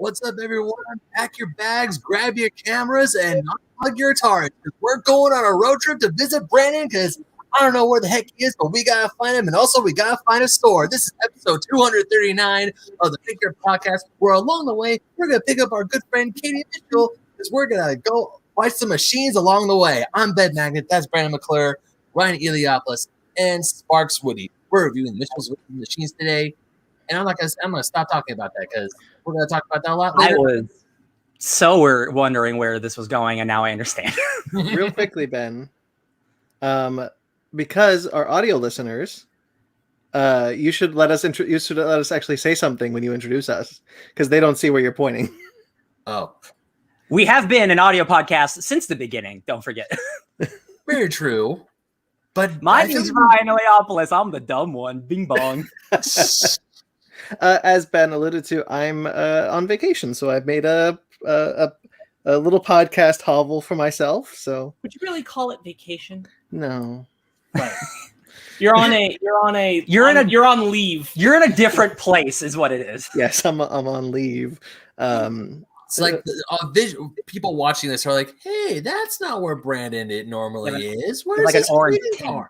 What's up, everyone? Pack your bags, grab your cameras, and unplug your guitars. We're going on a road trip to visit Brandon because I don't know where the heck he is, but we got to find him. And also, we got to find a store. This is episode 239 of the Pick Your Podcast, where along the way, we're going to pick up our good friend Katie Mitchell because we're going to go fight some machines along the way. I'm Ben Magnet. That's Brandon McClure, Ryan Eliopoulos, and Sparks Woody. We're reviewing Mitchell's machines today. And I'm going to stop talking about that because we're going to talk about that a lot later. I was so wondering where this was going, and now I understand. Real quickly, Ben, because our audio listeners, you should let us actually say something when you introduce us, because they don't see where you're pointing. Oh, we have been an audio podcast since the beginning. Don't forget. Very true. But my name's Ryan Eliopoulos. I'm the dumb one. Bing bong. As Ben alluded to, I'm on vacation, so I've made a little podcast hovel for myself. So would you really call it vacation? No. Right. You're on leave. You're in a different place, is what it is. Yes, I'm on leave. It's like people watching this are like, "Hey, that's not where Brandon normally is. Where's his trading card?"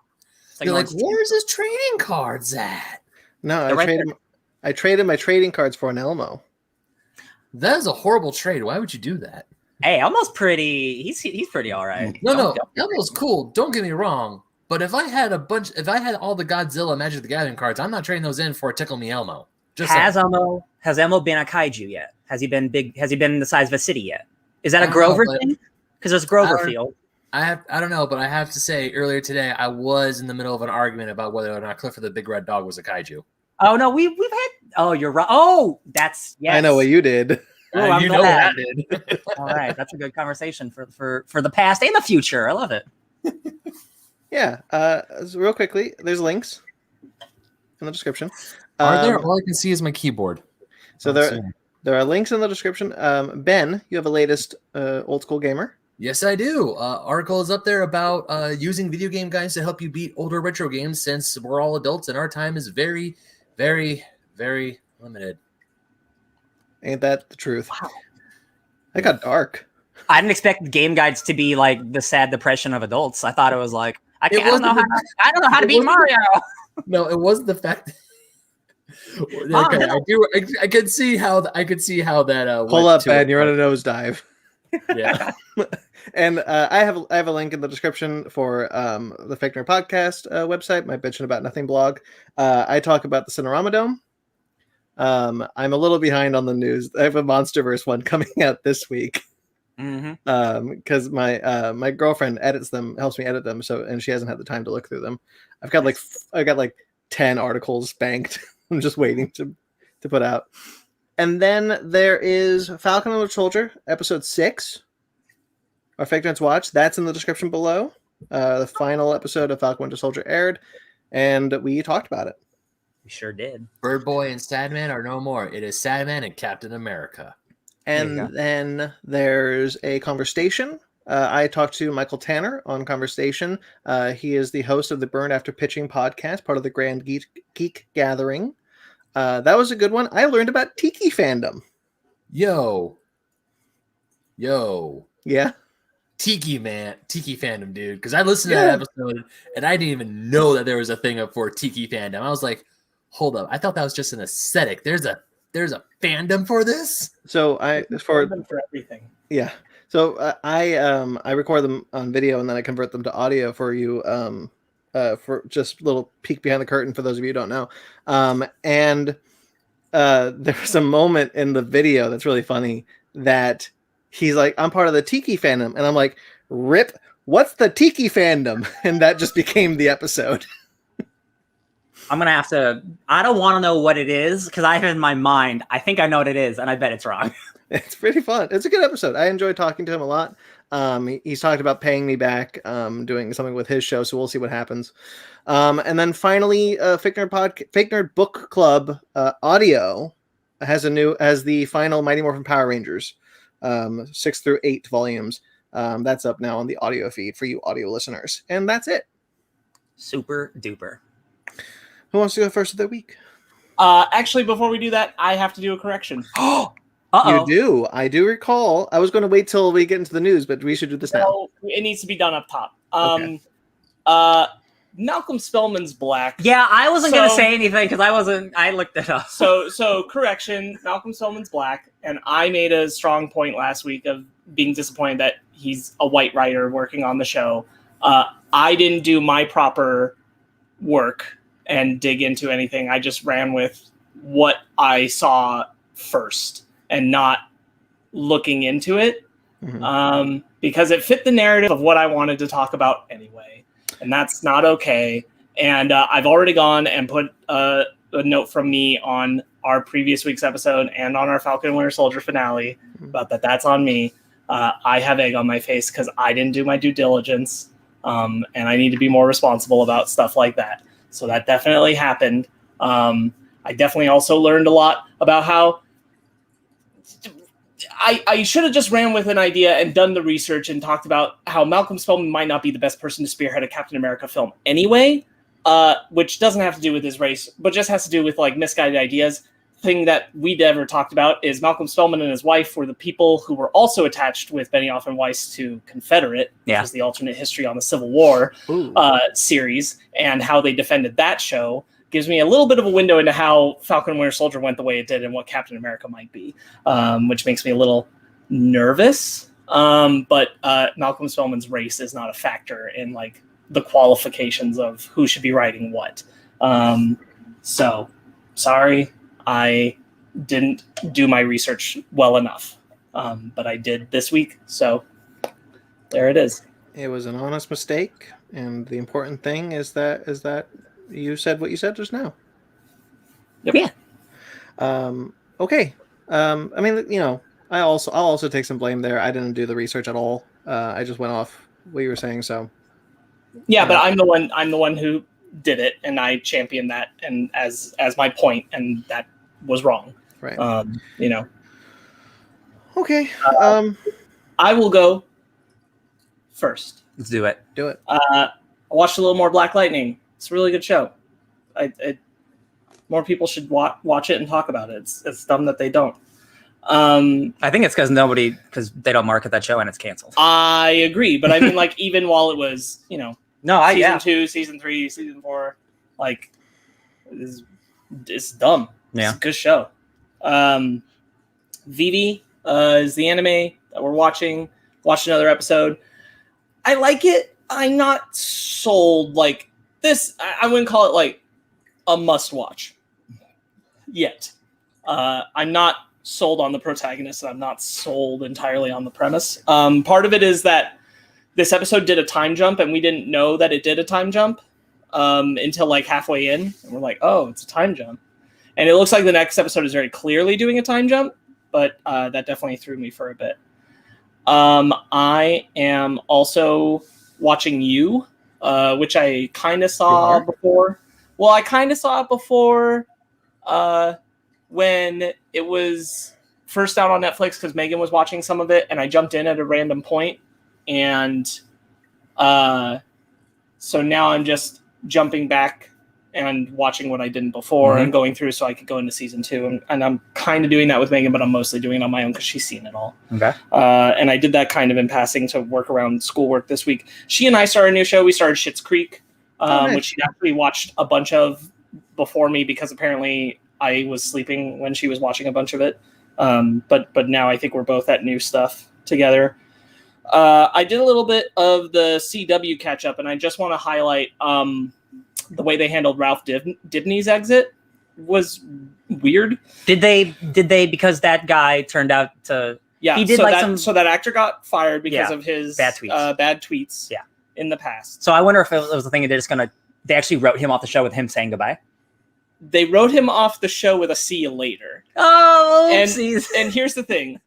You're like, "Where's his trading cards at?" No, I traded my trading cards for an Elmo. That is a horrible trade. Why would you do that? Hey, Elmo's pretty. He's pretty all right. No, Elmo's cool. Don't get me wrong. But if I had all the Godzilla Magic the Gathering cards, I'm not trading those in for a Tickle Me Elmo. Has Elmo been a kaiju yet? Has he been big? Has he been the size of a city yet? Is that a Grover thing? Because there's Grover Field. I don't know, but I have to say, earlier today, I was in the middle of an argument about whether or not Clifford the Big Red Dog was a kaiju. Oh no, we've had. Oh, you're right. Oh, that's yes. I know what you did. Oh, you know what I did. All right, that's a good conversation for the past and the future. I love it. Yeah. So real quickly, there's links in the description. Are there? All I can see is my keyboard. So there are links in the description. Ben, you have a latest old school gamer. Yes, I do. Article is up there about using video game guides to help you beat older retro games, since we're all adults and our time is very, very, very limited. Ain't that the truth? Wow. That got dark. I didn't expect game guides to be like the sad depression of adults. I thought it was like I don't know how to beat Mario. No, it wasn't the fact that okay, I could see how that pull up, Ben. You're on a nosedive. Yeah. And I have a link in the description for the Fake Nerd Podcast website, my Bitchin' About Nothing blog. I talk about the Cinerama Dome. I'm a little behind on the news. I have a MonsterVerse one coming out this week. Because my girlfriend helps me edit them, and she hasn't had the time to look through them. I've got like 10 articles banked. I'm just waiting to put out. And then there is Falcon and the Soldier, episode 6. Our Fake Nerds Watch. That's in the description below. The final episode of Falcon and the Soldier aired, and we talked about it. We sure did. Bird Boy and Sadman are no more. It is Sadman and Captain America. And then there's a conversation. I talked to Michael Tanner on Conversation. He is the host of the Burn After Pitching podcast, part of the Grand Geek Gathering. That was a good one. I learned about Tiki fandom. Yo. Yeah. Tiki fandom, dude. Because I listened to that episode and I didn't even know that there was a thing up for Tiki fandom. I was like, hold up. I thought that was just an aesthetic. There's a fandom for this. So for everything. Yeah. So I record them on video and then I convert them to audio for you. For just a little peek behind the curtain for those of you who don't know. And there's a moment in the video that's really funny that he's like, I'm part of the Tiki fandom. And I'm like, rip, what's the Tiki fandom? And that just became the episode. I'm going to have to, I don't want to know what it is because I have in my mind, I think I know what it is and I bet it's wrong. It's pretty fun. It's a good episode. I enjoy talking to him a lot. He's talked about paying me back, doing something with his show, so we'll see what happens. And then finally, Fake Nerd Book Club audio has the final Mighty Morphin Power Rangers, 6 through 8 volumes. That's up now on the audio feed for you audio listeners, and that's it. Super duper. Who wants to go first of the week? Actually, before we do that, I have to do a correction. Uh-oh. You do. I do recall. I was going to wait till we get into the news, but we should do this now. No, it needs to be done up top. Okay. Malcolm Spellman's black. Yeah, I wasn't going to say anything because I looked it up. So correction, Malcolm Spellman's black, and I made a strong point last week of being disappointed that he's a white writer working on the show. I didn't do my proper work and dig into anything. I just ran with what I saw first and not looking into it, because it fit the narrative of what I wanted to talk about anyway, and that's not okay. And I've already gone and put a note from me on our previous week's episode and on our Falcon and Winter Soldier finale about that's on me. I have egg on my face because I didn't do my due diligence, and I need to be more responsible about stuff like that. So that definitely happened. I definitely also learned a lot about how I should have just ran with an idea and done the research and talked about how Malcolm Spellman might not be the best person to spearhead a Captain America film anyway, which doesn't have to do with his race, but just has to do with like misguided ideas. Thing that we never talked about is Malcolm Spellman and his wife were the people who were also attached with Benioff and Weiss to Confederate, which is the alternate history on the Civil War series, and how they defended that show. Gives me a little bit of a window into how Falcon and Winter Soldier went the way it did and what Captain America might be, which makes me a little nervous. But Malcolm Spellman's race is not a factor in like the qualifications of who should be writing what. So sorry, I didn't do my research well enough, but I did this week. So there it is. It was an honest mistake, and the important thing is that you said what you said just now. Yep. Yeah. Okay. I mean, you know, I'll also take some blame there. I didn't do the research at all. I just went off what you were saying. So. Yeah, but I'm the one who did it, and I championed that, and as my point, and that was wrong. Right. You know. Okay. I will go first. Let's do it. Do it. I watched a little more Black Lightning. It's a really good show. More people should watch it and talk about it. It's dumb that they don't. I think it's because they don't market that show and it's canceled. I agree, but I mean, like, even while it was, you know, season 2, season 3, season 4, like, it's dumb. Yeah. It's a good show. Vivi is the anime that we're watching. Watched another episode. I like it. I'm not sold. Like this, I wouldn't call it like a must-watch yet. I'm not sold on the protagonist, and I'm not sold entirely on the premise. Part of it is that this episode did a time jump, and we didn't know that it did a time jump until like halfway in, and we're like, oh, it's a time jump. And it looks like the next episode is very clearly doing a time jump, but that definitely threw me for a bit. I am also watching You, which I kind of saw before. Well, I kind of saw it before when it was first out on Netflix because Megan was watching some of it, and I jumped in at a random point. And so now I'm just jumping back and watching what I didn't before and going through so I could go into season 2. And I'm kind of doing that with Megan, but I'm mostly doing it on my own because she's seen it all. Okay. And I did that kind of in passing to work around schoolwork this week. She and I started a new show. We started Schitt's Creek, which she actually watched a bunch of before me because apparently I was sleeping when she was watching a bunch of it. But now I think we're both at new stuff together. I did a little bit of the CW catch up, and I just want to highlight the way they handled Ralph Dibny's exit was weird. Did they because that guy turned out to he did so that actor got fired because of his bad tweets in the past. So I wonder if it was the thing that they actually wrote him off the show with him saying goodbye. They wrote him off the show with a see you later. Oh, and here's the thing.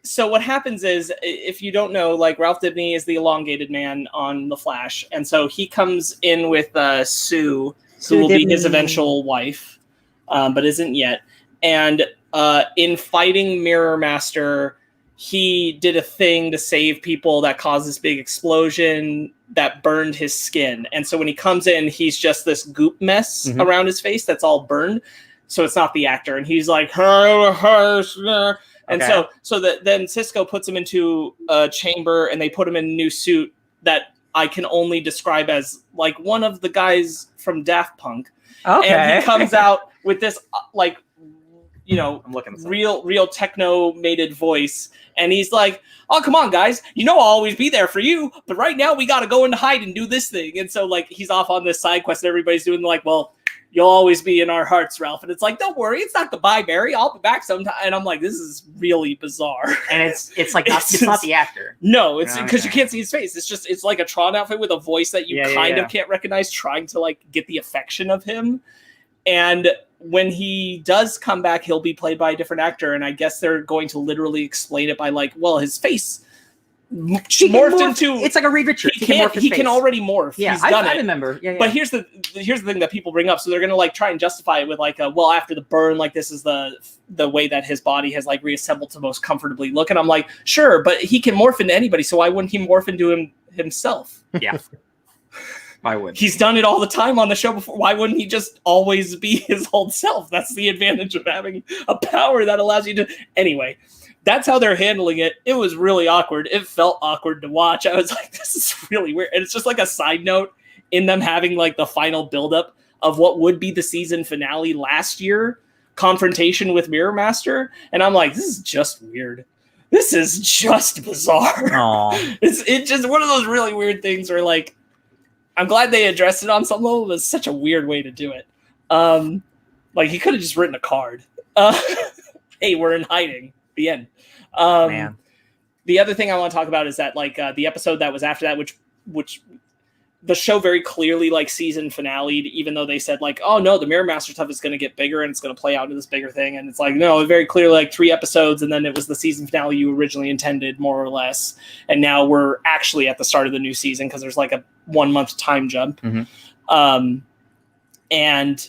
So what happens is, if you don't know, like Ralph Dibny is the elongated man on The Flash. And so he comes in with Sue who will be his eventual wife, but isn't yet. And in fighting Mirror Master, he did a thing to save people that caused this big explosion that burned his skin. And so when he comes in, he's just this goop mess around his face that's all burned. so it's not the actor. And he's like, and then Cisco puts him into a chamber, and they put him in a new suit that I can only describe as like one of the guys from Daft Punk. Okay. And he comes out with this like, you know, I'm looking real techno-mated voice, and he's like, "Oh, come on, guys! You know I'll always be there for you, but right now we got to go into hide and do this thing." And so, like, he's off on this side quest, and everybody's doing like, "Well, you'll always be in our hearts, Ralph." And it's like, "Don't worry, it's not goodbye, Barry. I'll be back sometime." And I'm like, "This is really bizarre." And it's like it's not the actor. No, it's because you can't see his face. It's like a Tron outfit with a voice that you kind of can't recognize, trying to like get the affection of him. And when he does come back, he'll be played by a different actor, and I guess they're going to literally explain it by like, well, his face morphed into. It's like a Reed Richards. He can already morph. Yeah, he's done I it. remember. Yeah. But here's the thing that people bring up. So they're gonna like try and justify it with like, well, after the burn, like this is the way that his body has like reassembled to most comfortably look. And I'm like, sure, but he can morph into anybody. So why wouldn't he morph into himself? Yeah. Why would he's done it all the time on the show before? Why wouldn't he just always be his old self? That's the advantage of having a power that allows you to. Anyway, that's how they're handling it. It was really awkward. It felt awkward to watch. I was like, this is really weird. And it's just like a side note in them having like the final buildup of what would be the season finale last year, confrontation with Mirror Master. And I'm like, this is just weird. This is just bizarre. It's just one of those really weird things where like, I'm glad they addressed it on some level, but it's such a weird way to do it. Like, he could have just written a card. Hey, we're in hiding. The end. Man. The other thing I want to talk about is that, like, the episode that was after that, which the show very clearly, like, season finale'd, even though they said, like, oh, no, the Mirror Master stuff is going to get bigger and it's going to play out into this bigger thing. And it's like, no, very clearly, like, 3 episodes, and then it was the season finale you originally intended, more or less. And now we're actually at the start of the new season because there's, like, a 1-month time jump. Mm-hmm. And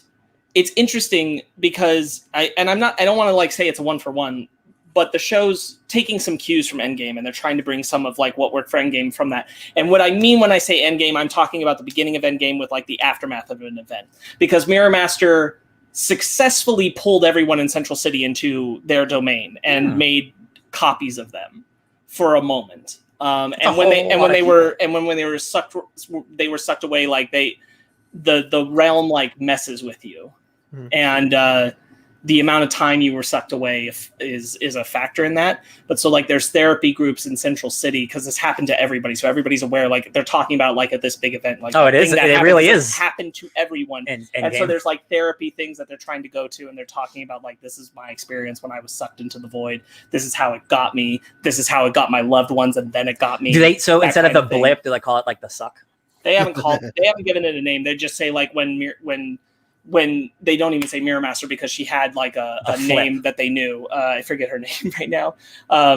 it's interesting because I don't want to, like, say it's a 1-for-1, but the show's taking some cues from Endgame, and they're trying to bring some of like what worked for Endgame from that. And what I mean when I say Endgame, I'm talking about the beginning of Endgame with like the aftermath of an event, because Mirror Master successfully pulled everyone in Central City into their domain and made copies of them for a moment. And when they were sucked away, like the realm like messes with you, and the amount of time you were sucked away is a factor in that. But so like there's therapy groups in Central City because this happened to everybody. So everybody's aware, like they're talking about like at this big event. Like, oh, it is. It really is. Happened to everyone. And so there's like therapy things that they're trying to go to. And they're talking about like, this is my experience when I was sucked into the void. This is how it got me. This is how it got my loved ones. And then it got me. Do they, so instead of the blip, do they call it like the suck? They haven't given it a name. They just say like when they don't even say Mirror Master because she had like a name that they knew. I forget her name right now.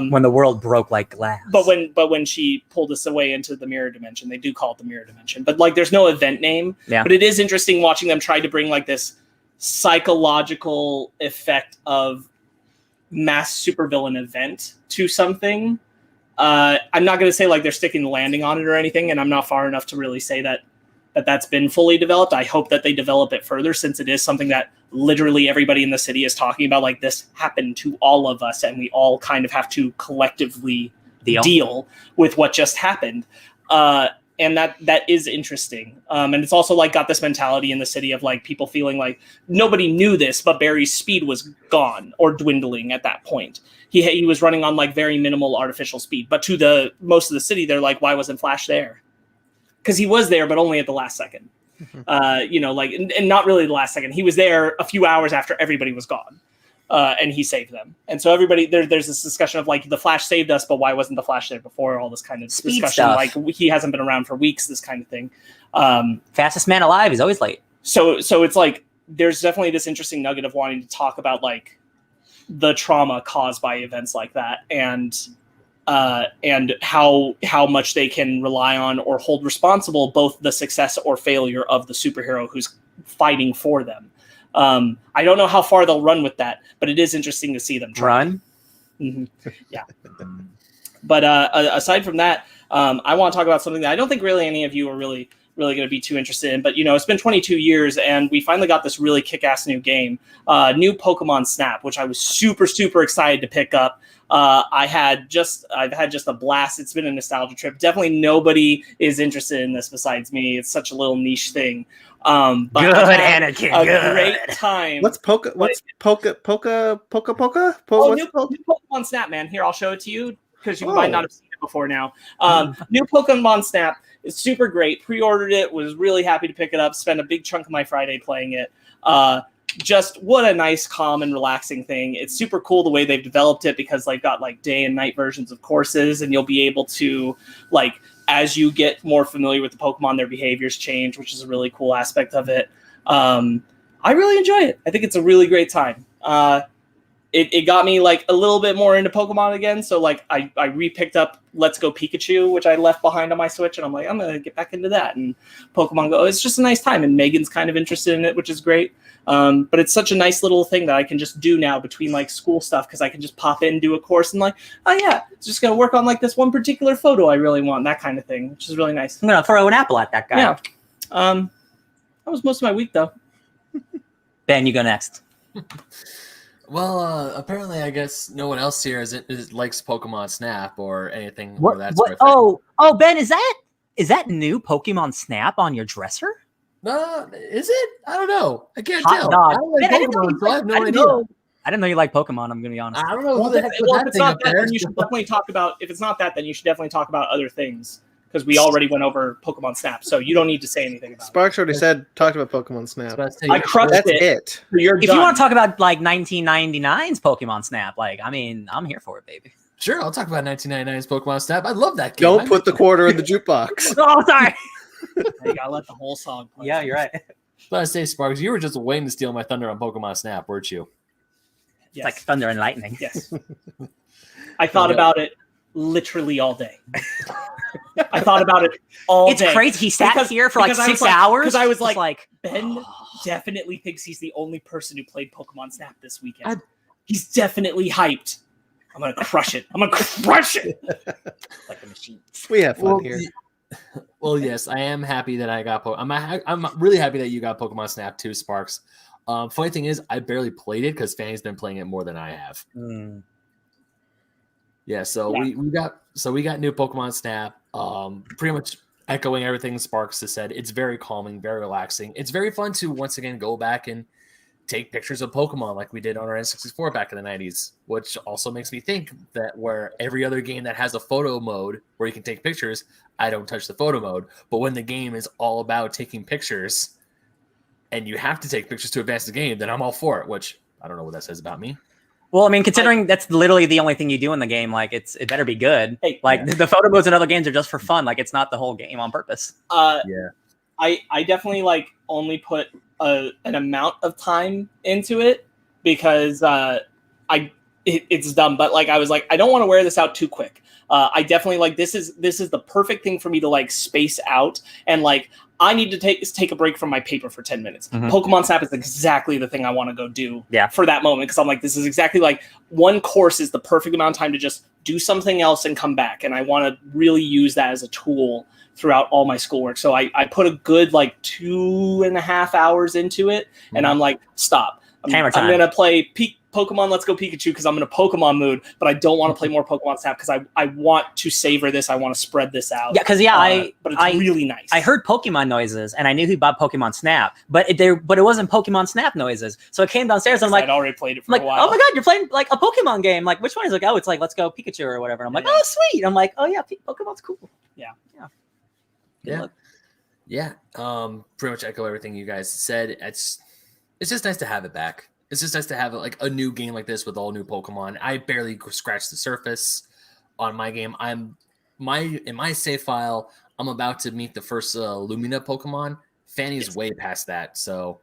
When the world broke like glass. But when she pulled us away into the mirror dimension, they do call it the mirror dimension. But like there's no event name. Yeah. But it is interesting watching them try to bring like this psychological effect of mass supervillain event to something. I'm not going to say like they're sticking the landing on it or anything, and I'm not far enough to really say that's been fully developed. I hope that they develop it further, since it is something that literally everybody in the city is talking about. Like, this happened to all of us, and we all kind of have to collectively deal with what just happened. And that is interesting. And it's also like got this mentality in the city of like people feeling like nobody knew this, but Barry's speed was gone or dwindling at that point. He was running on like very minimal artificial speed, but to the most of the city, they're like, why wasn't Flash there? Because he was there, but only at the last second. And not really the last second. He was there a few hours after everybody was gone, and he saved them. And so everybody, there's this discussion of like, the Flash saved us, but why wasn't the Flash there before? All this kind of speed discussion, stuff. like he hasn't been around for weeks, this kind of thing. Fastest man alive, he's always late. So it's like, there's definitely this interesting nugget of wanting to talk about like the trauma caused by events like that, and how much they can rely on or hold responsible both the success or failure of the superhero who's fighting for them. I don't know how far they'll run with that, but it is interesting to see them try. Run? Mm-hmm. Yeah. But aside from that, I want to talk about something that I don't think really any of you are really really going to be too interested in. But, it's been 22 years, and we finally got this really kick-ass new game, new Pokemon Snap, which I was super, super excited to pick up. I've had just a blast. It's been a nostalgia trip. Definitely nobody is interested in this besides me. It's such a little niche thing. But good, Anakin. A great time. What's Poka? What's Poka? New Pokemon Snap, man. Here, I'll show it to you because you might not have seen it before now. New Pokemon Snap is super great. Pre-ordered it. Was really happy to pick it up. Spent a big chunk of my Friday playing it. Just what a nice, calm, and relaxing thing. It's super cool the way they've developed it because they've got like day and night versions of courses, and you'll be able to, like, as you get more familiar with the Pokemon, their behaviors change, which is a really cool aspect of it. I really enjoy it. I think it's a really great time. It got me like a little bit more into Pokemon again. So like I re-picked up Let's Go Pikachu, which I left behind on my Switch, and I'm like, I'm gonna get back into that. And Pokemon Go, it's just a nice time, and Megan's kind of interested in it, which is great. But it's such a nice little thing that I can just do now between like school stuff, because I can just pop in, do a course, and like, oh yeah, it's just gonna work on like this one particular photo I really want, that kind of thing, which is really nice. I'm gonna throw an apple at that guy. Yeah. That was most of my week though. Ben, you go next. Well, apparently, I guess no one else here likes Pokemon Snap or anything. What? Or that sort of Oh, Ben, is that new Pokemon Snap on your dresser? No, is it? I don't know. I can't Hot tell. dog. I don't like Pokemon, so I have no idea. I didn't know you like Pokemon. I'm gonna be honest. I don't know who the heck Well, put if that it's thing not up that, there. then you should definitely talk about. If it's not that, then you should definitely talk about other things, because we already went over Pokemon Snap, so you don't need to say anything about Sparks already talked about Pokemon Snap. I crushed That's it. it. You're If done. you want to talk about like 1999's Pokemon Snap, like, I mean, I'm here for it, baby. Sure, I'll talk about 1999's Pokemon Snap. I love that game. Don't put the quarter in the jukebox. Oh, sorry. You gotta let the whole song play. Yeah, you're right. But I say, Sparks, you were just waiting to steal my thunder on Pokemon Snap, weren't you? It's like thunder and lightning. Yes. I thought about it literally all day. I thought about it all day. It's crazy. He sat here for like 6 hours. Because I was like, Ben definitely thinks he's the only person who played Pokemon Snap this weekend. He's definitely hyped. I'm gonna crush it. Like a machine. We have fun here. Well, yes, I am happy that I got. I'm really happy that you got Pokemon Snap too, Sparks. Funny thing is, I barely played it because Fanny's been playing it more than I have. Yeah, so we got new Pokemon Snap. Pretty much echoing everything Sparks has said. It's very calming, very relaxing. It's very fun to once again go back and take pictures of Pokemon like we did on our N64 back in the 90s, which also makes me think that where every other game that has a photo mode where you can take pictures, I don't touch the photo mode. But when the game is all about taking pictures and you have to take pictures to advance the game, then I'm all for it, which I don't know what that says about me. Well, I mean, considering that's literally the only thing you do in the game, like it better be good. Hey, the photo modes in other games are just for fun. Like, it's not the whole game on purpose. I definitely like only put an amount of time into it because it's dumb. But like I was like, I don't want to wear this out too quick. I definitely like this is the perfect thing for me to like space out, and like I need to take a break from my paper for 10 minutes. Mm-hmm. Pokemon Snap is exactly the thing I want to go do for that moment, because I'm like, this is exactly like one course is the perfect amount of time to just do something else and come back, and I want to really use that as a tool throughout all my schoolwork. So I put a good like 2.5 hours into it, and I'm like, stop. I'm going to play Pokemon Let's Go Pikachu because I'm in a Pokemon mood, but I don't want to play more Pokemon Snap because I want to savor this. I want to spread this out. Yeah, because but it's really nice. I heard Pokemon noises, and I knew he bought Pokemon Snap, but it wasn't Pokemon Snap noises. So I came downstairs, and I'm like, I'd already played it for a while. Oh my god, you're playing like a Pokemon game. Like, which one is it? Oh, it's like Let's Go Pikachu or whatever. And I'm like, oh sweet. I'm like, oh yeah, Pokemon's cool. Yeah. Pretty much echo everything you guys said. It's just nice to have it back. It's just nice to have like a new game like this with all new Pokemon. I barely scratched the surface on my game. In my save file, I'm about to meet the first Lumina Pokemon. Fanny's way past that, so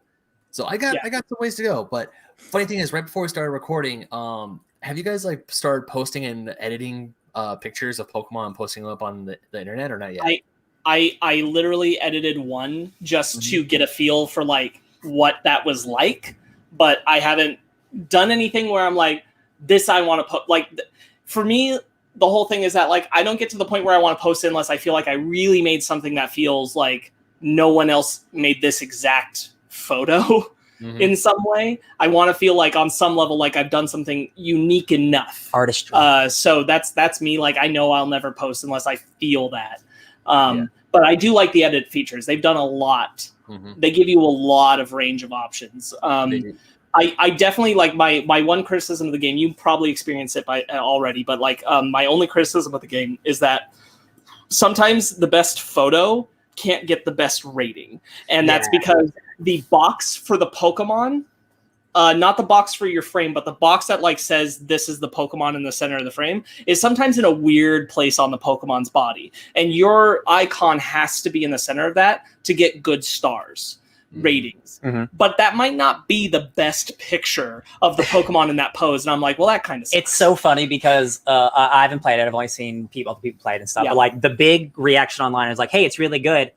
I got some ways to go. But funny thing is, right before we started recording, have you guys like started posting and editing pictures of Pokemon and posting them up on the internet, or not yet? I literally edited one just to get a feel for like what that was like, but I haven't done anything where I'm like, this I want to put like for me. The whole thing is that like I don't get to the point where I want to post it unless I feel like I really made something that feels like no one else made this exact photo in some way. I want to feel like on some level, like I've done something unique enough. Artistry. So that's me. Like I know I'll never post unless I feel that. But I do like the edit features. They've done a lot. They give you a lot of range of options. I definitely like my one criticism of the game. You probably experienced it already, but like my only criticism of the game is that sometimes the best photo can't get the best rating, and that's because the box for the Pokemon, not the box for your frame, but the box that like says this is the Pokemon in the center of the frame, is sometimes in a weird place on the Pokemon's body, and your icon has to be in the center of that to get good stars ratings. But that might not be the best picture of the Pokemon in that pose, and I'm like, well, that kind of sucks. It's so funny because I haven't played it. I've only seen people play it and stuff. But like the big reaction online is like, hey, it's really good.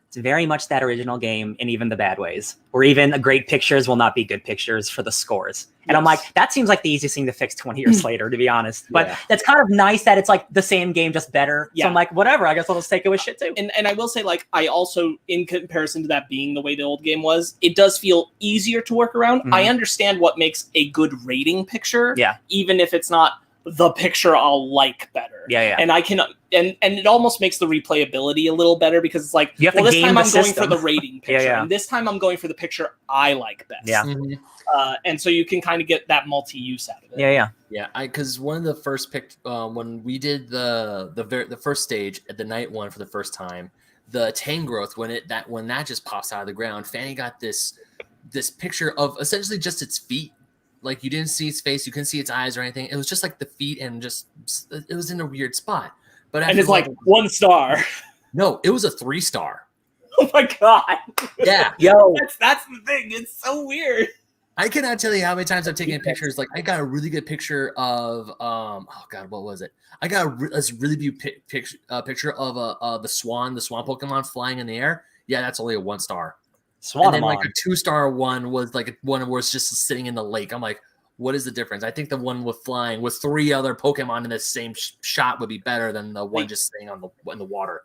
It's very much that original game in even the bad ways, or even the great pictures will not be good pictures for the scores. And I'm like, that seems like the easiest thing to fix 20 years later, to be honest. But that's kind of nice that it's like the same game, just better. So I'm like, whatever, I guess I'll just take it with shit too. And I will say, like, I also, in comparison to that being the way the old game was, it does feel easier to work around. I understand what makes a good rating picture, even if it's not the picture I'll like better. And I can, and it almost makes the replayability a little better because it's like, well, this time I'm going for the rating picture, and this time I'm going for the picture I like best. And so you can kind of get that multi-use out of it. Because one of the first when we did the first stage at the night one for the first time, the Tangrowth, when that just pops out of the ground, Fanny got this picture of essentially just its feet. Like you didn't see its face, you couldn't see its eyes or anything. It was just like the feet, and just it was in a weird spot. But and it's like 1 star. No, it was a 3-star. Oh my god! Yeah, yo, that's the thing. It's so weird. I cannot tell you how many times I've taken pictures. Like I got a really good picture of oh god, what was it? I got a really beautiful picture of the swan Pokemon flying in the air. Yeah, that's only a 1-star. And then like a 2-star one was like one where it's just sitting in the lake. I'm like, what is the difference? I think the one with flying with 3 other Pokemon in the same shot would be better than the one just staying in the water.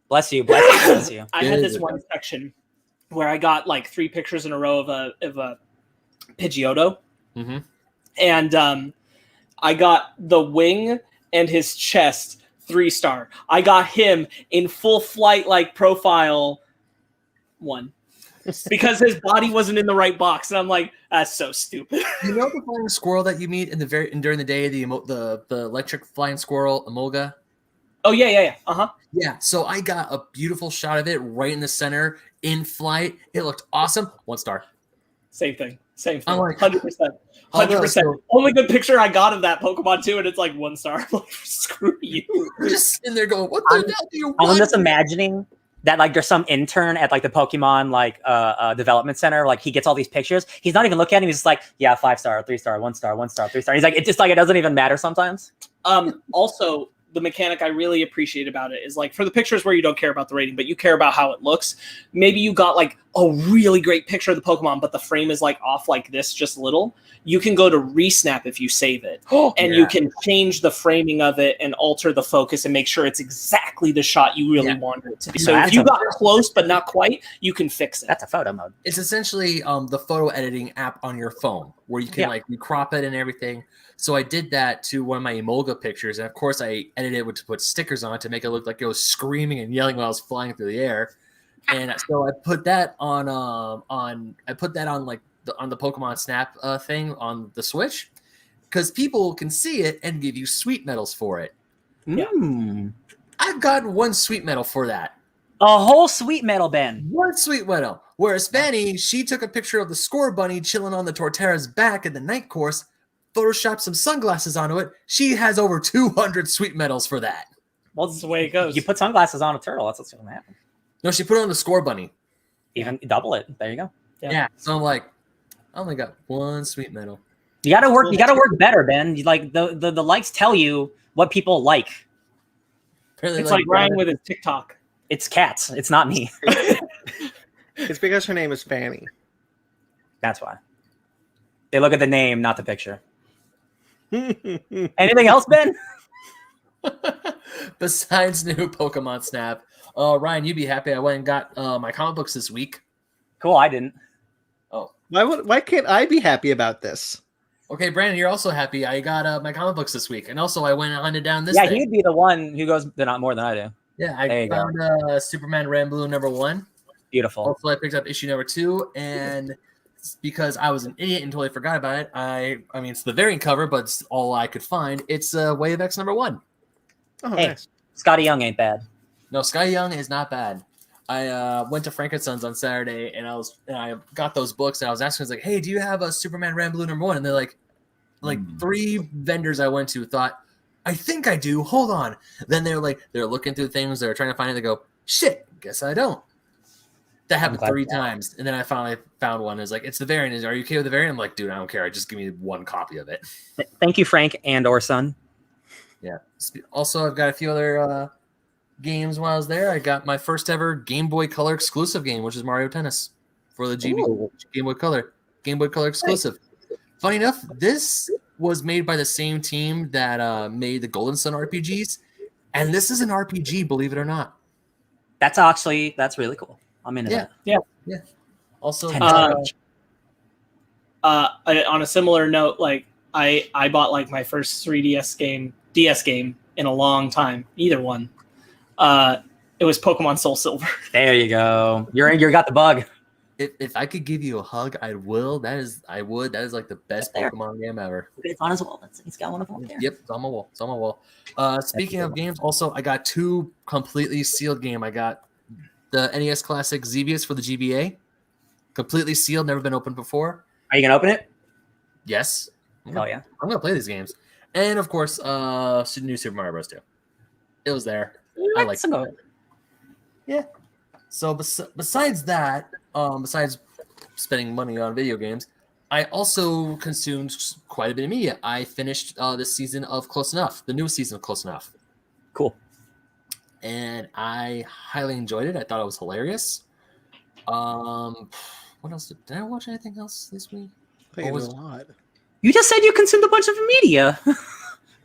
Bless you, bless you. I had this one section where I got like 3 pictures in a row of a Pidgeotto, and I got the wing and his chest 3-star. I got him in full flight like profile 1 because his body wasn't in the right box, and I'm like, that's so stupid. You know the flying squirrel that you meet during the day, the electric flying squirrel Emolga? Oh yeah. Yeah, so I got a beautiful shot of it right in the center in flight. It looked awesome. 1-star. Same thing. I'm like, 100%. Only good picture I got of that Pokemon too, and it's like 1-star. I'm like, screw you. We're just sitting there going, what the hell do you want? I'm just imagining that like there's some intern at like the Pokemon like development center, like he gets all these pictures. He's not even looking at him. He's just like, 5-star, 3-star, 1-star, 1-star, 3-star. He's like, it's just like it doesn't even matter sometimes. Also, the mechanic I really appreciate about it is like for the pictures where you don't care about the rating, but you care about how it looks. Maybe you got like a really great picture of the Pokemon, but the frame is like off like this, just a little. You can go to resnap if you save it, and you can change the framing of it and alter the focus and make sure it's exactly the shot you really wanted it to be. So if you got close but not quite, you can fix it. That's a photo mode. It's essentially the photo editing app on your phone where you can like recrop it and everything. So I did that to one of my Emolga pictures, and of course I edited it to put stickers on it to make it look like it was screaming and yelling while I was flying through the air. And so I put that on like on the Pokemon Snap thing on the Switch, because people can see it and give you sweet medals for it. I've gotten 1 sweet medal for that. A whole sweet medal, Ben. 1 sweet medal. Whereas Fanny, she took a picture of the Score Bunny chilling on the Torterra's back at the night course, photoshopped some sunglasses onto it. She has over 200 sweet medals for that. Well, that's the way it goes. You put sunglasses on a turtle, that's what's going to happen. No, she put it on the Score Bunny. Even double it. There you go. Yeah. So I'm like, I only got 1 sweet medal. You gotta work. You gotta work better, Ben. Like the likes tell you what people like. Apparently it's like Ryan with his TikTok. It's cats. It's not me. It's because her name is Fanny. That's why. They look at the name, not the picture. Anything else, Ben? besides new Pokemon Snap, Ryan, you'd be happy I went and got my comic books this week. Cool. I didn't. Oh, Why can't I be happy about this? okay, Brandon, you're also happy. I got my comic books this week, and also I went and hunted down this. Yeah, thing. he'd be the one who goes not more than I do. Yeah, There I you found Superman Red and Blue #1. Beautiful. Also, I picked up issue #2, and because I was an idiot and totally forgot about it, I mean, it's the variant cover, but it's all I could find. It's Wave X #1. Oh, Hey. nice. Scotty Young ain't bad. No, Sky Young is not bad. I went to Frank & Sons on Saturday, and I got those books, and I was asking, I was like, hey, do you have a Superman Red and Blue #1? And they're like 3 vendors I went to thought, I think I do. Hold on. Then they're looking through things, they're trying to find it. They go, shit, guess I don't. That happened 3 times, and then I finally found one. It's like, it's the variant. Are you okay with the variant? I'm like, dude, I don't care. Just give me 1 copy of it. Thank you, Frank and/or son. Yeah. Also, I've got a few other games while I was there. I got my first ever Game Boy Color exclusive game, which is Mario Tennis for the Game Boy Color. Game Boy Color exclusive. Hey. Funny enough, this was made by the same team that made the Golden Sun RPGs, and this is an RPG, believe it or not. That's really cool. I'm into that. Yeah. Also, on a similar note, like I bought like my first 3DS game in a long time. Either one. It was Pokemon Soul Silver. There you go. You got the bug. If I could give you a hug, I will. I would. That is like the best Pokemon game ever. It's on his wall. He's got one of them there. Yep, it's on my wall. Speaking of games, also I got 2 completely sealed games. I got the NES Classic Xevious for the GBA, completely sealed, never been opened before. Are you gonna open it? Yes. Hell yeah. I'm gonna play these games, and of course, new Super Mario Bros. 2. It was there. I like it. Yeah. So besides that, besides spending money on video games, I also consumed quite a bit of media. I finished this season of Close Enough, the newest season of Close Enough. Cool. And I highly enjoyed it. I thought it was hilarious. What else did I watch? Anything else this week? I think it was a lot. You just said you consumed a bunch of media.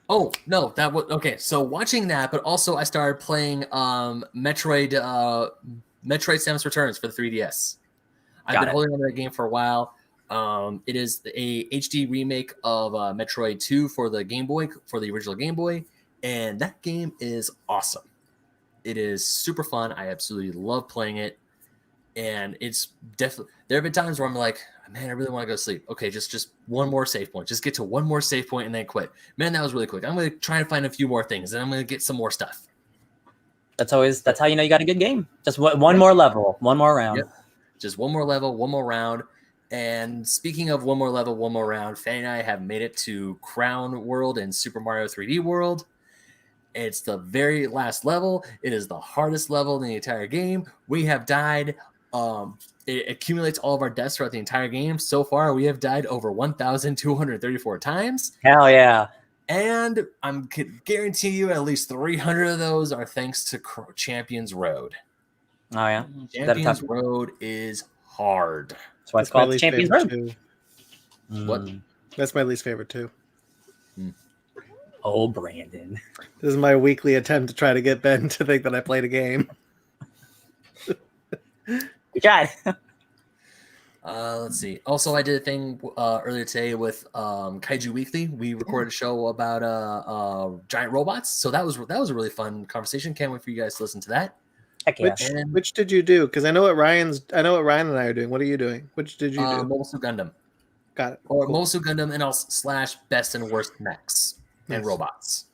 Oh no, that was okay. So watching that, but also I started playing Metroid Samus Returns for the 3DS. I've been holding on to that game for a while. It is a HD remake of Metroid 2 for the Game Boy, for the original Game Boy, and that game is awesome. It is super fun. I absolutely love playing it, and it's definitely. There have been times where I'm like, man, I really want to go to sleep. Okay, just one more save point. Just get to one more save point and then quit. Man, that was really quick. I'm going to try and find a few more things, and I'm going to get some more stuff. That's how you know you got a good game. Just one more level, one more round. Yep. Just one more level, one more round. And speaking of one more level, one more round, Fanny and I have made it to Crown World and Super Mario 3D World. It's the very last level. It is the hardest level in the entire game. We have died. It accumulates all of our deaths throughout the entire game. So far, we have died over 1,234 times. Hell yeah. And I'm guarantee you at least 300 of those are thanks to Champions Road. Oh, yeah. Champions Road is hard. That's why it's called Champions Road. What? That's my least favorite too. Oh, Brandon. This is my weekly attempt to try to get Ben to think that I played a game. We tried. Let's see. Also, I did a thing earlier today with Kaiju Weekly. We recorded a show about giant robots. So that was a really fun conversation. Can't wait for you guys to listen to that. Heck yeah. Which did you do? Because I know what Ryan and I are doing. What are you doing? Which did you do? Mobile Suit Gundam. Got it. Or cool. Mobile Suit Gundam and / best and worst mechs and robots.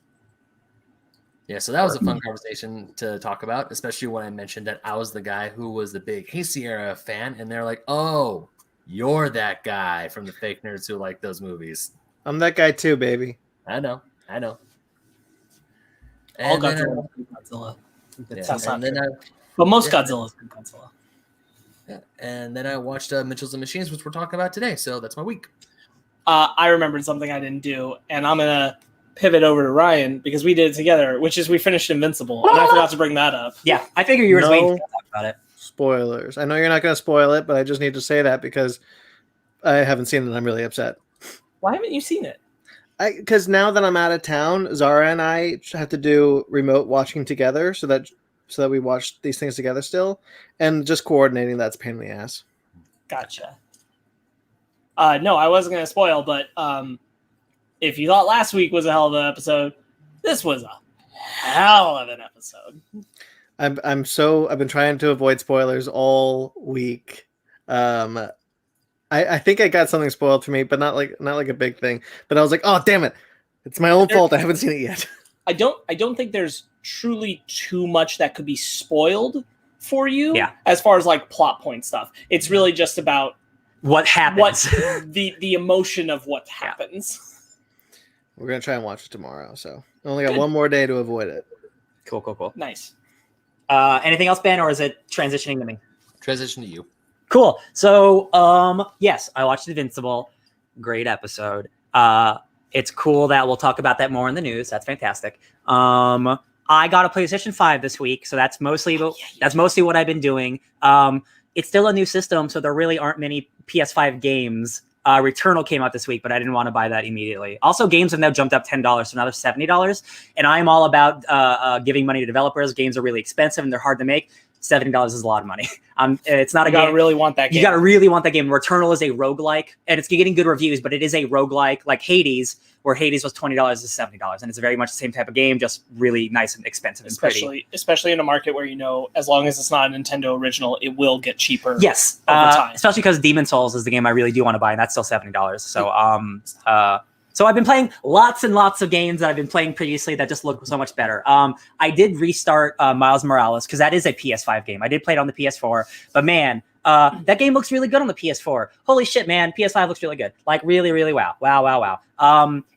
Yeah, so that was a fun conversation to talk about, especially when I mentioned that I was the guy who was the big Hey Sierra fan, and they're like, "Oh, you're that guy from the fake nerds who like those movies." I'm that guy too, baby. I know. All Godzilla. But most Godzilla is good Godzilla. Yeah, and then I watched Mitchells and Machines, which we're talking about today. So that's my week. I remembered something I didn't do, and I'm gonna pivot over to Ryan because we did it together, which is we finished Invincible, and I forgot to bring that up. Yeah, I figure you were waiting to talk about it. Spoilers. I know you're not going to spoil it, but I just need to say that because I haven't seen it and I'm really upset. Why haven't you seen it? Because now that I'm out of town, Zara and I have to do remote watching together, so that we watch these things together still, and just coordinating that's a pain in the ass. Gotcha. No, I wasn't going to spoil, but if you thought last week was a hell of an episode, this was a hell of an episode. I've been trying to avoid spoilers all week. I think I got something spoiled for me, but not like a big thing. But I was like, oh damn it, it's my own fault. I haven't seen it yet. I don't think there's truly too much that could be spoiled for you. Yeah. As far as like plot point stuff, it's really just about what happens. the emotion of what happens. We're gonna try and watch it tomorrow, so I only got one more day to avoid it. Cool. Nice. Anything else, Ben, or is it transitioning to me? Transition to you. Cool. So, yes, I watched Invincible. Great episode. It's cool that we'll talk about that more in the news. That's fantastic. I got a PlayStation 5 this week, so that's mostly what I've been doing. It's still a new system, so there really aren't many PS5 games. Returnal came out this week, but I didn't want to buy that immediately. Also, games have now jumped up $10, so now they're $70. And I'm all about giving money to developers. Games are really expensive and they're hard to make. $70 is a lot of money. It's not a game. You gotta really want that game. You gotta really want that game. Returnal is a roguelike, and it's getting good reviews, but it is a roguelike like Hades, where Hades was $20 to $70. And it's very much the same type of game, just really nice and expensive and pretty. Especially in a market where, as long as it's not a Nintendo original, it will get cheaper. Yes. Over time. Especially because Demon Souls is the game I really do want to buy, and that's still $70. So I've been playing lots and lots of games that I've been playing previously that just look so much better. I did restart Miles Morales because that is a PS5 game. I did play it on the PS4, but man, that game looks really good on the PS4. Holy shit, man. PS5 looks really good. Like really, really wow. Wow.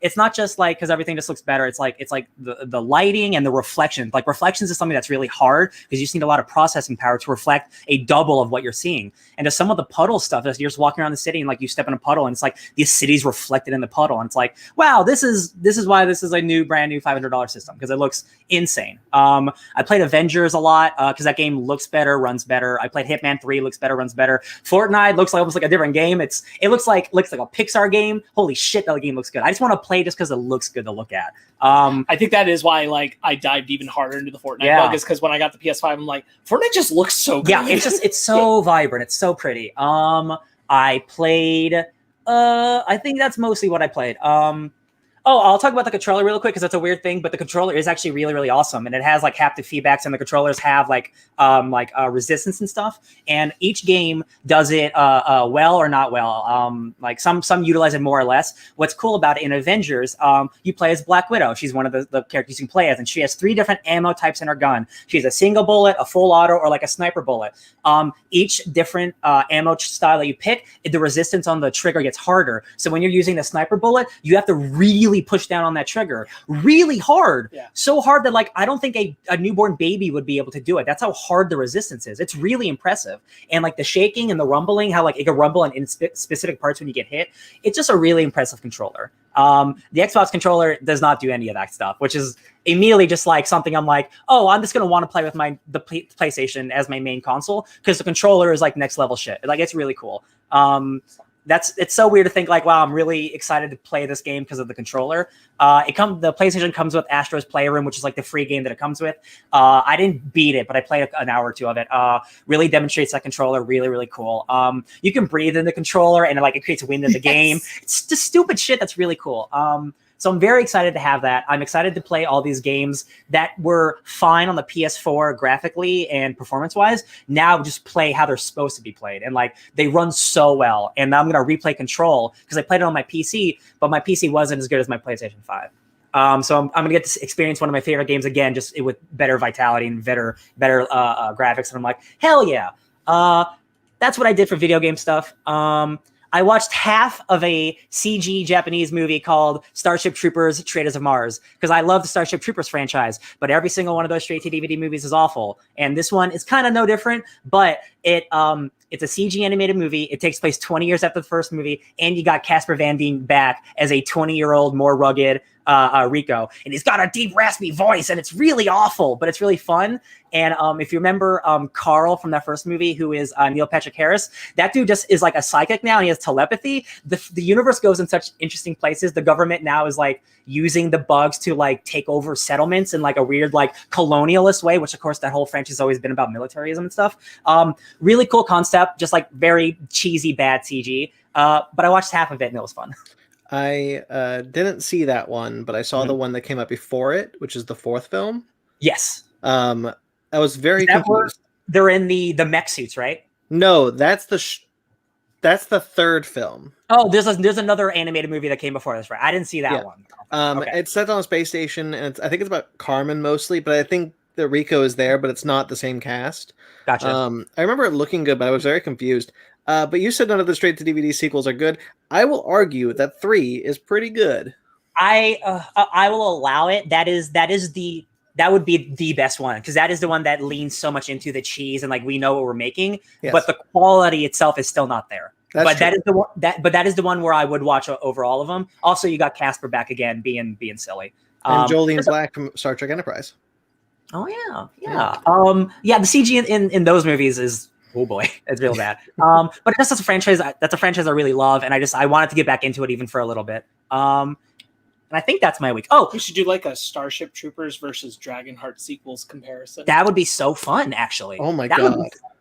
It's not just like, cause everything just looks better. It's like the lighting and the reflection. Like reflections is something that's really hard because you just need a lot of processing power to reflect a double of what you're seeing. And just some of the puddle stuff, you're just walking around the city and like you step in a puddle and it's like the city's reflected in the puddle. And it's like, wow, this is why this is a brand new $500 system. Cause it looks insane. I played Avengers a lot cause that game looks better, runs better. I played Hitman 3, looks better, runs better. Fortnite looks like almost like a different game. It looks like a Pixar game. Holy shit, that game looks good. I just want to play just because it looks good to look at. I think that is why I dived even harder into the Fortnite bug, is because when I got the PS5, I'm like, Fortnite just looks so good. Yeah, it's so vibrant. It's so pretty. I played. I think that's mostly what I played. I'll talk about the controller real quick because that's a weird thing, but the controller is actually really, really awesome, and it has like haptic feedbacks, and the controllers have resistance and stuff. And each game does it well or not well. Like some utilize it more or less. What's cool about it in Avengers, you play as Black Widow. She's one of the characters you can play as, and she has 3 different ammo types in her gun. She has a single bullet, a full auto, or like a sniper bullet. Each different ammo style that you pick, the resistance on the trigger gets harder. So when you're using the sniper bullet, you have to really push down on that trigger really hard. Yeah. So hard that I don't think a newborn baby would be able to do it. That's how hard the resistance is. It's really impressive. And the shaking and the rumbling, how it can rumble in specific parts when you get hit. It's just a really impressive controller. The Xbox controller does not do any of that stuff, which is immediately just something I'm like, oh, I'm just going to want to play with the PlayStation as my main console because the controller is next level shit. It's really cool. It's so weird to think wow, I'm really excited to play this game because of the controller. The PlayStation comes with Astro's Playroom, which is the free game that it comes with. I didn't beat it, but I played an hour or 2 of it. Really demonstrates that controller. Really, really cool. You can breathe in the controller and it creates wind in the game. It's just stupid shit that's really cool. So I'm very excited to have that. I'm excited to play all these games that were fine on the PS4 graphically and performance-wise. Now just play how they're supposed to be played. And they run so well. And now I'm going to replay Control because I played it on my PC, but my PC wasn't as good as my PlayStation 5. So I'm going to get to experience one of my favorite games again, just with better vitality and better graphics. And I'm like, hell yeah. That's what I did for video game stuff. I watched half of a CG Japanese movie called Starship Troopers Traders of Mars because I love the Starship Troopers franchise, but every single one of those straight-to-DVD movies is awful. And this one is kind of no different, but It's a CG animated movie. It takes place 20 years after the first movie, and you got Casper Van Dien back as a 20-year-old, more rugged Rico, and he's got a deep, raspy voice, and it's really awful, but it's really fun. And if you remember Carl from that first movie, who is Neil Patrick Harris, that dude just is like a psychic now, and he has telepathy. The universe goes in such interesting places. The government now is like using the bugs to like take over settlements in like a weird like colonialist way, which of course that whole franchise has always been about militarism and stuff. Really cool concept, just like very cheesy bad CG. But I watched half of it and it was fun. I didn't see that one, but I saw the one that came out before it, which is the fourth film. Yes. I was very confused. They're in the mech suits, right? No, that's the third film. Oh, there's another animated movie that came before this, right? I didn't see that one. Okay. It's set on a space station, and I think it's about Carmen mostly, but I think that Rico is there, but it's not the same cast. Gotcha. I remember it looking good, but I was very confused. But you said none of the straight-to-DVD sequels are good. I will argue that 3 is pretty good. I will allow it. That would be the best one, because that is the one that leans so much into the cheese and like we know what we're making, but the quality itself is still not there. That is the one where I would watch over all of them. Also, you got Casper back again, being silly, and Jolene Black from Star Trek Enterprise. Oh yeah. The CG in those movies is, oh boy, it's real bad. But that's a franchise. That's a franchise I really love, and I wanted to get back into it even for a little bit. And I think that's my week. Oh, we should do like a Starship Troopers versus Dragonheart sequels comparison. That would be so fun, actually. Oh my god,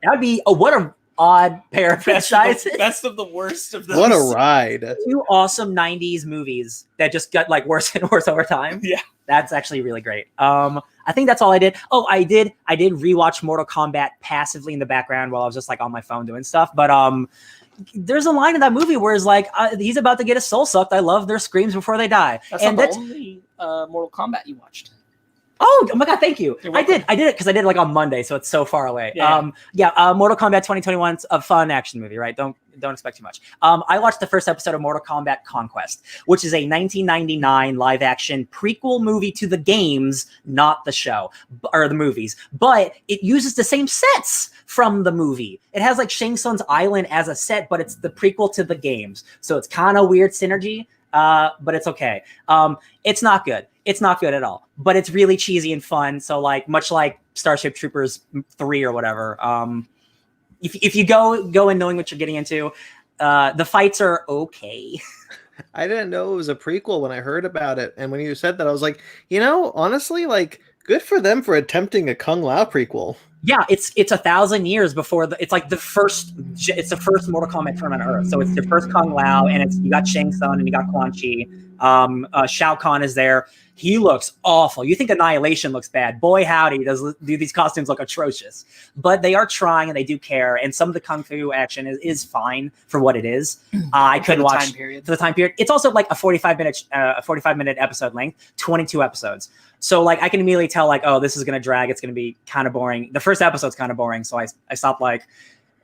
that would be what a odd pair of franchises. Best of the worst of those. What a ride! 2 awesome '90s movies that just got like worse and worse over time. Yeah, that's actually really great. I think that's all I did. Oh, I did rewatch Mortal Kombat passively in the background while I was just like on my phone doing stuff. But there's a line in that movie where it's like he's about to get his soul sucked. I love their screams before they die. That's not the only Mortal Kombat you watched. Oh my god, thank you. I did it because I did it like on Monday, so it's so far away. Mortal Kombat 2021 's a fun action movie, right? Don't expect too much. I watched the first episode of Mortal Kombat Conquest, which is a 1999 live action prequel movie to the games, not the show or the movies, but it uses the same sets from the movie. It has like Shang Tsung's island as a set, but it's the prequel to the games, so it's kind of weird synergy. But it's okay. It's not good. It's not good at all, but it's really cheesy and fun. So like much like Starship Troopers 3 or whatever. If you go in knowing what you're getting into, the fights are okay. I didn't know it was a prequel when I heard about it, and when you said that, I was like, honestly, like, good for them for attempting a Kung Lao prequel. Yeah, it's 1,000 years before it's the first Mortal Kombat tournament on Earth. So it's the first Kung Lao, and you got Shang Tsung and you got Quan Chi. Shao Kahn is there. He looks awful. You think Annihilation looks bad. Boy, howdy, do these costumes look atrocious. But they are trying and they do care. And some of the Kung Fu action is fine for what it is. I couldn't watch for the time period. It's also like a 45-minute episode length, 22 episodes. So like I can immediately tell like, oh, this is going to drag. It's going to be kind of boring. The first episode's kind of boring. So I stopped like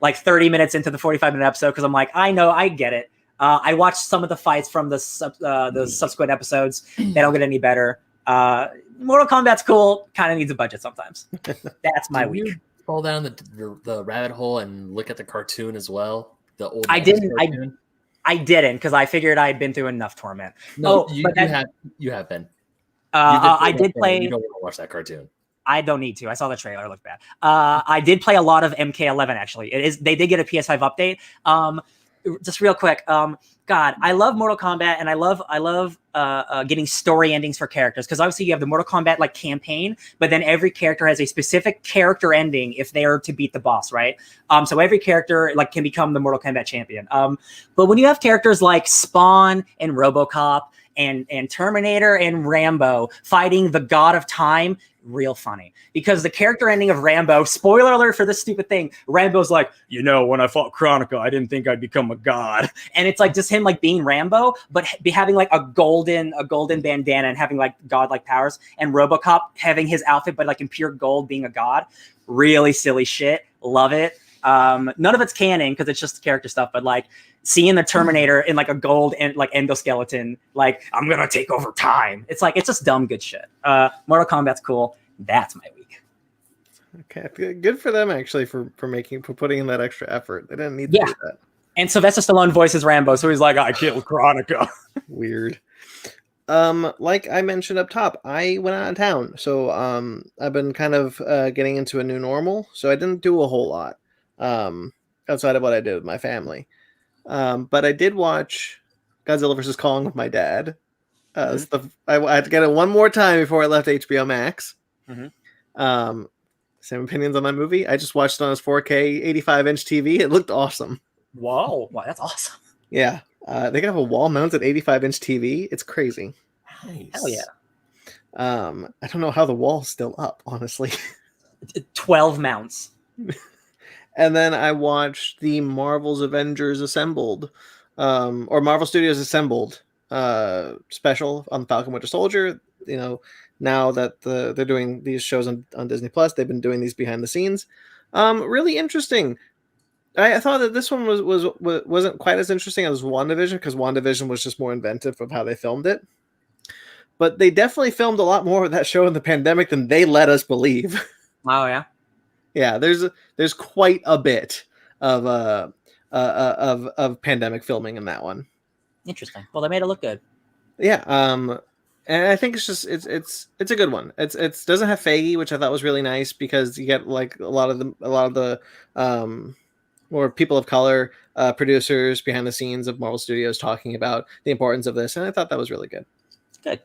30 minutes into the 45-minute episode because I'm like, I know, I get it. I watched some of the fights from the subsequent episodes. They don't get any better. Mortal Kombat's cool. Kind of needs a budget sometimes. That's my week. You fall down the rabbit hole and look at the cartoon as well. The old. I didn't because I figured I had been through enough torment. No, you have been. I did play. You don't want to watch that cartoon. I don't need to. I saw the trailer. It looked bad. I did play a lot of MK11 actually. They did get a PS5 update. Just real quick. God, I love Mortal Kombat, and I love getting story endings for characters, because obviously you have the Mortal Kombat like campaign, but then every character has a specific character ending if they are to beat the boss, right? So every character like can become the Mortal Kombat champion. But when you have characters like Spawn and RoboCop and Terminator and Rambo fighting the God of Time, real funny, because the character ending of Rambo, spoiler alert for this stupid thing, Rambo's like, when I fought Chronica, I didn't think I'd become a god. And it's like just him like being Rambo, but having like a golden bandana and having like godlike powers, and RoboCop having his outfit but like in pure gold being a god. Really silly shit. Love it. None of it's canon because it's just character stuff, but like seeing the Terminator in like a gold and like endoskeleton, like I'm gonna take over time. It's just dumb good shit. Mortal Kombat's cool. That's my week. Okay, good for them actually for putting in that extra effort. They didn't need to do that. And Sylvester Stallone voices Rambo, so he's like, I killed Chronica. Weird. Like I mentioned up top, I went out of town, so I've been kind of getting into a new normal. So I didn't do a whole lot outside of what I did with my family. But I did watch Godzilla vs. Kong with my dad. I had to get it one more time before I left HBO Max. Same opinions on that movie. I just watched it on his 4K 85-inch TV. It looked awesome. Whoa, wow, that's awesome. Yeah. They have a wall-mounted 85-inch TV. It's crazy. Nice. Hell yeah. I don't know how the wall's still up, honestly. 12 mounts. And then I watched the Marvel's Avengers Assembled, or Marvel Studios Assembled special on Falcon Winter Soldier. You know, now that they're doing these shows on Disney Plus, they've been doing these behind the scenes. Really interesting. I thought that this one wasn't quite as interesting as WandaVision, because WandaVision was just more inventive of how they filmed it. But they definitely filmed a lot more of that show in the pandemic than they let us believe. Oh yeah. Yeah, there's quite a bit of pandemic filming in that one. Interesting. Well, they made it look good. Yeah, and I think it's a good one. It doesn't have Feige, which I thought was really nice, because you get like a lot of the more people of color producers behind the scenes of Marvel Studios talking about the importance of this, and I thought that was really good. Good.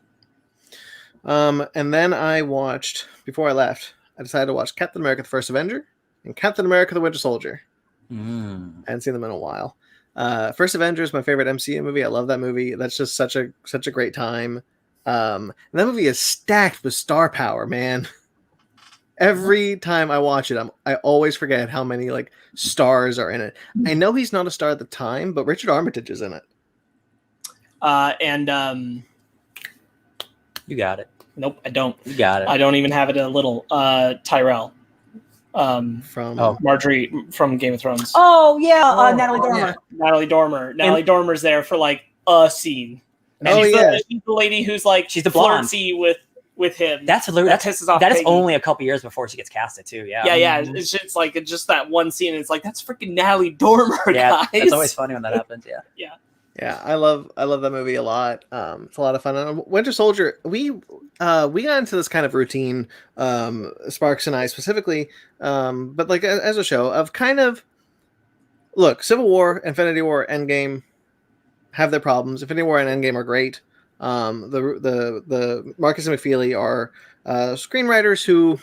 And then I watched, before I left, I decided to watch Captain America: The First Avenger and Captain America: The Winter Soldier. I hadn't seen them in a while. First Avenger is my favorite MCU movie. I love that movie. That's just such a great time. And that movie is stacked with star power, man. Every time I watch it, I always forget how many like stars are in it. I know he's not a star at the time, but Richard Armitage is in it. You got it. Nope, I don't. You got it. I don't even have it a little. Tyrell. From Marjorie from Game of Thrones. Oh yeah, Natalie Dormer. Yeah. Natalie Dormer. Natalie Dormer's there for like a scene. And she's the lady who's like she's the blonde with him. That pisses off. That is only a couple years before she gets casted too. Yeah. Yeah. It's just that one scene. And it's like that's freaking Natalie Dormer. Yeah, guys. it's always funny when that happens. Yeah. Yeah, I love that movie a lot. It's a lot of fun. And Winter Soldier, we got into this kind of routine, Sparks and I specifically, but like as a show of kind of look, Civil War, Infinity War, Endgame have their problems. Infinity War and Endgame are great. The Marcus and McFeely are screenwriters who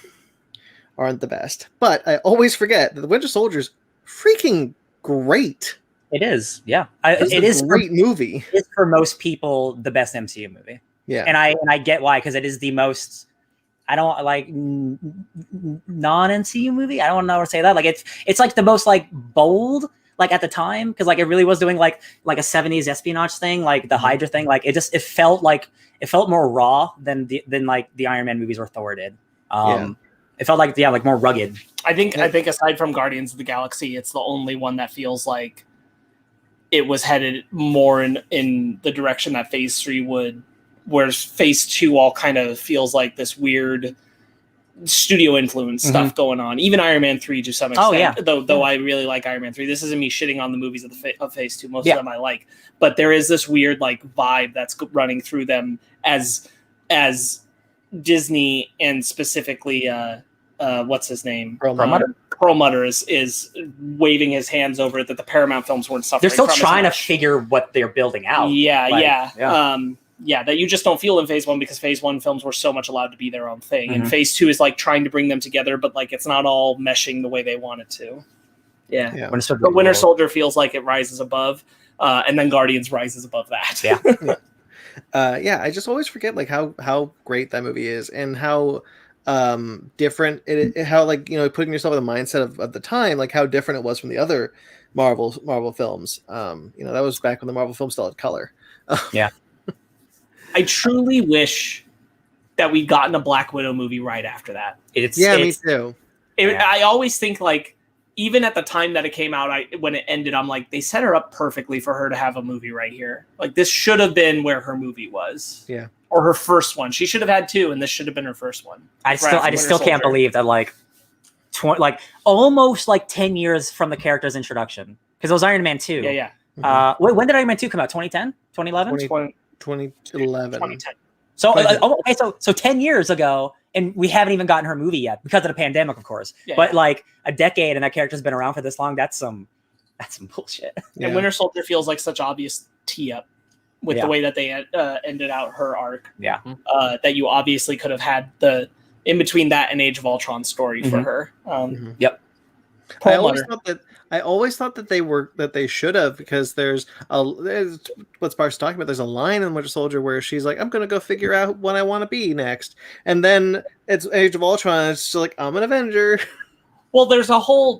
aren't the best, but I always forget that the Winter Soldier's freaking great. It is, yeah. It is a great movie. It's for most people the best MCU movie. Yeah, and I get why, because it is the most. I don't like non-MCU movie. I don't know how to say that. Like it's like the most like bold, like at the time, because like it really was doing like a 70s espionage thing, like the Hydra thing. Like it felt more raw than like the Iron Man movies or Thor did. It felt like like more rugged. I think aside from Guardians of the Galaxy, it's the only one that feels like it was headed more in the direction that Phase 3 would, whereas Phase 2 all kind of feels like this weird studio influence stuff going on. Even Iron Man 3 to some extent. Oh, yeah. Though I really like Iron Man 3. This isn't me shitting on the movies of Phase 2. Most of them I like. But there is this weird like vibe that's running through them as Disney, and specifically what's his name? Perlmutter is waving his hands over it that the Paramount films weren't suffering. They're still from trying to figure what they're building out. That you just don't feel in Phase 1, because Phase 1 films were so much allowed to be their own thing. And Phase 2 is like trying to bring them together, but like it's not all meshing the way they want it to. Yeah. But Winter Soldier feels like it rises above, and then Guardians rises above that. Yeah. I just always forget like how great that movie is, and how different how like, you know, putting yourself in the mindset of the time, like how different it was from the other Marvel films. You know, that was back when the Marvel films still had color. I truly wish that we'd gotten a Black Widow movie right after that. Me too. I always think like, even at the time that it came out, when it ended, I'm like, they set her up perfectly for her to have a movie right here. Like this should have been where her movie was. Yeah. Or her first one. She should have had two, and this should have been her first one. I still can't believe that like like almost like 10 years from the character's introduction, because it was Iron Man 2. Yeah. When did Iron Man 2 come out? 2010? 2011? 2011. 2010. So okay, so 10 years ago, and we haven't even gotten her movie yet because of the pandemic, of course. But like a decade, and that character's been around for this long. That's some bullshit. And Winter Soldier feels like such obvious tee up with the way that they ended out her arc. Yeah. That you obviously could have had the in between that and Age of Ultron story for her. Yep. I always thought that they should have, because there's what Sparks talking about. There's a line in Winter Soldier where she's like, "I'm gonna go figure out what I want to be next," and then it's Age of Ultron. And it's just like, I'm an Avenger. Well, there's a whole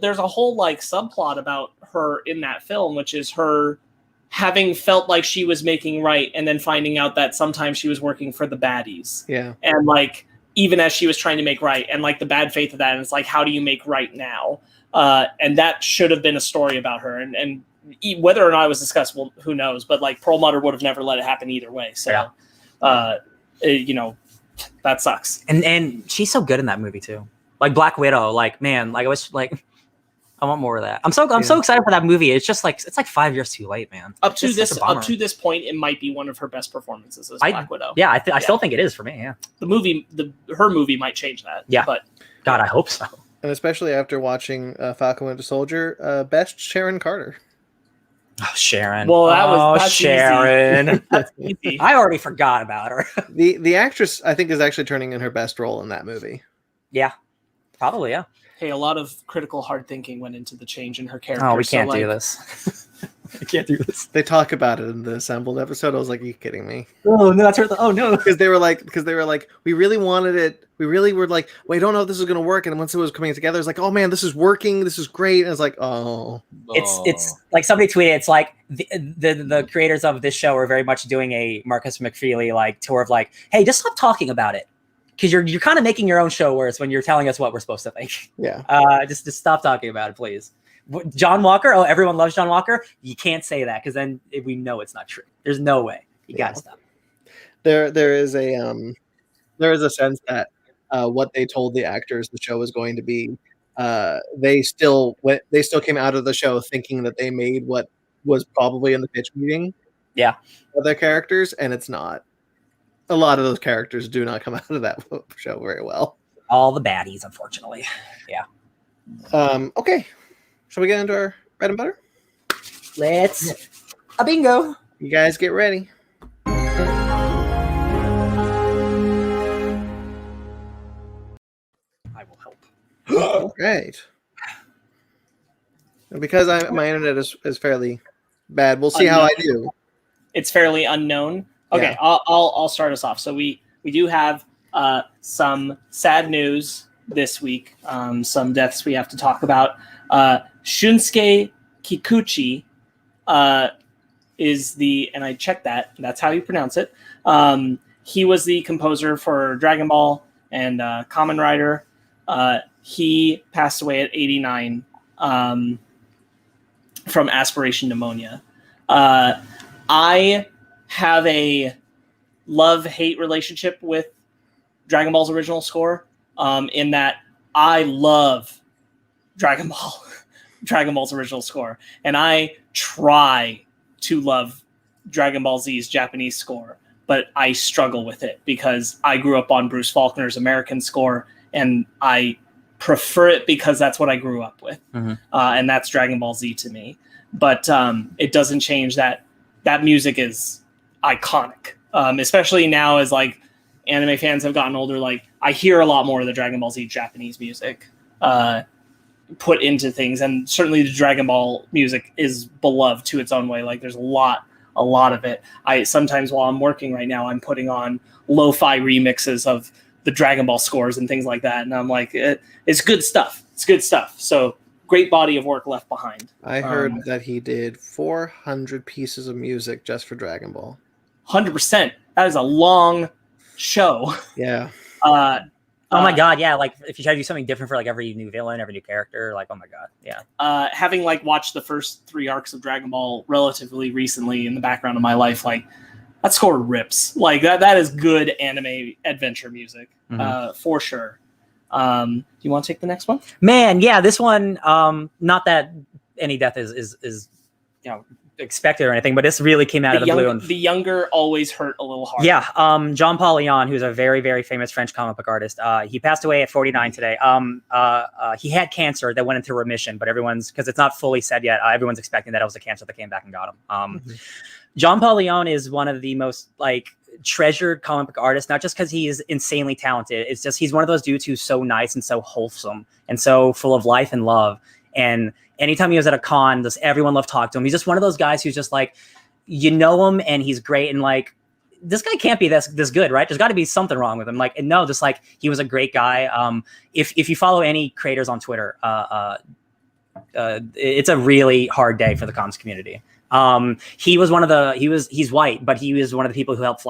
like subplot about her in that film, which is her having felt like she was making right, and then finding out that sometimes she was working for the baddies. Yeah, and like even as she was trying to make right, and like the bad faith of that, and it's like, how do you make right now? And that should have been a story about her, and whether or not it was discussed, well, who knows? But like Perlmutter would have never let it happen either way. So, you know, that sucks. And she's so good in that movie too. Like Black Widow, like man, like I was like, I want more of that. I'm so excited for that movie. It's just like it's like 5 years too late, man. Up to this point, it might be one of her best performances as Black Widow. Yeah, I still think it is for me. Yeah, her movie might change that. Yeah, but God, I hope so. And especially after watching Falcon Winter Soldier, best Sharon Carter. Oh, Sharon. Well, that's Sharon. Easy. That's easy. I already forgot about her. The actress, I think, is actually turning in her best role in that movie. Yeah, probably. Yeah. Hey, a lot of critical hard thinking went into the change in her character. Oh, we can't do this. I can't do this. They talk about it in the assembled episode. I was like, "Are you kidding me?" Oh no, that's her. Oh no, because they were like, we really wanted it. We really were like, we don't know if this is going to work. And once it was coming together, it's like, oh man, this is working. This is great. And it's like, oh, it's like somebody tweeted. It's like the creators of this show are very much doing a Marcus McFeely like tour of like, hey, just stop talking about it, because you're kind of making your own show worse when you're telling us what we're supposed to think. Yeah. Just stop talking about it, please. John Walker. Oh, everyone loves John Walker. You can't say that, because then we know it's not true. There's no way. You gotta stop. There is a sense that what they told the actors the show was going to be, they still came out of the show thinking that they made what was probably in the pitch meeting. Yeah. Of their characters, and it's not. A lot of those characters do not come out of that show very well. All the baddies, unfortunately. Yeah. Okay. Shall we get into our bread and butter? Let's a bingo. You guys get ready. I will help. Great. And because my internet is fairly bad, we'll see how I do. It's fairly unknown. Okay, yeah. I'll start us off. So we do have some sad news this week. Some deaths we have to talk about. Shunsuke Kikuchi is and I checked that. That's how you pronounce it. He was the composer for Dragon Ball and Kamen Rider. He passed away at 89 from aspiration pneumonia. I have a love-hate relationship with Dragon Ball's original score, in that I love Dragon Ball's original score, and I try to love Dragon Ball Z's Japanese score, but I struggle with it because I grew up on Bruce Faulkner's American score, and I prefer it because that's what I grew up with, and that's Dragon Ball Z to me. But it doesn't change that music is iconic, especially now as like anime fans have gotten older. Like I hear a lot more of the Dragon Ball Z Japanese music put into things, and certainly the Dragon Ball music is beloved to its own way. Like there's a lot of it. I sometimes while I'm working right now, I'm putting on lo-fi remixes of the Dragon Ball scores and things like that, and I'm like, it's good stuff. It's good stuff. So great body of work left behind. I heard that he did 400 pieces of music just for Dragon Ball. 100%. That is a long show. Yeah. Oh my god, yeah. Like if you try to do something different for like every new villain, every new character, like oh my god, yeah. Having like watched the first 3 arcs of Dragon Ball relatively recently in the background of my life, like that score rips. Like that is good anime adventure music, for sure. Do you want to take the next one? Man, yeah, this one. Not that any death is expected or anything, but this really came out of the blue. And The younger always hurt a little hard. Yeah, Jean-Paul Leon, who's a very, very famous French comic book artist. He passed away at 49 today. He had cancer that went into remission, but because it's not fully said yet, everyone's expecting that it was a cancer that came back and got him. Jean-Paul Leon is one of the most treasured comic book artists, not just because he is insanely talented. It's just he's one of those dudes who's so nice and so wholesome and so full of life and love. And anytime he was at a con, everyone loved talking to him. He's just one of those guys who's just you know him and he's great. And this guy can't be this good, right? There's got to be something wrong with him. And no, just he was a great guy. If you follow any creators on Twitter, it's a really hard day for the comics community. He was he's white, but he was one of the people who helped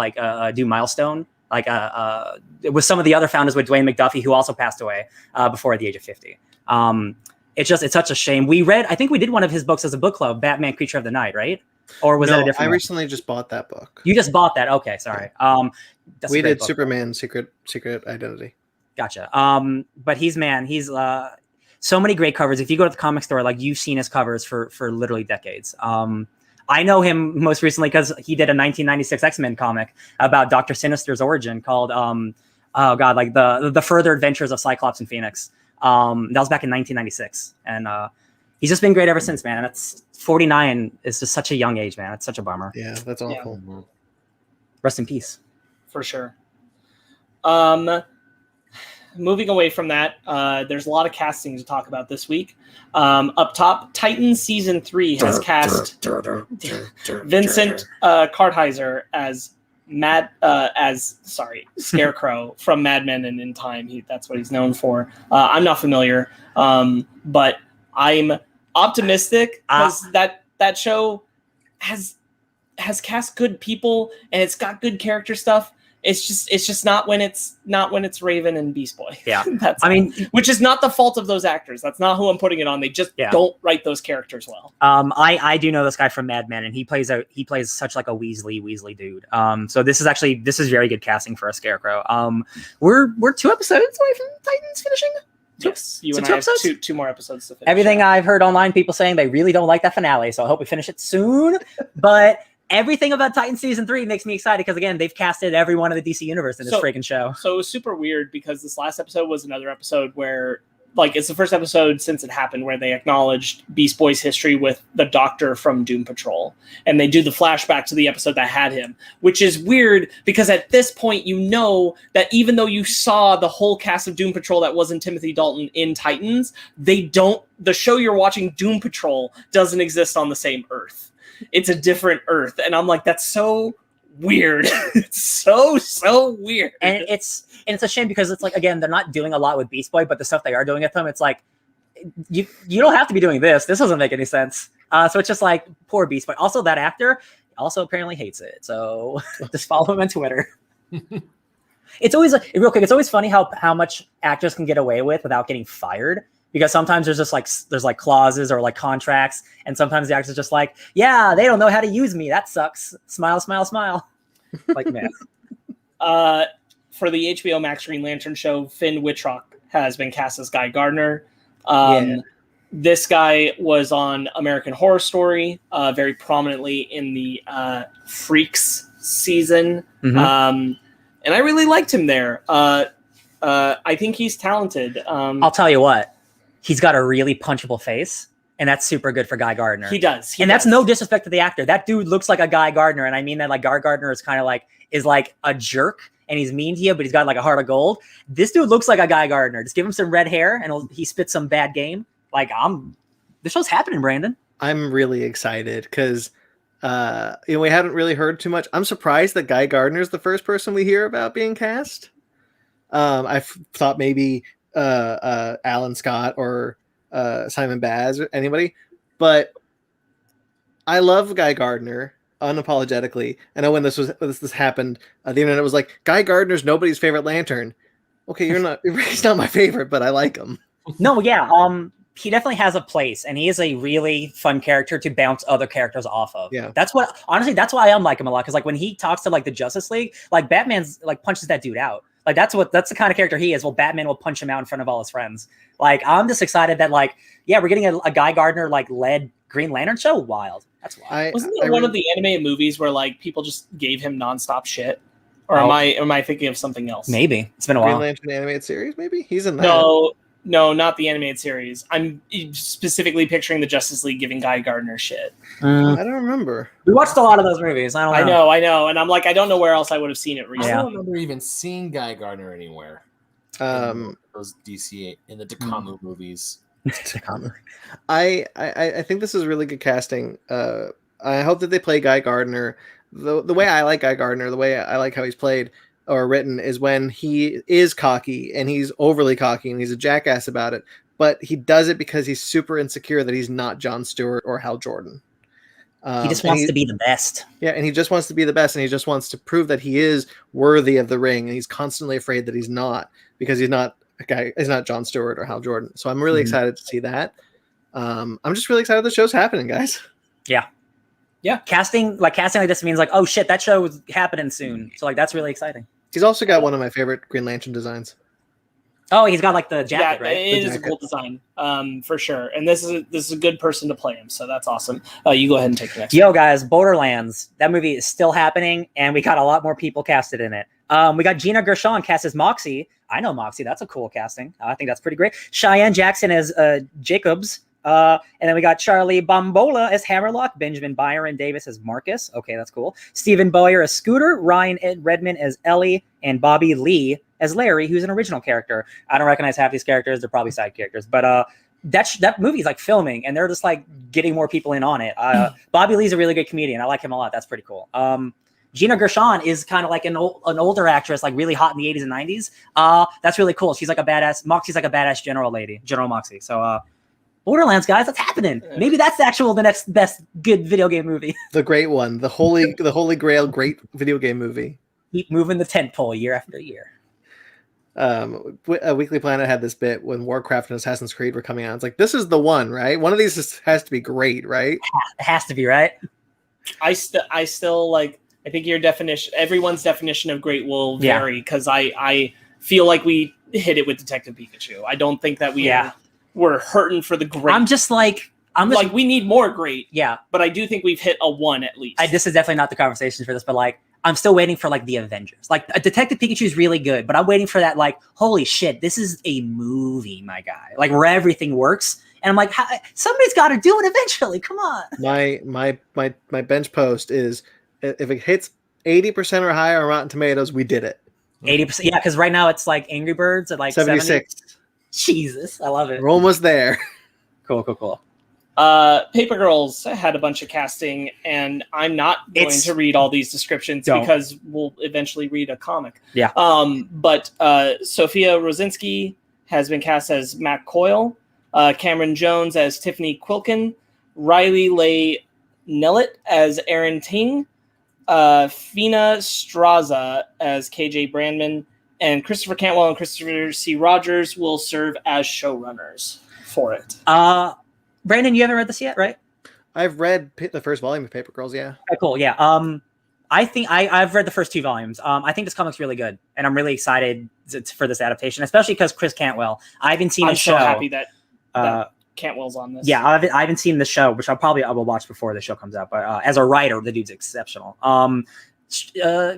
do Milestone. With some of the other founders with Dwayne McDuffie, who also passed away before the age of 50. It's such a shame. I think we did one of his books as a book club, Batman Creature of the Night, right? Or was that a different one? Recently just bought that book. You just bought that? Okay, sorry. We did book. Superman Secret Identity. Gotcha. But he's so many great covers. If you go to the comic store, you've seen his covers for literally decades. I know him most recently because he did a 1996 X-Men comic about Dr. Sinister's origin called the Further Adventures of Cyclops and Phoenix. That was back in 1996, and he's just been great ever since, man. That's 49 is just such a young age, man. It's such a bummer. Yeah, that's awful. Yeah. Rest in peace. For sure. Moving away from that, there's a lot of casting to talk about this week. Up top, Titans Season 3 has cast Vincent Kartheiser as Scarecrow from Mad Men and In Time. That's what he's known for. I'm not familiar, but I'm optimistic because that show has cast good people and it's got good character stuff. It's just not when it's Raven and Beast Boy. Yeah, which is not the fault of those actors. That's not who I'm putting it on. They just don't write those characters well. I do know this guy from Mad Men, and he plays such a Weasley dude. So this is very good casting for a Scarecrow. We're 2 episodes away from Titans finishing. Yes, you and I have two more episodes to finish. Everything I've heard online, people saying they really don't like that finale, so I hope we finish it soon. But everything about Titan Season 3 makes me excited because, again, they've casted everyone in the DC universe in this freaking show. So it was super weird because this last episode was another episode where, it's the first episode since it happened where they acknowledged Beast Boy's history with the Doctor from Doom Patrol. And they do the flashback to the episode that had him, which is weird because at this point, you know that even though you saw the whole cast of Doom Patrol that wasn't Timothy Dalton in Titans, the show you're watching, Doom Patrol, doesn't exist on the same Earth. It's a different Earth. And I'm like, that's so weird. It's so weird. And it's a shame because it's again, they're not doing a lot with Beast Boy, but the stuff they are doing with him, it's you don't have to be doing this. This doesn't make any sense. So it's just poor Beast Boy. Also, that actor also apparently hates it. So just follow him on Twitter. It's always real quick. It's always funny how much actors can get away with without getting fired. Because sometimes there's just there's clauses or contracts, and sometimes the actor's just yeah, they don't know how to use me. That sucks. Smile, smile, smile. Man. For the HBO Max Green Lantern show, Finn Wittrock has been cast as Guy Gardner. This guy was on American Horror Story, very prominently in the Freaks season, and I really liked him there. I think he's talented. I'll tell you what. He's got a really punchable face, and that's super good for Guy Gardner. He does. That's no disrespect to the actor. That dude looks like a Guy Gardner, and I mean that Guy Gardner is kind of is a jerk, and he's mean to you, but he's got a heart of gold. This dude looks like a Guy Gardner. Just give him some red hair, and he spits some bad game. This show's happening, Brandon. I'm really excited because we hadn't really heard too much. I'm surprised that Guy Gardner is the first person we hear about being cast. I thought maybe Alan Scott or Simon Baz or anybody, but I love Guy Gardner unapologetically. I know when this happened, the internet was like, Guy Gardner's nobody's favorite Lantern. Okay, he's not my favorite, but I like him. No, yeah, he definitely has a place, and he is a really fun character to bounce other characters off of. Yeah, that's why I like him a lot because when he talks to the Justice League, Batman's punches that dude out. Like that's the kind of character he is. Well, Batman will punch him out in front of all his friends. Like I'm just excited that like, yeah, we're getting a Guy Gardner like led Green Lantern show. Wild. That's wild. Wasn't there one of the animated movies where like people just gave him nonstop shit? Or am I thinking of something else? Maybe it's been a while. Green Lantern animated series, maybe he's in that. No, not the animated series. I'm specifically picturing the Justice League giving Guy Gardner shit. I don't remember. We watched a lot of those movies. I know, and I'm like, I don't know where else I would have seen it recently. I don't remember even seeing Guy Gardner anywhere. Those DC in the Takamu movies. I think this is really good casting. I hope that they play Guy Gardner. The way I like Guy Gardner, the way I like how he's played or written is when he is cocky and he's overly cocky and he's a jackass about it, but he does it because he's super insecure that he's not Jon Stewart or Hal Jordan. He just wants to be the best. Yeah, and he just wants to be the best, and he just wants to prove that he is worthy of the ring, and he's constantly afraid that he's not because he's not Jon Stewart or Hal Jordan. So I'm really excited to see that. I'm just really excited the show's happening, guys. Yeah. Casting like this means like, oh shit, that show is happening soon. So like that's really exciting. He's also got one of my favorite Green Lantern designs. Oh, he's got like the jacket, right? It is a cool design, for sure. And this is a good person to play him, so that's awesome. You go ahead and take the next. Yo, guys, Borderlands. That movie is still happening, and we got a lot more people casted in it. We got Gina Gershon cast as Moxie. I know Moxie. That's a cool casting. I think that's pretty great. Cheyenne Jackson as Jacobs. And then we got Charlie Bambola as Hammerlock, Benjamin Byron Davis as Marcus. Okay, that's cool. Stephen Boyer as Scooter, Ryan Redmond as Ellie, and Bobby Lee as Larry, who's an original character. I don't recognize half these characters. They're probably side characters. But that movie's like filming, and they're just like getting more people in on it. Bobby Lee's a really good comedian. I like him a lot. That's pretty cool. Gina Gershon is kind of like an older actress, like really hot in the 80s and 90s. That's really cool. She's like a badass. Moxie's like a badass general lady, General Moxie. So Borderlands, guys, that's happening. Maybe that's the next best good video game movie. The great one, the holy grail great video game movie. Keep moving the tent pole year after year. Weekly Planet had this bit when Warcraft and Assassin's Creed were coming out. It's like, this is the one, right? One of these has to be great, right? It has to be, right? I still like. I think everyone's definition of great will vary because I feel like we hit it with Detective Pikachu. I don't think that we're hurting for the great. I'm just like we need more great. Yeah, but I do think we've hit a 1 at least. This is definitely not the conversation for this, but like I'm still waiting for like the Avengers. Like Detective Pikachu is really good, but I'm waiting for that. Like, holy shit, this is a movie, my guy. Like where everything works, and I'm like, somebody's got to do it eventually. Come on. My bench post is if it hits 80% or higher on Rotten Tomatoes, we did it. 80%, yeah, because right now it's like Angry Birds at like 76. 70. Jesus, I love it. We're almost there. Cool. Paper Girls had a bunch of casting, and I'm not going to read all these descriptions because we'll eventually read a comic. Yeah. But Sophia Rosinski has been cast as Matt Coyle, Cameron Jones as Tiffany Quilkin, Riley Leigh Nellett as Erin Ting, Fina Straza as KJ Brandman, and Christopher Cantwell and Christopher C. Rogers will serve as showrunners for it. Brandon, you haven't read this yet, right? I've read the first volume of Paper Girls, yeah. Okay, cool, yeah. I think I've read the first 2 volumes. I think this comic's really good, and I'm really excited for this adaptation, especially because Chris Cantwell. I haven't seen his show. I'm so happy that Cantwell's on this. Yeah, I haven't seen the show, which I will watch before the show comes out. But as a writer, the dude's exceptional.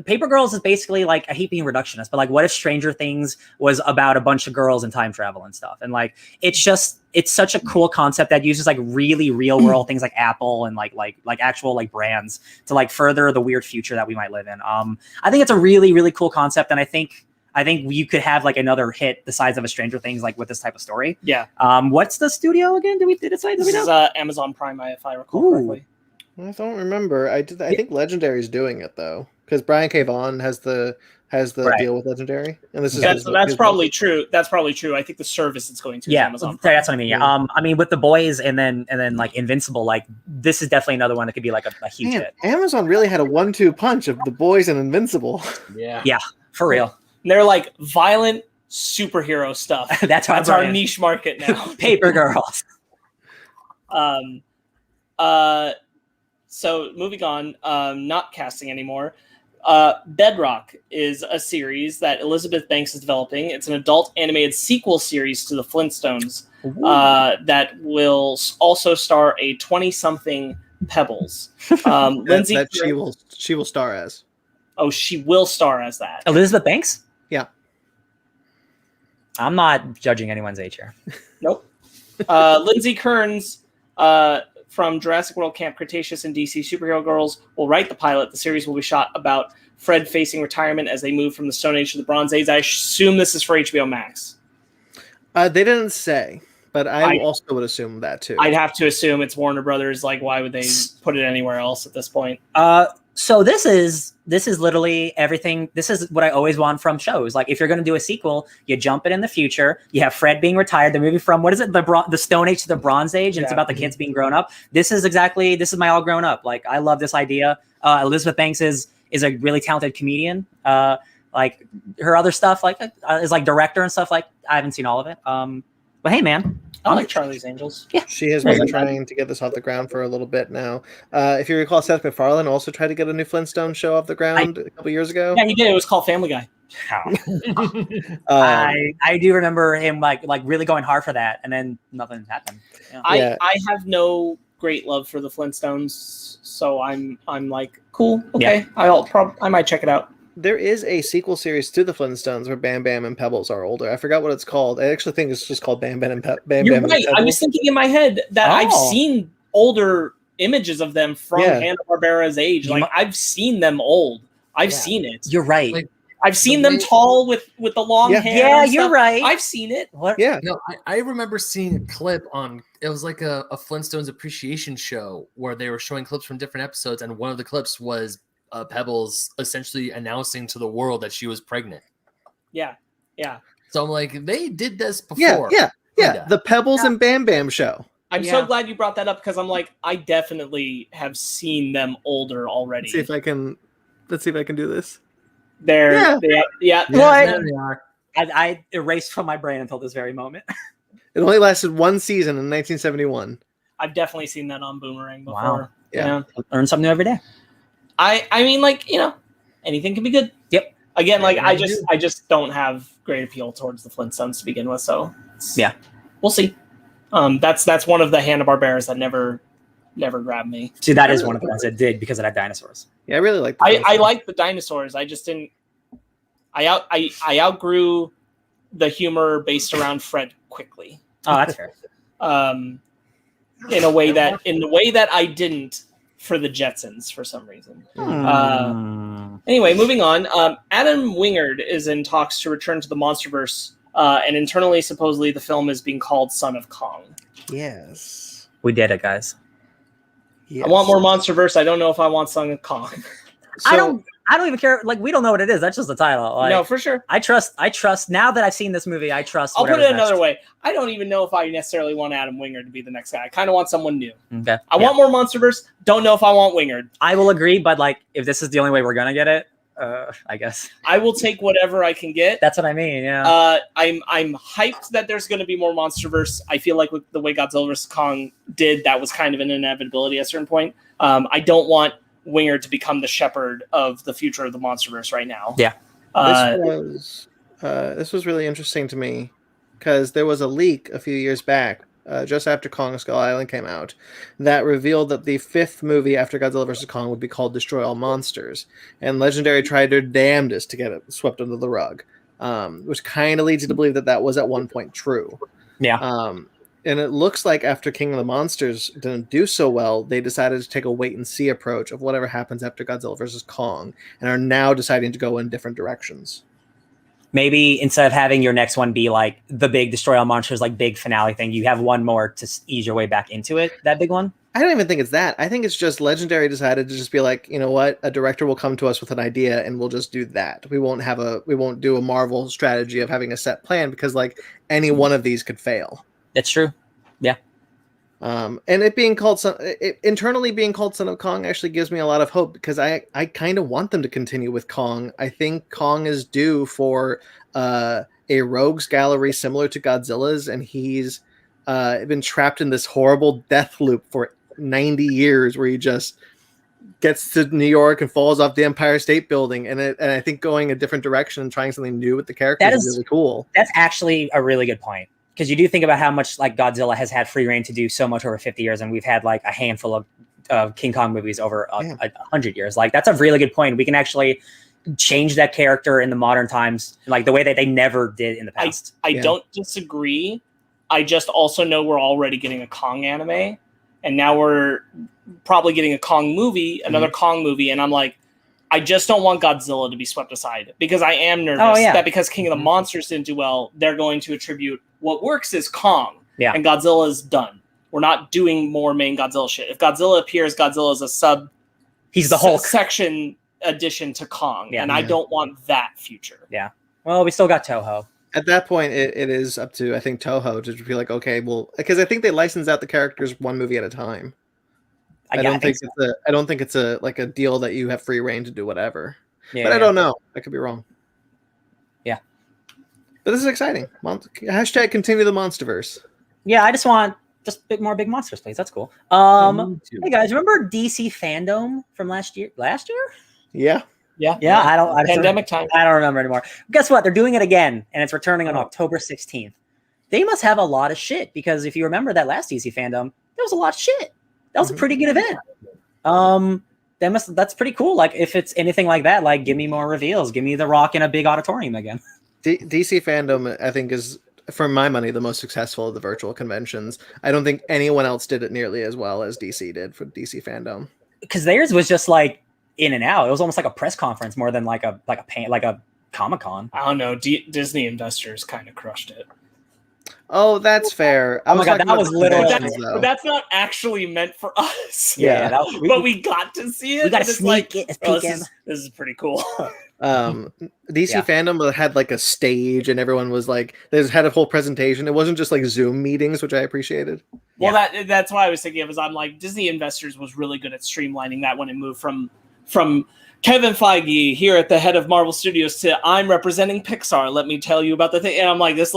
Paper Girls is basically like, I hate being reductionist, but like, what if Stranger Things was about a bunch of girls and time travel and stuff? And like, it's such a cool concept that uses like really real world things like Apple and like actual like brands to like further the weird future that we might live in. I think it's a really, really cool concept. And I think you could have like another hit the size of a Stranger Things, like with this type of story. Yeah. What's the studio again? Did it say? This is Amazon Prime, if I recall correctly. I don't remember. I think Legendary's doing it though, because Brian K. Vaughan has the deal with Legendary, and this is that's probably true. That's probably true. I think the service it's going to is Amazon Prime. That's what I mean. Yeah. I mean, with The Boys and then like Invincible, like this is definitely another one that could be like a huge hit. Amazon really had a 1-2 punch of The Boys and Invincible. Yeah, for real. And they're like violent superhero stuff. That's our niche market now. Paper Girls. So moving on, not casting anymore. Bedrock is a series that Elizabeth Banks is developing. It's an adult animated sequel series to the Flintstones that will also star a 20-something Pebbles. Lindsay, that she will star as. Oh, she will star as that. Elizabeth Banks? Yeah. I'm not judging anyone's age here. Nope. Lindsay Kearns from Jurassic World Camp Cretaceous and DC Superhero Girls will write the pilot. The series will be shot about Fred facing retirement as they move from the Stone Age to the Bronze Age. I assume this is for HBO Max. They didn't say, but I also would assume that too. I'd have to assume it's Warner Brothers. Like, why would they put it anywhere else at this point? So this is literally everything. This is what I always want from shows. Like, if you're going to do a sequel, you jump it in the future. You have Fred being retired. They're moving from, what is it? The Stone Age to the Bronze Age. And it's about the kids being grown up. This is my all grown up. Like, I love this idea. Elizabeth Banks is a really talented comedian. Like her other stuff, like is like director and stuff. Like, I haven't seen all of it. But hey, man. I like Charlie's Angels. Yeah. She has been trying to get this off the ground for a little bit now. If you recall, Seth MacFarlane also tried to get a new Flintstone show off the ground a couple years ago. Yeah, he did. It was called Family Guy. I do remember him like really going hard for that, and then nothing happened. Yeah. I have no great love for the Flintstones, so I'm like, cool, okay. Yeah. I might check it out. There is a sequel series to the Flintstones where Bam Bam and Pebbles are older. I forgot what it's called. I actually think it's just called Bam Bam and Bam You're Bam. right. I was thinking in my head that I've seen older images of them from Hanna-Barbera's age. Like, I've seen them old. I've seen it. You're right. Like, I've seen them tall with the long hair. Yeah, you're right. I've seen it. What? Yeah. No, I remember seeing a clip on, it was like a Flintstones appreciation show where they were showing clips from different episodes, and one of the clips was Pebbles essentially announcing to the world that she was pregnant. Yeah. So I'm like, they did this before. Yeah. The Pebbles and Bam Bam show. I'm so glad you brought that up, because I'm like, I definitely have seen them older already. Let's see if I can do this. There they are. I erased from my brain until this very moment. It only lasted one season in 1971. I've definitely seen that on Boomerang before. Wow. Yeah. Learn something new every day. I mean, like, anything can be good. Yep. Again, like, I just don't have great appeal towards the Flintstones to begin with, so we'll see. That's one of the Hanna-Barberas that never grabbed me. See, that is one of the ones that did, because it had dinosaurs. Yeah, I really like. I like the dinosaurs. I just didn't. I outgrew the humor based around Fred quickly. Oh, that's fair. In the way that I didn't for the Jetsons for some reason. Anyway, moving on. Adam Wingard is in talks to return to the MonsterVerse, and internally, supposedly, the film is being called Son of Kong. Yes. We did it, guys. Yes. I want more MonsterVerse. I don't know if I want Son of Kong. I don't even care. Like, we don't know what it is. That's just the title. Like, no, for sure. I trust. Now that I've seen this movie, I trust. I'll put it another way. I don't even know if I necessarily want Adam Wingard to be the next guy. I kind of want someone new. Okay. I want more MonsterVerse. Don't know if I want Wingard. I will agree, but like, if this is the only way we're gonna get it, I guess I will take whatever I can get. That's what I mean. Yeah. I'm hyped that there's going to be more MonsterVerse. I feel like with the way Godzilla vs. Kong did, that was kind of an inevitability at a certain point. I don't want Wingard to become the shepherd of the future of the MonsterVerse right now. Yeah. This was really interesting to me, because there was a leak a few years back, just after Kong Skull Island came out, that revealed that the 5th movie after Godzilla vs. Kong would be called Destroy All Monsters. And Legendary tried their damnedest to get it swept under the rug, which kind of leads you to believe that was at one point true. Yeah. And it looks like after King of the Monsters didn't do so well, they decided to take a wait-and-see approach of whatever happens after Godzilla vs. Kong, and are now deciding to go in different directions. Maybe instead of having your next one be like the big Destroy All Monsters, like big finale thing, you have one more to ease your way back into it, that big one? I don't even think it's that. I think it's just Legendary decided to just be like, you know what? A director will come to us with an idea and we'll just do that. We won't do a Marvel strategy of having a set plan, because like any one of these could fail. That's true. Yeah. And it being called internally being called Son of Kong actually gives me a lot of hope, because I kind of want them to continue with Kong. I think Kong is due for a rogues gallery similar to Godzilla's, and he's been trapped in this horrible death loop for 90 years where he just gets to New York and falls off the Empire State Building, and I think going a different direction and trying something new with the characters is really cool. That's actually a really good point, because you do think about how much like Godzilla has had free reign to do so much over 50 years, and we've had like a handful of King Kong movies over 100 years. Like that's a really good point. We can actually change that character in the modern times, like the way that they never did in the past. I don't disagree. I just also know we're already getting a Kong anime, and now we're probably getting a Kong movie, another Kong movie, and I'm like, I just don't want Godzilla to be swept aside, because I am nervous that because King of the Monsters didn't do well, they're going to attribute what works is Kong, and Godzilla's done. We're not doing more main Godzilla shit. If Godzilla appears, Godzilla is a he's the Hulk section addition to Kong, and I don't want that future. Yeah. Well, we still got Toho. At that point, it is up to, I think, Toho to be like, okay, well, because I think they license out the characters one movie at a time. I don't think it's a like a deal that you have free reign to do whatever. Yeah, but I don't know. I could be wrong. Yeah. But this is exciting. Hashtag continue the Monsterverse. Yeah, I just want more big monsters, please. That's cool. Hey guys, remember DC Fandom from last year? Yeah. I don't pandemic time. I don't remember anymore. Guess what? They're doing it again, and it's returning on October 16th. They must have a lot of shit, because if you remember that last DC Fandom, there was a lot of shit. That was a pretty good event. That's pretty cool. Like if it's anything like that, like give me more reveals. Give me The Rock in a big auditorium again. DC Fandom, I think, is, for my money, the most successful of the virtual conventions. I don't think anyone else did it nearly as well as DC did for DC Fandom. Because theirs was just like in and out. It was almost like a press conference more than like a Comic-Con. I don't know. Disney investors kind of crushed it. Oh, that's fair. Oh my god, that was literally. But that's not actually meant for us. Yeah, but we got to see it. We got to sneak it. This is pretty cool. DC Fandom had like a stage, and everyone was like, they had a whole presentation. It wasn't just like Zoom meetings, which I appreciated. Well, that's why I was thinking of, is I'm like, Disney investors was really good at streamlining that when it moved from Kevin Feige here at the head of Marvel Studios to I'm representing Pixar. Let me tell you about the thing. And I'm like, this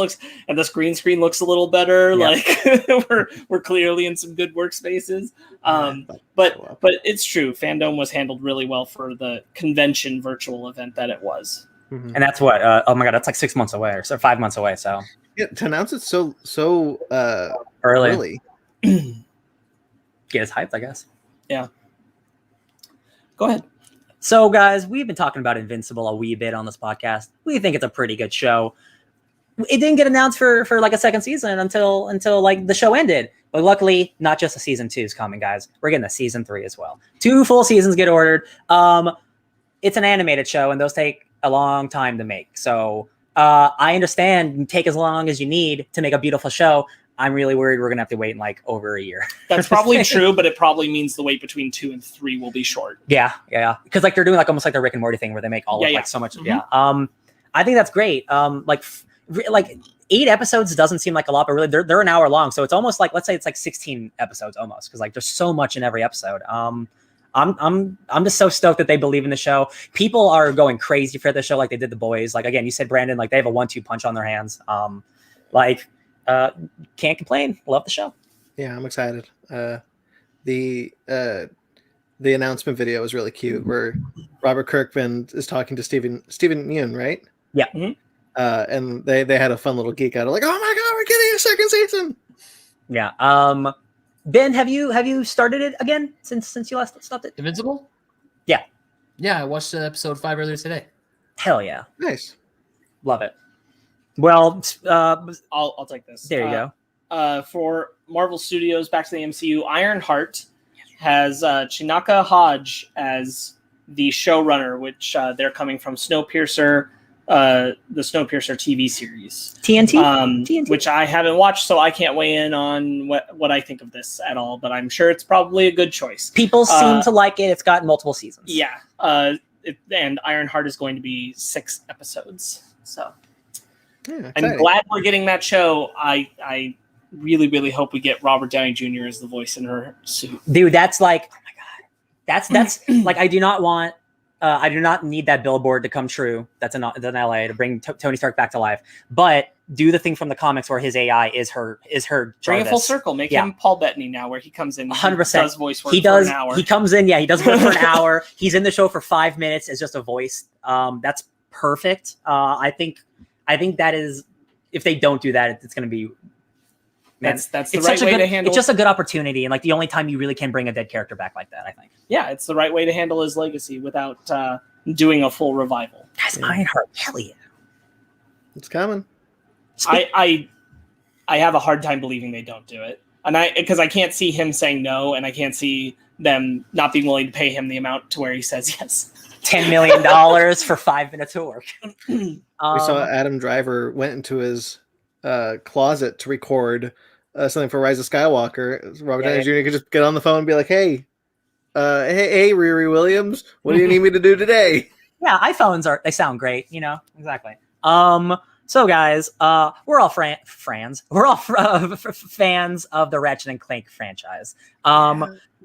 green screen looks a little better. Yeah. Like we're clearly in some good workspaces. But it's true. Fandom was handled really well for the convention virtual event that it was. Mm-hmm. And that's what, oh my God, that's like 6 months away or 5 months away. So yeah, to announce it so early. Get us hyped, I guess. Yeah. Go ahead. So, guys, we've been talking about Invincible a wee bit on this podcast. We think it's a pretty good show. It didn't get announced for like a second season until like the show ended. But luckily, not just a season 2 is coming, guys. We're getting a season 3 as well. 2 full seasons get ordered. It's an animated show, and those take a long time to make. So I understand take as long as you need to make a beautiful show. I'm really worried we're going to have to wait like over a year. That's probably true, but it probably means the wait between 2 and 3 will be short. Yeah. Because like they're doing like almost like the Rick and Morty thing where they make all of like so much. Mm-hmm. Yeah. I think that's great. Like 8 episodes doesn't seem like a lot, but really they're an hour long. So it's almost like, let's say it's like 16 episodes almost, because like there's so much in every episode. I'm just so stoked that they believe in the show. People are going crazy for the show like they did The Boys. Like again, you said, Brandon, like they have a 1-2 punch on their hands. Can't complain. Love the show. Yeah, I'm excited. The announcement video was really cute, where Robert Kirkman is talking to Steven Yeun, right? Yeah. Mm-hmm. And they had a fun little geek out of like, oh my god, we're getting a second season. Yeah. Ben, have you started it again since you last stopped it? Invincible? Yeah. Yeah, I watched episode 5 earlier today. Hell yeah. Nice. Love it. Well, I'll take this. There you go. For Marvel Studios, back to the MCU, Ironheart has Chinaka Hodge as the showrunner, which they're coming from Snowpiercer, the Snowpiercer TV series. TNT? Which I haven't watched, so I can't weigh in on what I think of this at all, but I'm sure it's probably a good choice. People seem to like it. It's got multiple seasons. Yeah. And Ironheart is going to be 6 episodes. So yeah, I'm glad we're getting that show. I really, really hope we get Robert Downey Jr. as the voice in her suit. Dude, that's like, oh my God. That's like, I do not want I do not need that billboard to come true. That's in LA to bring Tony Stark back to life. But do the thing from the comics where his AI is her Jarvis. Bring it full circle. Make him Paul Bettany now, where he comes in. 100%. Does voice work for an hour. He comes in. Yeah, he does work for an hour. He's in the show for 5 minutes as just a voice. That's perfect. I think that is. If they don't do that, it's going to be. Man, that's the right way to handle. It's just a good opportunity, and like the only time you really can bring a dead character back like that, I think. Yeah, it's the right way to handle his legacy without doing a full revival. Guys, Ironheart, hell yeah, It's coming. I have a hard time believing they don't do it, and because I can't see him saying no, and I can't see them not being willing to pay him the amount to where he says yes. $10 million for 5 minutes of work. We saw Adam Driver went into his closet to record something for Rise of Skywalker. Robert Downey Jr. could just get on the phone and be like, hey, Riri Williams, what do you need me to do today? Yeah, iPhones they sound great, exactly. So guys, we're all fans. We're all fans of the Ratchet and Clank franchise.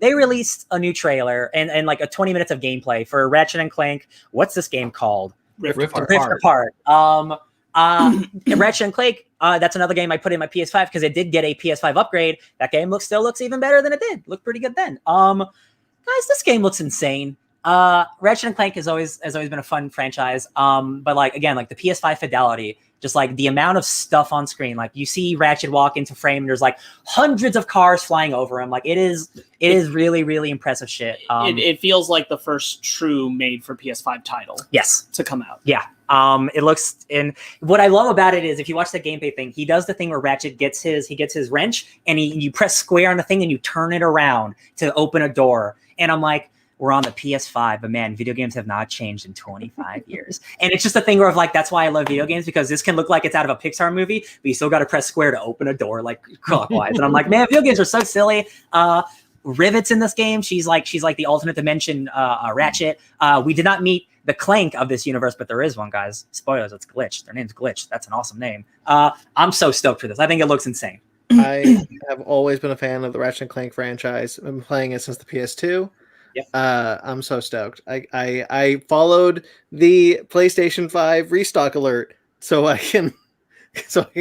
They released a new trailer and like a 20 minutes of gameplay for Ratchet and Clank. What's this game called? Rift Apart. Ratchet and Clank, that's another game I put in my PS5 because it did get a PS5 upgrade. That game still looks even better than it did. Looked pretty good then. Guys, this game looks insane. Ratchet and Clank has always been a fun franchise. But like again, like the PS5 fidelity, just like the amount of stuff on screen. Like you see Ratchet walk into frame, and there's like hundreds of cars flying over him. Like it is really, really impressive shit. It feels like the first true made for PS5 title. Yes. To come out. Yeah. It looks, and what I love about it is if you watch the gameplay thing, he does the thing where Ratchet gets his wrench and you press square on the thing and you turn it around to open a door. And I'm like, we're on the PS5, but man, video games have not changed in 25 years. And it's just a thing where like, that's why I love video games, because this can look like it's out of a Pixar movie, but you still got to press square to open a door like clockwise. And I'm like, man, video games are so silly. Rivet's in this game. She's like the alternate dimension Ratchet. We did not meet the Clank of this universe, but there is one, guys. Spoilers, it's Glitch. Their name's Glitch. That's an awesome name. I'm so stoked for this. I think it looks insane. I have always been a fan of the Ratchet and Clank franchise. I've been playing it since the PS2. Yep. I'm so stoked. I followed the PlayStation 5 restock alert so I can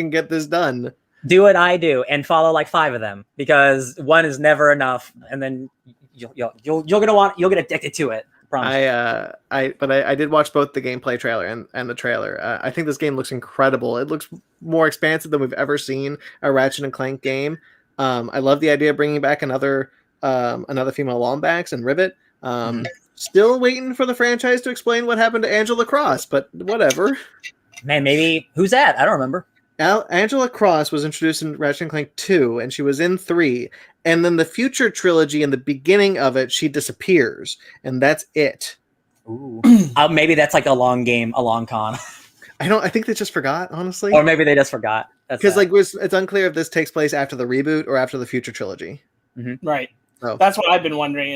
get this done. Do what I do and follow like 5 of them, because one is never enough, and then you'll get addicted to it. I did watch both the gameplay trailer and the trailer. I think this game looks incredible. It looks more expansive than we've ever seen a Ratchet and Clank game. I love the idea of bringing back another female Lombax and Rivet. Still waiting for the franchise to explain what happened to Angela Cross, but whatever. Man, maybe who's that? I don't remember. Angela Cross was introduced in Ratchet and Clank 2, and she was in 3. And then the future trilogy, in the beginning of it, she disappears, and that's it. Ooh. Maybe that's like a long con. I think they just forgot, honestly. Or maybe they just forgot. Because it's unclear if this takes place after the reboot or after the future trilogy. Mm-hmm. Right. So. That's what I've been wondering.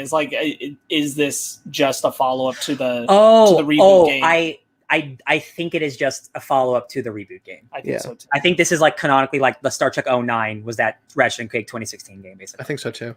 Is this just a follow up to the reboot game? I think it is just a follow-up to the reboot game. I think so too. I think this is like canonically like the Star Trek 09 was that Ratchet and Clank 2016 game, basically. I think so too.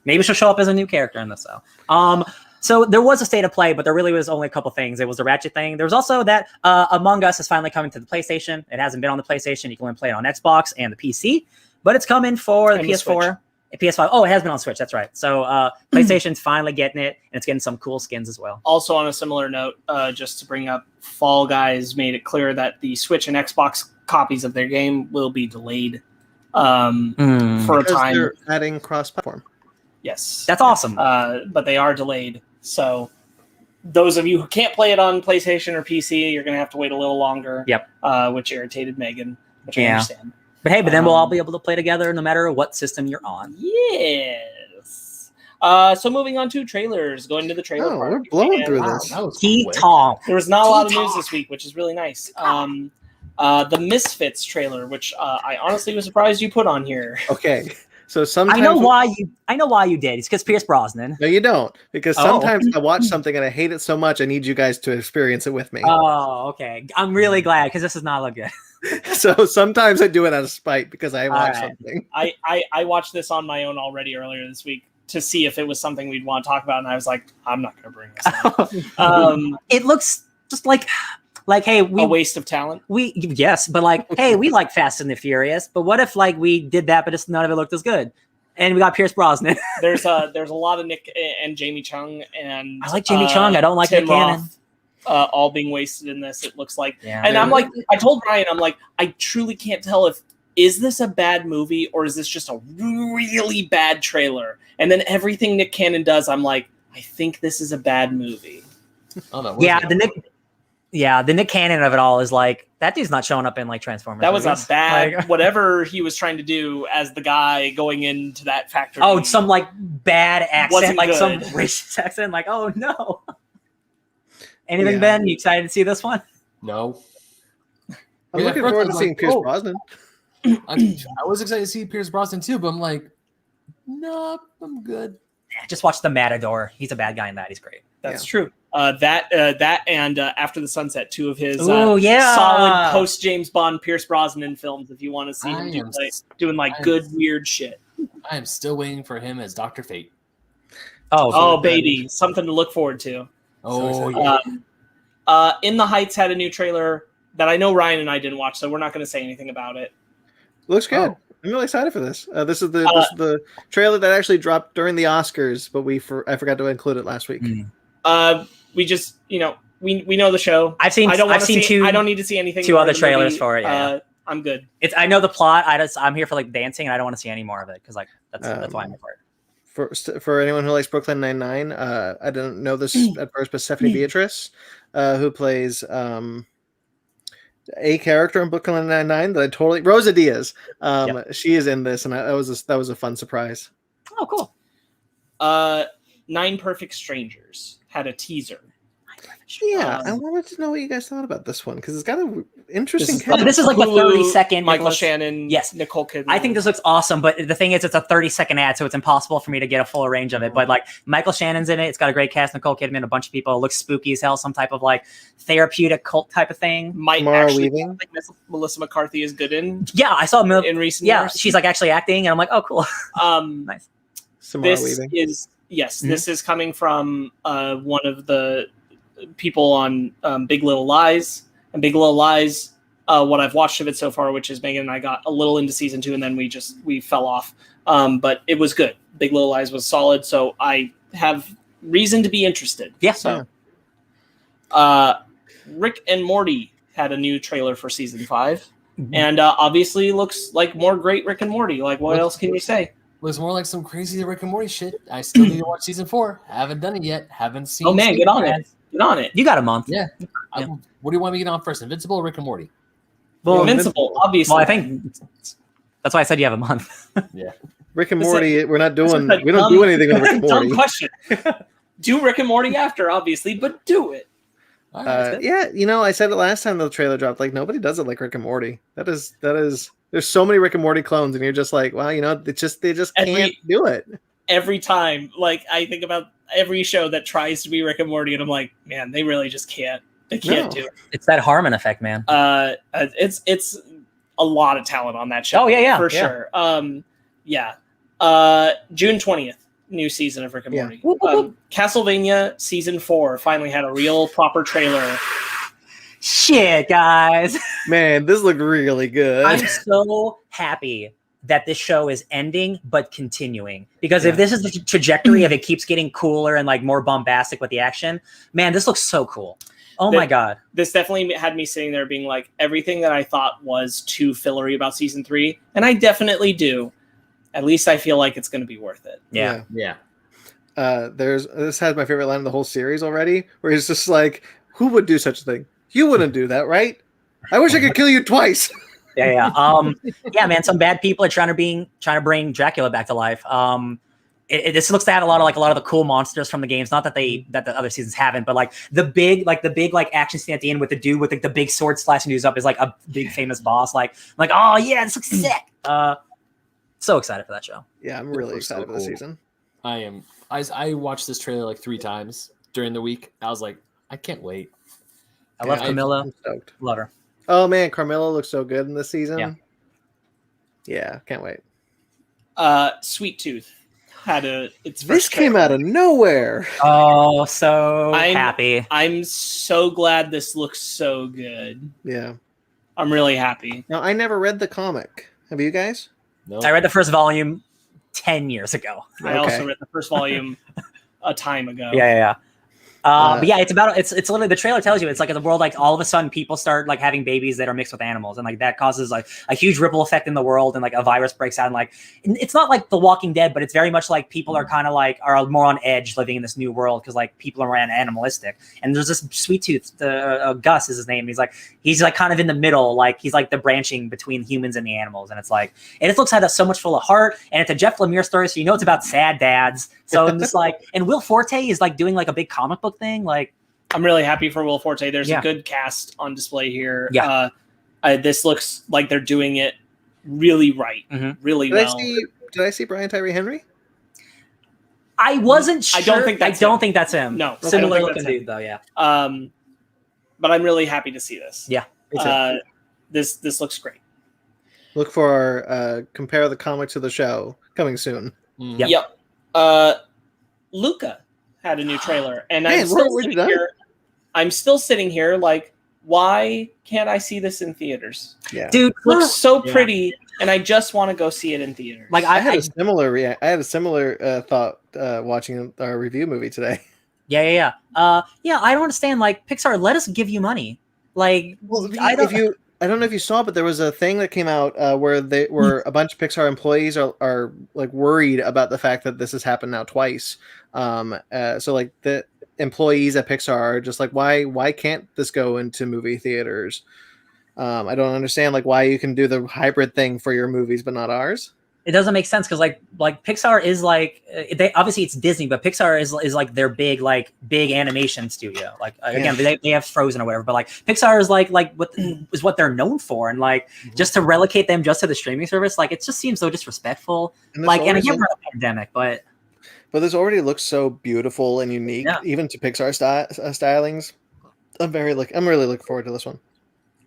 Maybe she'll show up as a new character in this though. So there was a state of play, but there really was only a couple things. It was the Ratchet thing. There was also that Among Us is finally coming to the PlayStation. It hasn't been on the PlayStation. You can only play it on Xbox and the PC, but it's coming for the PS4. PS5. Oh, it has been on Switch. That's right. So PlayStation's finally getting it, and it's getting some cool skins as well. Also, on a similar note, just to bring up, Fall Guys made it clear that the Switch and Xbox copies of their game will be delayed for a time. They're adding cross-platform. Yes, that's awesome. But they are delayed. So those of you who can't play it on PlayStation or PC, you're going to have to wait a little longer. Yep. Which irritated Megan, which I understand. But hey, then we'll all be able to play together no matter what system you're on. Yes. So moving on to trailers, going to the trailer part. We're blowing through this. There was not a lot of news this week, which is really nice. The Misfits trailer, which I honestly was surprised you put on here. Okay. So sometimes I know why you did. It's because Pierce Brosnan. No, you don't. Because sometimes I watch something and I hate it so much, I need you guys to experience it with me. Oh, okay. I'm really glad because this does not look good. So sometimes I do it out of spite because I watch something. I watched this on my own already earlier this week to see if it was something we'd want to talk about, and I was like, I'm not going to bring this up. It looks just like hey, a waste of talent. Yes, but like, hey, we like Fast and the Furious, but what if like we did that, but just none of it looked as good? And we got Pierce Brosnan. There's a lot of Nick and Jamie Chung, and I like Jamie Chung. I don't like Tim Nick Cannon. Roth, all being wasted in this. It looks like, Yeah. and I'm like, I told Ryan, I'm like, I truly can't tell if is this a bad movie or is this just a really bad trailer. And then everything Nick Cannon does, I'm like, I think this is a bad movie. Oh, no, the Nick Cannon of it all is like that dude's not showing up in like Transformers. That was movies. a bad Like, whatever he was trying to do as the guy going into that factory. oh, some like bad accent, Wasn't like some good. racist accent. Like, oh no. Anything, Yeah. Ben? You excited to see this one? No. I'm Yeah, looking at first forward I to was seeing like, Pierce oh. Brosnan. I was excited to see Pierce Brosnan too, but I'm like, no, I'm good. Just watch The Matador. He's a bad guy in that. He's great. That's true. That and After the Sunset, two of his Oh yeah, solid post James Bond Pierce Brosnan films. If you want to see I him am doing like I am- good weird shit. I am still waiting for him as Dr. Fate. Oh baby, something to look forward to. Oh excited. yeah. In the Heights had a new trailer that I know Ryan and I didn't watch, so we're not going to say anything about it. Looks good. I'm really excited for this. This is the trailer that actually dropped during the Oscars, but I forgot to include it last week. We just, we know the show. I've seen two. I don't need to see anything. two more other of the trailers movie. for it. Yeah. I'm good. I know the plot. I'm here for like dancing, and I don't want to see any more of it because like that's why I'm here for it. For anyone who likes Brooklyn Nine-Nine, I didn't know this at first, but Stephanie Beatrice, who plays a character in Brooklyn Nine-Nine that I totally Rosa Diaz. She is in this, and that was a fun surprise. Oh, cool. 9 Perfect Strangers had a teaser. Yeah, I wanted to know what you guys thought about this one because it's got an interesting. This is like a 30-second Michael Nicholas. Shannon. Yes, Nicole Kidman. I think this looks awesome, but the thing is, it's a 30-second ad, so it's impossible for me to get a full range of it. But like Michael Shannon's in it. It's got a great cast. Nicole Kidman, a bunch of people. It looks spooky as hell. Some type of like therapeutic cult type of thing. Might Samara actually Weaving. think Melissa McCarthy is good in. Yeah, I saw in recent years. she's like actually acting, and I'm like, oh, cool. Nice. Samara This Weaving. is this is coming from one of the people on Big Little Lies. And Big Little Lies, what I've watched of it so far, which is Megan and I got a little into season 2, and then we fell off. But it was good. Big Little Lies was solid, so I have reason to be interested. Yeah. So, Rick and Morty had a new trailer for season 5, and obviously looks like more great Rick and Morty. Like, what else can you say? Looks more like some crazy Rick and Morty shit. I still need to watch season 4. Haven't done it yet. Haven't seen. Oh man, get on it! Get on it. You got a month. Yeah. Yeah. What do you want me to get on first? Invincible or Rick and Morty? Well, Invincible, obviously. Well, I think that's why I said you have a month. Yeah. Rick and Listen, Morty. We're not doing. That's We don't do anything with Rick and Dumb Morty. question. Do Rick and Morty after, obviously, but do it. All right, Yeah, I said it last time the trailer dropped. Like nobody does it like Rick and Morty. That is. There's so many Rick and Morty clones, and you're just like, wow, they just can't do it. Every time, like I think about every show that tries to be Rick and Morty, and I'm like, man, they really just can't. They can't do it. It's that Harmon effect, man. It's a lot of talent on that show. Oh yeah, for sure. June 20th, new season of Rick and Yeah. Morty. Castlevania season 4 finally had a real proper trailer. Shit, guys. Man, this looked really good. I'm so happy that this show is ending but continuing, because if this is the trajectory of it keeps getting cooler and like more bombastic with the action, man, this looks so cool. Oh my god. This definitely had me sitting there being like, everything that I thought was too fillery about season 3, and I definitely do, at least I feel like it's going to be worth it. Yeah. This has my favorite line in the whole series already, where he's just like, who would do such a thing? You wouldn't do that, right? I wish I could kill you twice. Yeah. Yeah, man. Some bad people are trying to bring Dracula back to life. This looks to have a lot of the cool monsters from the games. Not that the other seasons haven't, but like the big action scene at the end with the dude with the big sword slashing dudes up is like a big famous boss. Like oh yeah, this looks sick. So excited for that show. Yeah, I'm really excited for the season. I am. I watched this trailer like 3 times during the week. I was like, I can't wait. I love Camilla. I'm stoked. Love her. Oh man, Carmilla looks so good in this season. Yeah. Yeah, can't wait. Sweet Tooth had its This first came trailer. out of nowhere. Oh, so I'm- happy. I'm so glad this looks so good. Yeah. I'm really happy. Now, I never read the comic. Have you guys? No. I read the first volume 10 years ago. I also read the first volume a time ago. Yeah. But yeah, it's about it's literally the trailer tells you it's like in the world, like all of a sudden people start like having babies that are mixed with animals, and like that causes like a huge ripple effect in the world, and like a virus breaks out, and like it's not like The Walking Dead, but it's very much like people are kind of like are more on edge living in this new world because like people are animalistic. And there's this sweet tooth, Gus is his name. He's like kind of in the middle, like he's like the branching between humans and the animals, and it's like and it looks like that's so much full of heart, and it's a Jeff Lemire story, so you know it's about sad dads. So I'm just like, and Will Forte is like doing like a big comic book thing. Like, I'm really happy for Will Forte. There's Yeah. a good cast on display here. Yeah. This looks like they're doing it really right, really Did well. I see Brian Tyree Henry? I wasn't sure. I don't think that's him. him. No, I Similar don't think looking that's him. dude though. Yeah. But I'm really happy to see this. Yeah. This looks great. Look for our compare the comic to the show coming soon. Mm. Yep. Luca had a new trailer, and Man, I'm still sitting here like, why can't I see this in theaters? Yeah, Dude, It looks so Yeah. pretty, and I just want to go see it in theaters. like I had a similar thought watching our review movie today. yeah. I don't understand. Like Pixar, let us give you money. Like, I don't know if you saw, but there was a thing that came out where a bunch of Pixar employees are like worried about the fact that this has happened now twice. So like the employees at Pixar are just like, why can't this go into movie theaters? I don't understand like why you can do the hybrid thing for your movies but not ours. it doesn't make sense because like Pixar is like they obviously it's Disney, but Pixar is like their big animation studio. Like again, they have Frozen or whatever, but like Pixar is like what they're known for, and like just to relegate them just to the streaming service, like it just seems so disrespectful. And again, we're in a pandemic, but this already looks so beautiful and unique, even to Pixar stylings. I'm really looking forward to this one.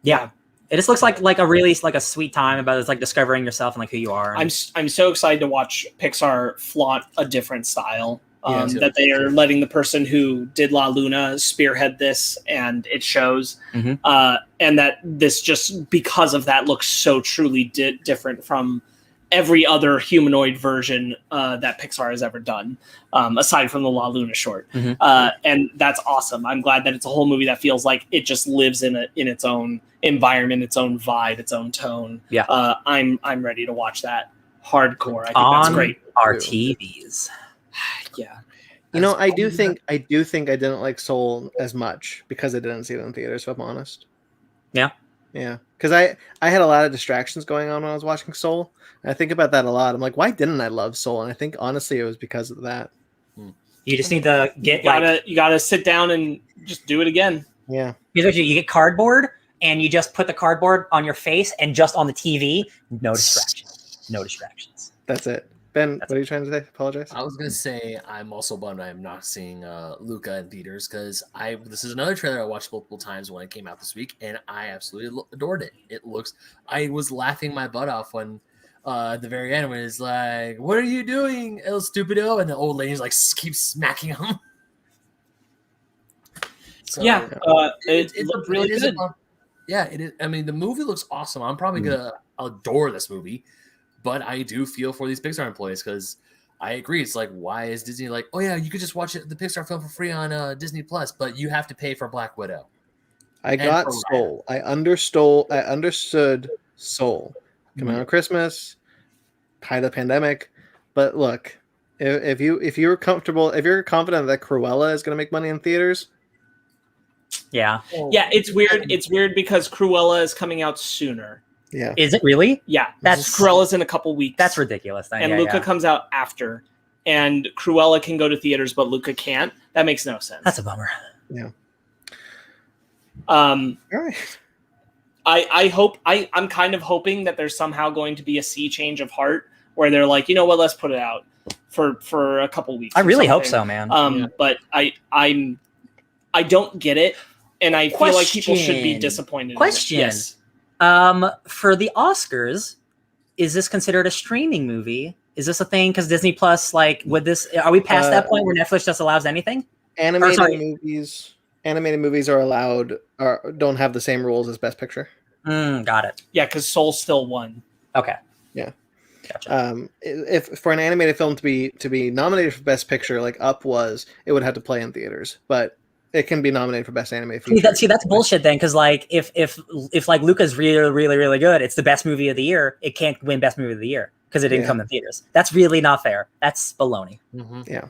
Yeah. It just looks like a really like a sweet time about it's like discovering yourself and like who you are. I'm so excited to watch Pixar flaunt a different style. That they are letting the person who did La Luna spearhead this, and it shows. And that this just because of that looks so truly different from every other humanoid version that Pixar has ever done, aside from the La Luna short. And that's awesome. I'm glad that it's a whole movie that feels like it just lives in its own environment, its own vibe, its own tone. Yeah. I'm ready to watch that hardcore. I think on that's great. our TVs. Yeah. You know, I do think I didn't like Soul as much because I didn't see it in theaters, if I'm honest. Yeah. Yeah. Because I had a lot of distractions going on when I was watching Soul. And I think about that a lot. I'm like, why didn't I love Soul? And I think honestly it was because of that. You just need to get you gotta sit down and just do it again. Yeah. You get cardboard and you just put the cardboard on your face and just on the TV. No distractions. That's it. Ben, what are you trying to say? Apologize. I was gonna say I'm also bummed I am not seeing Luca in theaters because this is another trailer I watched multiple times when it came out this week, and I absolutely adored it. I was laughing my butt off when at the very end when it's like, "What are you doing, El Stupido?" and the old lady's like keeps smacking him. So, it looked really good. Yeah, it is. I mean, the movie looks awesome. I'm probably gonna adore this movie. But I do feel for these Pixar employees because I agree. It's like, why is Disney like, oh yeah, you could just watch the Pixar film for free on Disney Plus, but you have to pay for Black Widow. I got Soul. I understood Soul. Come out on Christmas, height of pandemic. But look, if you're confident that Cruella is going to make money in theaters. Yeah. Yeah, it's weird. It's weird because Cruella is coming out sooner. Yeah. Is it really? Yeah. Cruella's in a couple weeks. That's ridiculous. And Luca comes out after. And Cruella can go to theaters, but Luca can't. That makes no sense. That's a bummer. Yeah. All right. I'm kind of hoping that there's somehow going to be a sea change of heart where they're like, you know what, let's put it out for a couple weeks. I really hope so, man. But I don't get it, and I feel like people should be disappointed. Question. Yes. For the Oscars, is this considered a streaming movie Is this a thing? Because Disney Plus, like, would this? Are we past that point where Netflix just allows anything? Animated movies are allowed, or don't have the same rules as Best Picture. Got it. Yeah, because Soul still won. Okay. Yeah. Gotcha. If for an animated film to be nominated for Best Picture, like Up was, it would have to play in theaters, but it can be nominated for Best Animated Feature. See, that's bullshit then, because like if like Luca's really, really, really good, it's the best movie of the year. It can't win Best Movie of the Year because it didn't come in theaters. That's really not fair. That's baloney. Yeah.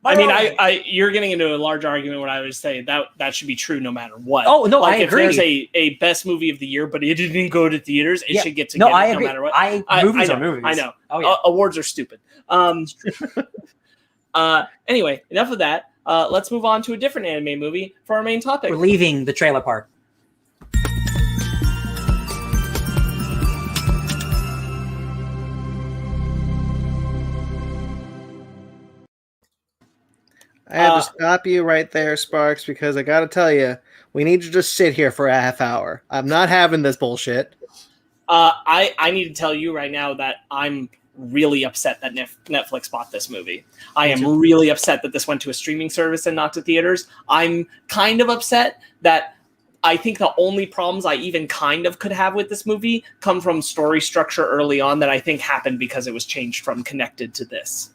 I mean, you're getting into a large argument when I would say that should be true no matter what. Oh no, like I agree. If there's a best movie of the year, but it didn't go to theaters, it should get to I no agree. matter what. Movies I know, are movies. I know. Oh, yeah. Awards are stupid. Anyway, enough of that. Let's move on to a different anime movie for our main topic. We're leaving the trailer park. I had to stop you right there, Sparks, because I got to tell you, we need to just sit here for a half hour. I'm not having this bullshit. I need to tell you right now that I'm really upset that Netflix bought this movie. I am really upset that this went to a streaming service and not to theaters. I'm kind of upset that I think the only problems I even kind of could have with this movie come from story structure early on that I think happened because it was changed from connected to this.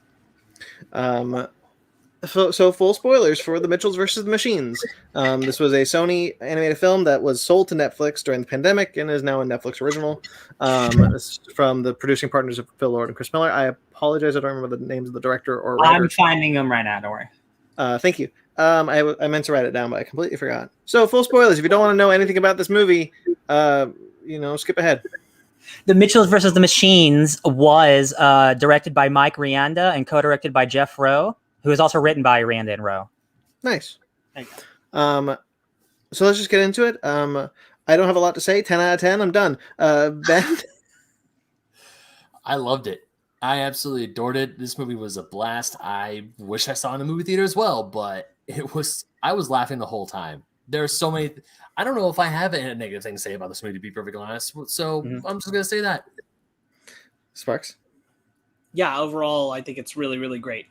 So full spoilers for The Mitchells versus the Machines. This was a Sony animated film that was sold to Netflix during the pandemic and is now a Netflix original. This is from the producing partners of Phil Lord and Chris Miller. I apologize, I don't remember the names of the director or writer. I'm finding them right now, don't worry. Thank you. I meant to write it down, but I completely forgot. So full spoilers. If you don't want to know anything about this movie, skip ahead. The Mitchells versus the Machines was directed by Mike Rianda and co-directed by Jeff Rowe, who is also written by Rianda and Rowe. Nice. So let's just get into it. I don't have a lot to say. 10 out of 10. I'm done. Ben? I loved it. I absolutely adored it. This movie was a blast. I wish I saw it in a movie theater as well, but I was laughing the whole time. There are so many. I don't know if I have a negative thing to say about this movie, to be perfectly honest. So I'm just going to say that. Sparks? Yeah, overall, I think it's really, really great.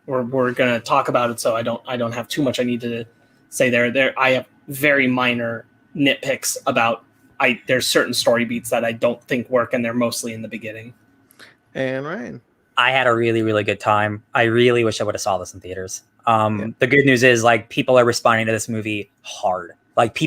We're going to talk about it, so I don't have too much I need to say there. I have very minor nitpicks about there's certain story beats that I don't think work, and they're mostly in the beginning. And Ryan. I had a really, really good time. I really wish I would have saw this in theaters. The good news is, like, people are responding to this movie hard. Like,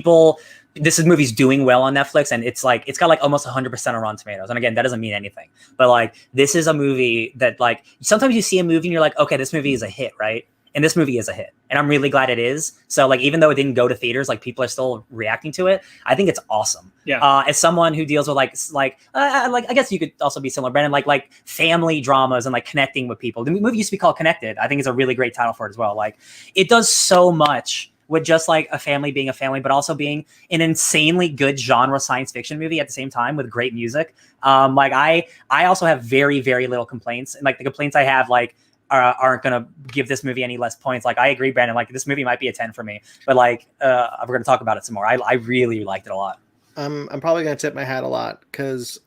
this movie's doing well on Netflix, and it's got like almost 100% on Rotten Tomatoes. And again, that doesn't mean anything, but like, this is a movie that, like, sometimes you see a movie and you're like, okay, this movie is a hit, right? And this movie is a hit, and I'm really glad it is. So, like, even though it didn't go to theaters, like, people are still reacting to it. I think it's awesome. Yeah. As someone who deals with I guess you could also be similar, Brandon, like family dramas and like connecting with people. The movie used to be called Connected. I think it's a really great title for it as well. Like, it does so much with just like a family being a family, but also being an insanely good genre science fiction movie at the same time with great music. I also have very, very little complaints, and like the complaints I have, like, aren't going to give this movie any less points. Like, I agree, Brandon, like, this movie might be a 10 for me, but like, we're going to talk about it some more. I really liked it a lot. I'm probably going to tip my hat a lot, because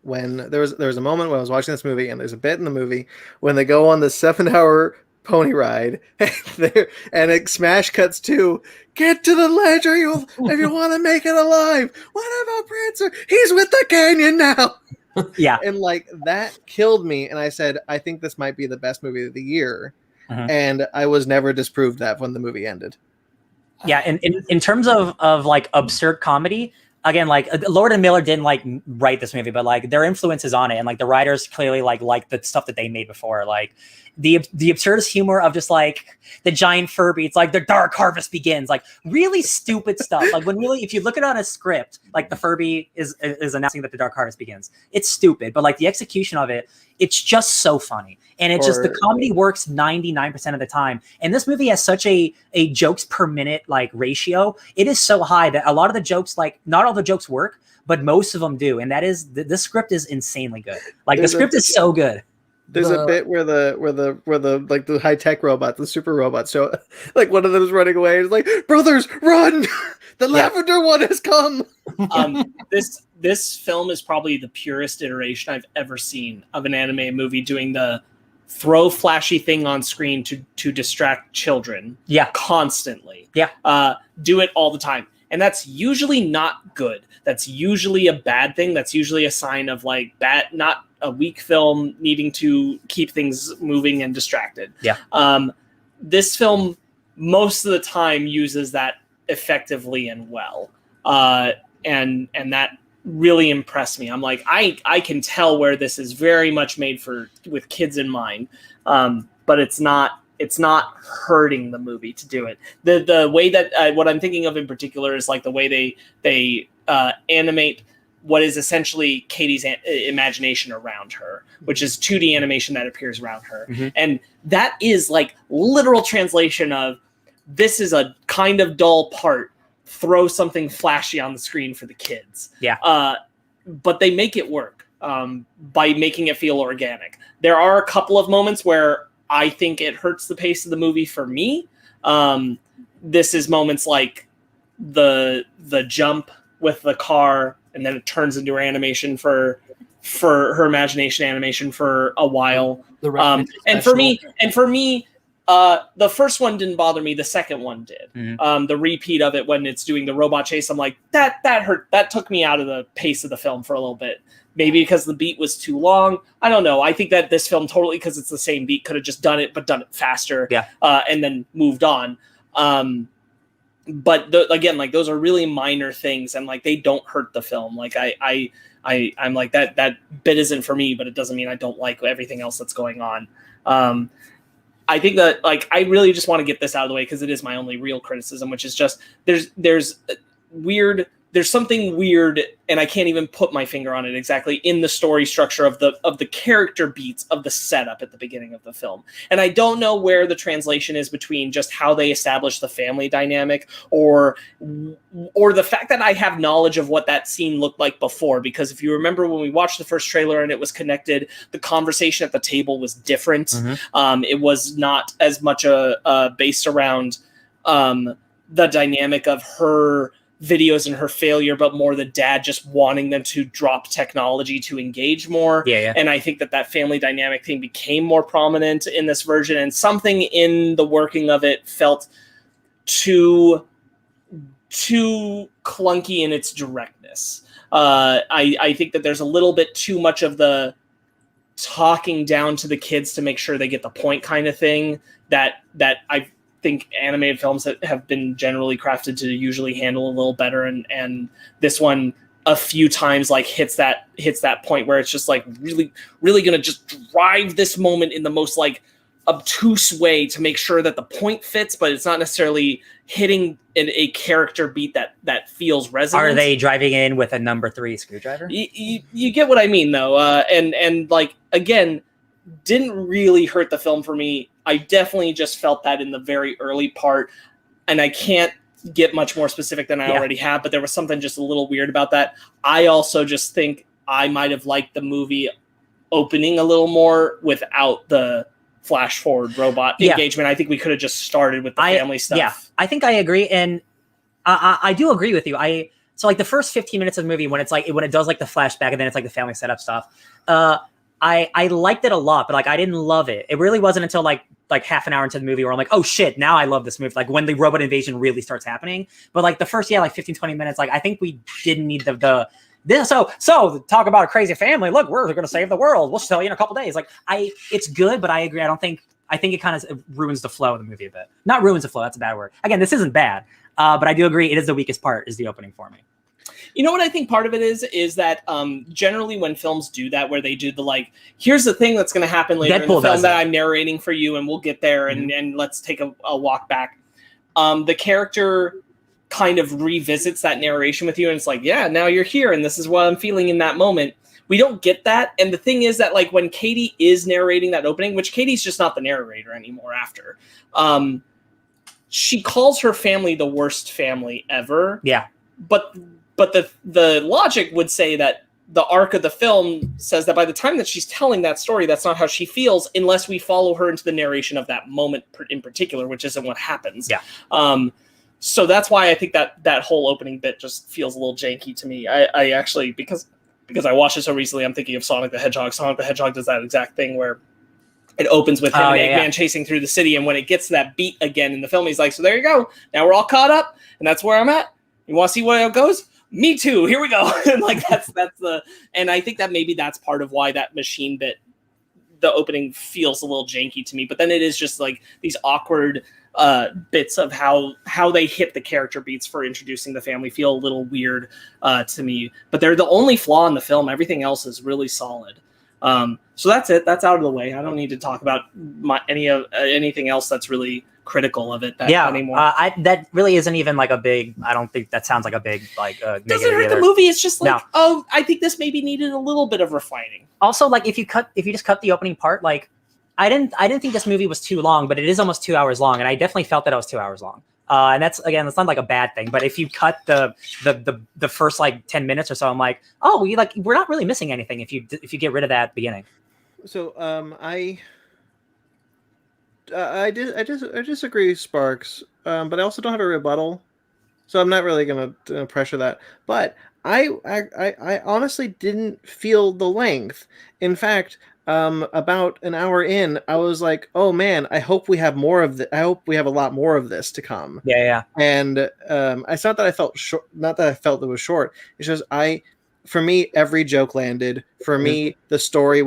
when there was a moment when I was watching this movie, and there's a bit in the movie when they go on the 7-hour pony ride, and it smash cuts to get to the ledge, if you want to make it alive. What about Prancer? He's with the canyon now. Yeah. And like, that killed me, and I said, I think this might be the best movie of the year. And I was never disproved that when the movie ended. Yeah, and in terms of like absurd comedy, again, like, Lord and Miller didn't like write this movie, but like, their influence is on it, and like, the writers clearly like the stuff that they made before, like the absurdist humor of just like the giant Furby. It's like the Dark Harvest begins, like really stupid stuff. Like, when really, if you look at it on a script, like the Furby is announcing that the Dark Harvest begins. It's stupid, but like the execution of it, it's just so funny. And it's just, the comedy works 99% of the time. And this movie has such a jokes per minute like ratio. It is so high that a lot of the jokes, like, not all the jokes work, but most of them do. And that is, the script is insanely good. Like, the script is so good. There's a bit where the like the high tech robots, the super robots, so like one of them is running away. It's like, brothers, run! The lavender one has come. This this film is probably the purest iteration I've ever seen of an anime movie doing the throw flashy thing on screen to distract children. Yeah. Constantly. Yeah. Do it all the time. And that's usually not good. That's usually a bad thing. That's usually a sign of like not a weak film needing to keep things moving and distracted. Yeah. This film most of the time uses that effectively and well. And that really impressed me. I'm like, I can tell where this is very much made with kids in mind. But it's not hurting the movie to do it. The way that what I'm thinking of in particular is like the way they animate what is essentially Katie's imagination around her, which is 2D animation that appears around her. Mm-hmm. And that is like literal translation of, this is a kind of dull part, throw something flashy on the screen for the kids. Yeah. But they make it work by making it feel organic. There are a couple of moments where I think it hurts the pace of the movie for me. This is moments like the jump with the car, and then it turns into her animation for her imagination animation for a while. And for me, the first one didn't bother me. The second one did. Mm-hmm. The repeat of it when it's doing the robot chase, I'm like, that hurt. That took me out of the pace of the film for a little bit. Maybe because the beat was too long. I don't know. I think that this film totally, because it's the same beat, could have just done it, but done it faster. Yeah. And then moved on. But again, like those are really minor things, and like they don't hurt the film. Like I'm like that bit isn't for me, but it doesn't mean I don't like everything else that's going on. I think that like I really just want to get this out of the way because it is my only real criticism, which is just there's something weird, and I can't even put my finger on it exactly, in the story structure of the character beats of the setup at the beginning of the film. And I don't know where the translation is between just how they establish the family dynamic or the fact that I have knowledge of what that scene looked like before. Because if you remember when we watched the first trailer and it was connected, the conversation at the table was different. Mm-hmm. It was not as much based around the dynamic of her videos and her failure, but more the dad just wanting them to drop technology to engage more. Yeah. And I think that family dynamic thing became more prominent in this version, and something in the working of it felt too clunky in its directness. I think that there's a little bit too much of the talking down to the kids to make sure they get the point kind of thing that I think animated films have been generally crafted to usually handle a little better, and this one a few times like hits that point where it's just like really gonna just drive this moment in the most like obtuse way to make sure that the point fits, but it's not necessarily hitting a character beat that feels resonant. Are they driving in with a number 3 screwdriver? You get what I mean though, and like again, didn't really hurt the film for me. I definitely just felt that in the very early part, and I can't get much more specific than I already have, but there was something just a little weird about that. I also just think I might have liked the movie opening a little more without the flash forward robot engagement. I think we could have just started with the family stuff. Yeah, I think I agree, and I do agree with you. So like the first 15 minutes of the movie when it does like the flashback and then it's like the family setup stuff, I liked it a lot, but like I didn't love it. It really wasn't until like half an hour into the movie where I'm like, oh shit, now I love this movie. Like when the robot invasion really starts happening. But like the first 15-20 minutes, like I think we didn't need so talk about a crazy family. Look, we're gonna save the world. We'll tell you in a couple days. Like it's good, but I agree. I think it kind of ruins the flow of the movie a bit. Not ruins the flow, that's a bad word. Again, this isn't bad, but I do agree it is the weakest part, is the opening for me. You know what I think part of it is that generally when films do that, where they do the like, here's the thing that's going to happen later in the film that I'm narrating for you, and we'll get there, and let's take a walk back. The character kind of revisits that narration with you, and it's like, yeah, now you're here, and this is what I'm feeling in that moment. We don't get that, and the thing is that like when Katie is narrating that opening, which Katie's just not the narrator anymore after, she calls her family the worst family ever. Yeah, but the logic would say that the arc of the film says that by the time that she's telling that story, that's not how she feels, unless we follow her into the narration of that moment in particular, which isn't what happens. Yeah. So that's why I think that whole opening bit just feels a little janky to me. I actually, because I watched it so recently, I'm thinking of Sonic the Hedgehog. Sonic the Hedgehog does that exact thing where it opens with him and Eggman chasing through the city, and when it gets to that beat again in the film, he's like, so there you go. Now we're all caught up, and that's where I'm at. You want to see where it goes? Me too. Here we go. And like and I think that maybe that's part of why that machine bit, the opening feels a little janky to me. But then it is just like these awkward bits of how they hit the character beats for introducing the family feel a little weird to me. But they're the only flaw in the film. Everything else is really solid. So that's it. That's out of the way. I don't need to talk about anything else that's really critical of it anymore. That really isn't even like a big. I don't think that sounds like a big like. Doesn't hurt the movie. It's just like, I think this maybe needed a little bit of refining. Also, like if you just cut the opening part, like I didn't think this movie was too long, but it is almost 2 hours long, and I definitely felt that it was 2 hours long. And that's not like a bad thing. But if you cut the first like 10 minutes or so, I'm like, we're not really missing anything if you get rid of that beginning. So I disagree, Sparks, but I also don't have a rebuttal, so I'm not really gonna pressure that. But I honestly didn't feel the length. In fact, about an hour in, I was like, "Oh man, I hope we have more of I hope we have a lot more of this to come." Yeah. And it's not that I felt short. Not that I felt it was short. It's just for me, every joke landed. For me, the story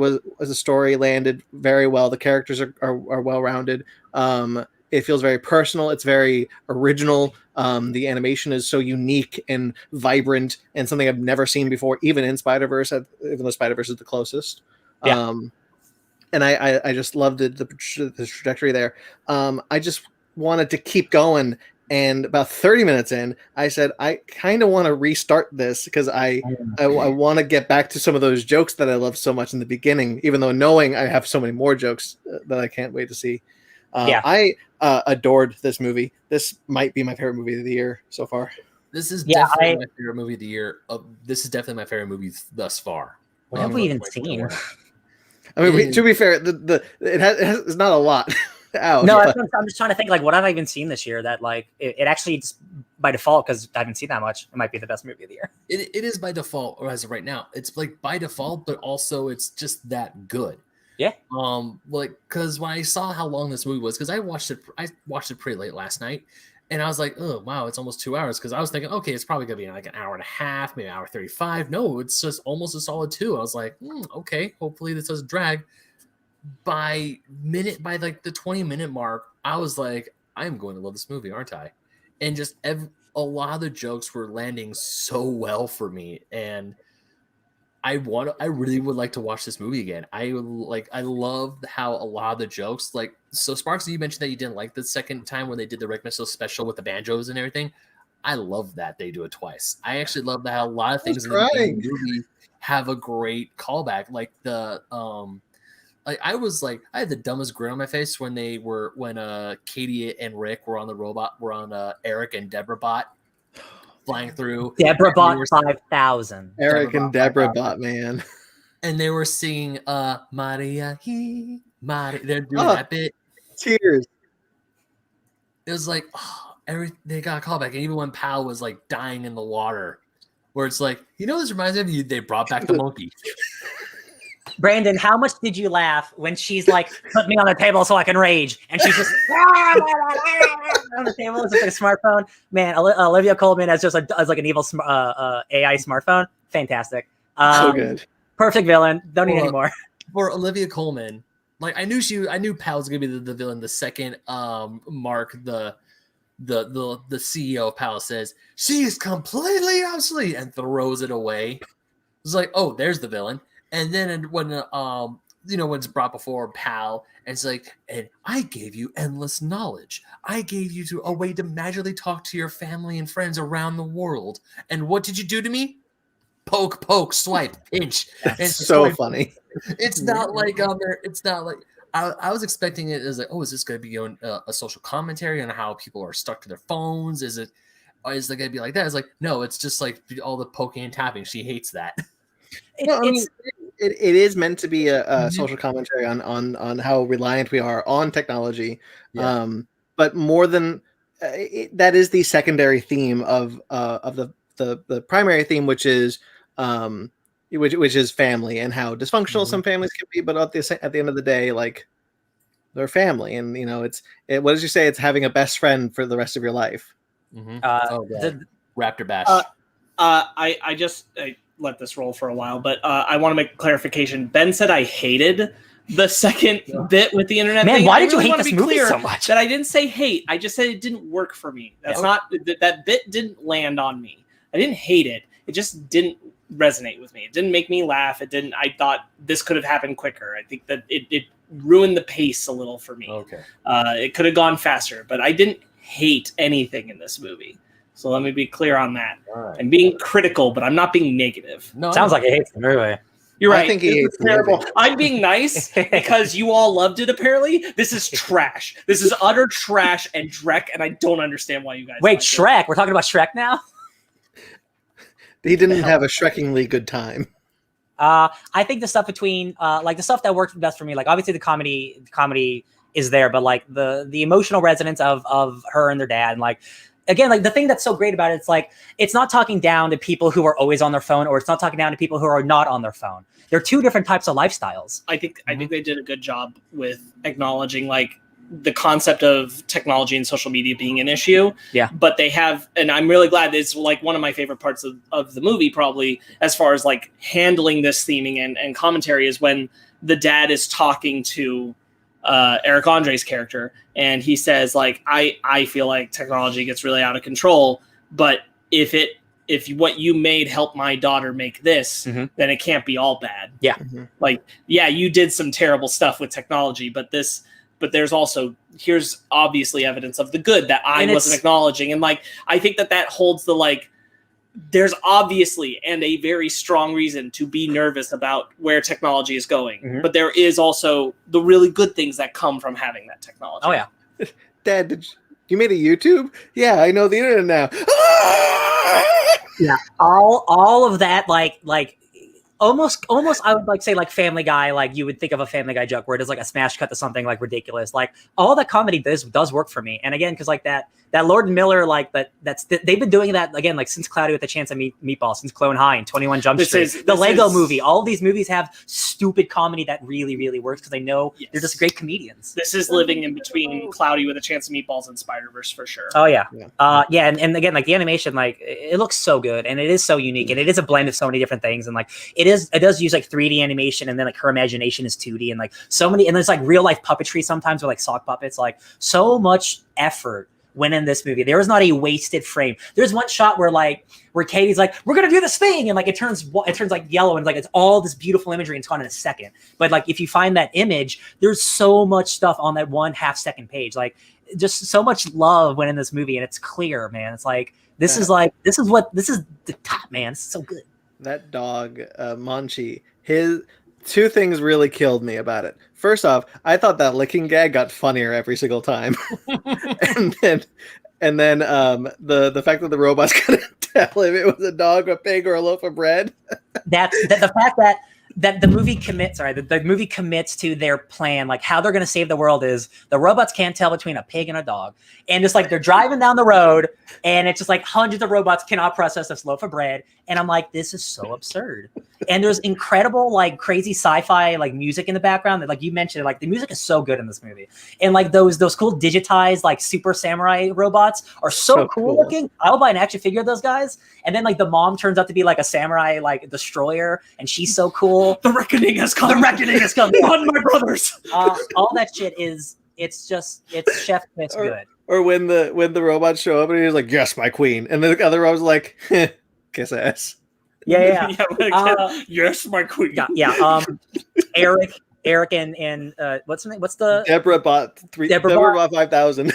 landed very well. The characters are well rounded. It feels very personal. It's very original. The animation is so unique and vibrant, and something I've never seen before, even in Spider-Verse, even though Spider-Verse is the closest. Yeah. And I just loved the trajectory there. I just wanted to keep going. And about 30 minutes in, I said, I kind of want to restart this because I want to get back to some of those jokes that I loved so much in the beginning, even though knowing I have so many more jokes that I can't wait to see. I adored this movie. This might be my favorite movie of the year so far. This is definitely my favorite movie of the year. This is definitely my favorite movie thus far. What have we even seen? I mean, to be fair, it's not a lot. out. No, I'm just trying to think, like, what have I even seen this year that, like, it actually just by default, because I haven't seen that much, it might be the best movie of the year. It is by default, or as of right now, it's like by default, but also it's just that good. Yeah. Like, because when I saw how long this movie was, because I watched it pretty late last night, and I was like, oh wow, it's almost 2 hours. Because I was thinking, okay, it's probably gonna be like an hour and a half, maybe an hour 35. No, it's just almost a solid 2. I was like, okay, hopefully this doesn't drag. By like the 20-minute mark, I was like, I'm going to love this movie, aren't I? And just a lot of the jokes were landing so well for me, and I really would like to watch this movie again. I love how a lot of the jokes, like, so Sparks, you mentioned that you didn't like the second time when they did the Rick Missile special with the banjos and everything. I love that they do it twice. I actually love that a lot of things in the movie have a great callback, like the I had the dumbest grin on my face when Katie and Rick were on the robot, Eric and Deborah Bot flying through. Deborah Bot 5000. Eric and Deborah Bot, man. And they were singing Maria he Maria. They're doing that bit. Tears. It was like, they got a callback. And even when Pal was like dying in the water, where it's like, this reminds me of you, they brought back the monkey. Brandon, how much did you laugh when she's like, put me on the table so I can rage? And she's just on the table with a smartphone. Man, Olivia Colman as like an evil AI smartphone. Fantastic. So good. Perfect villain. Don't need any more. For Olivia Colman, like I knew Pal was gonna be the villain. The second Mark, the CEO of Pal, says she is completely obsolete and throws it away. It's like, oh, there's the villain. And then when when it's brought before Pal, and it's like, and I gave you endless knowledge. I gave you a way to magically talk to your family and friends around the world. And what did you do to me? Poke, poke, swipe, pinch. It's so funny. It's not like it's not like I was expecting it as like, oh, is this going to be a social commentary on how people are stuck to their phones? Is it going to be like that? It's like, no, it's just like all the poking and tapping. She hates that. It is meant to be a social commentary on how reliant we are on technology. Yeah. But more than that is the secondary theme of the primary theme, which is family and how dysfunctional some families can be, but at the end of the day, like, they're family, and what did you say? It's having a best friend for the rest of your life. Raptor Bash. I let this roll for a while, but I want to make a clarification. Ben said I hated the second bit with the internet. Man, thing. why did you really hate this movie so much? That I didn't say hate. I just said it didn't work for me. That's not that bit didn't land on me. I didn't hate it. It just didn't resonate with me. It didn't make me laugh. It didn't. I thought this could have happened quicker. I think that it ruined the pace a little for me. Okay. It could have gone faster, but I didn't hate anything in this movie. So let me be clear on that. Right. I'm being critical, but I'm not being negative. No, Sounds like he hates the movie. You're right. I think he hates the terrible. movie. I'm being nice because you all loved it. Apparently, this is trash. This is utter trash and dreck, and I don't understand why you guys. Wait, like Shrek? We're talking about Shrek now? He didn't have a shreckingly good time. I think the stuff between like the stuff that worked best for me, like obviously the comedy is there, but like the emotional resonance of her and their dad, and like again, like the thing that's so great about it, it's like it's not talking down to people who are always on their phone, or it's not talking down to people who are not on their phone. They're two different types of lifestyles. I think they did a good job with acknowledging like the concept of technology and social media being an issue. Yeah. But they have, and I'm really glad it's like one of my favorite parts of the movie, probably as far as like handling this theming and commentary, is when the dad is talking to Eric Andre's character, and he says like, I feel like technology gets really out of control, but if what you made helped my daughter make this, then it can't be all bad. Yeah. Like, yeah, you did some terrible stuff with technology, but there's also, here's obviously evidence of the good that I wasn't acknowledging. And like, I think that holds the, like, there's obviously and a very strong reason to be nervous about where technology is going. But there is also the really good things that come from having that technology. Oh yeah. Dad, you made a YouTube? Yeah, I know the internet now. Yeah. All of that, like almost I would like say like Family Guy, like you would think of a Family Guy joke where it is like a smash cut to something like ridiculous. Like all that comedy does work for me. And again, because like that Lord and Miller, like they've been doing that again, like since Cloudy with a Chance of Meatballs, since Clone High and 21 Jump Street, the Lego Movie. All of these movies have stupid comedy that really, really works because they know they're just great comedians. This is living in between Cloudy with a Chance of Meatballs and Spider-Verse for sure. Oh yeah. And again, like the animation, like it looks so good and it is so unique and it is a blend of so many different things, and like it does use like 3D animation, and then like her imagination is 2D, and like so many, and there's like real life puppetry sometimes with like sock puppets. Like so much effort went in this movie. There was not a wasted frame. There's one shot where Katie's like, we're gonna do this thing, and like it turns like yellow, and like it's all this beautiful imagery, and it's gone in a second. But like if you find that image, there's so much stuff on that 1/2 second page. Like just so much love went in this movie, and it's clear, man. It's like this is the top, man. It's so good. That dog, Monchi, his two things really killed me about it. First off, I thought that licking gag got funnier every single time. and then the fact that the robot's gonna tell him it was a dog, a pig, or a loaf of bread. The fact that the movie commits to their plan, like how they're going to save the world is the robots can't tell between a pig and a dog. And just like they're driving down the road and it's just like hundreds of robots cannot process this loaf of bread. And I'm like, this is so absurd. And there's incredible, like crazy sci-fi, like music in the background that, like you mentioned, like the music is so good in this movie. And like those cool digitized, like super samurai robots are so cool looking. I'll buy an action figure of those guys. And then like the mom turns out to be like a samurai, like destroyer. And she's so cool. The reckoning has come. Run, my brothers. All that shit it's chef kiss good. Or when the robots show up and he's like, yes, my queen. And the other robot's like, kiss ass. Yeah. Yes, my queen. Yeah. Eric and what's the name? What's the Deborah bought 5,000.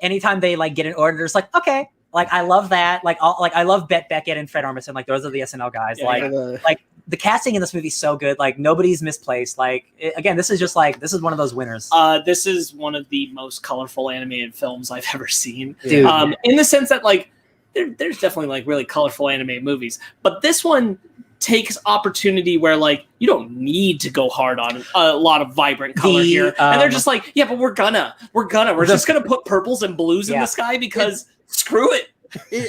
Anytime they like get an order, it's like, okay. Like I love that. I love Bette Beckett and Fred Armisen. Like those are the SNL guys. Yeah, like the casting in this movie is so good. Like nobody's misplaced. Like again, this is one of those winners. This is one of the most colorful animated films I've ever seen. Dude. In the sense that like there's definitely like really colorful animated movies, but this one takes opportunity where like you don't need to go hard on a lot of vibrant color here, and they're just like, yeah, but we're just gonna put purples and blues in the sky because screw it.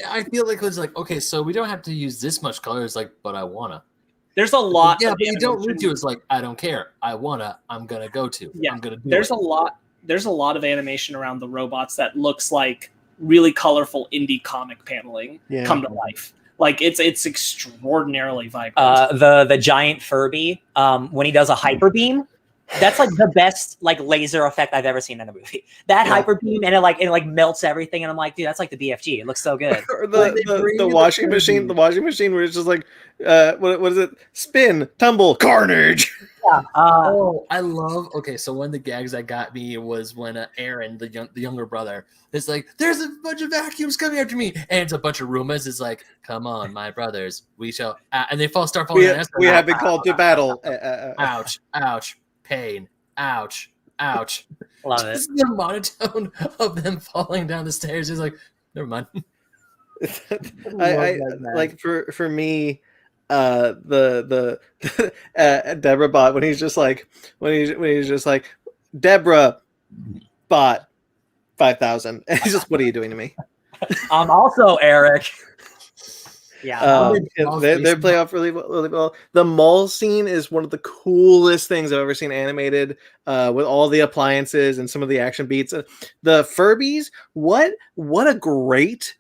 I feel like it was like, okay, so we don't have to use this much color. It's like, but I wanna. There's a lot. Yeah, but you don't need to. It's like, I don't care. I wanna. I'm gonna go to. Yeah, I'm gonna do there's it. There's a lot of animation around the robots that looks like really colorful indie comic paneling come to life. Like it's extraordinarily vibrant. The giant Furby, when he does a hyper beam, that's like the best like laser effect I've ever seen in a movie. That hyper beam and it like melts everything, and I'm like, dude, that's like the BFG. It looks so good. Or the washing machine, where it's just like, what is it? Spin, tumble, carnage. Yeah. I love. Okay, so one of the gags that got me was when Aaron, the younger brother, is like, "There's a bunch of vacuums coming after me," and it's a bunch of Roombas. Is like, "Come on, my brothers, we shall," and they start falling. We have been called to battle. Ouch! Ouch! Pain! Ouch! Ouch! Love it. Just the monotone of them falling down the stairs is like, never mind. I like for me. The Deborah bot when he's just like Deborah bot 5,000. And he's just, what are you doing to me? Also Eric. Yeah, they play off really well. The mall scene is one of the coolest things I've ever seen animated, with all the appliances and some of the action beats. The Furbies, what a great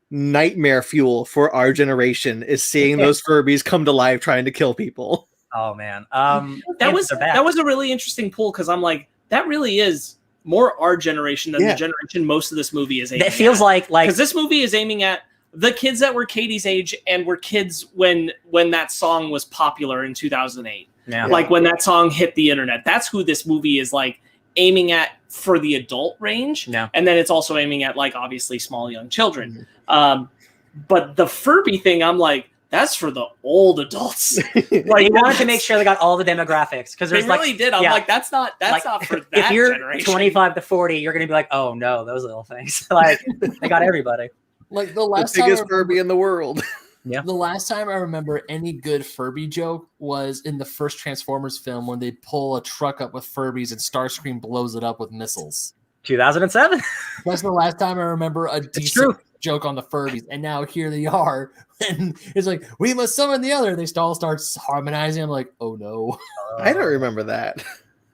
nightmare fuel for our generation is seeing those Furbies come to life trying to kill people. Oh man, that was a really interesting pull, because I'm like, that really is more our generation than the generation most of this movie is aiming at. It feels like because this movie is aiming at the kids that were Katie's age and were kids when that song was popular in 2008. Yeah. Like when that song hit the internet. That's who this movie is like aiming at for the adult range. Yeah. And then it's also aiming at like obviously small young children. But the Furby thing, I'm like, that's for the old adults. Like, you wanted to make sure they got all the demographics, because they really did. I'm like, that's not for that if you're generation. 25 to 40, you're gonna be like, oh no, those little things. Like they got everybody. Like the biggest Furby in the world. Yeah. The last time I remember any good Furby joke was in the first Transformers film when they pull a truck up with Furbies and Starscream blows it up with missiles. 2007. That's the last time I remember a decent joke on the Furbies. And now here they are. And it's like, we must summon the other. They all start harmonizing. I'm like, oh no. I don't remember that.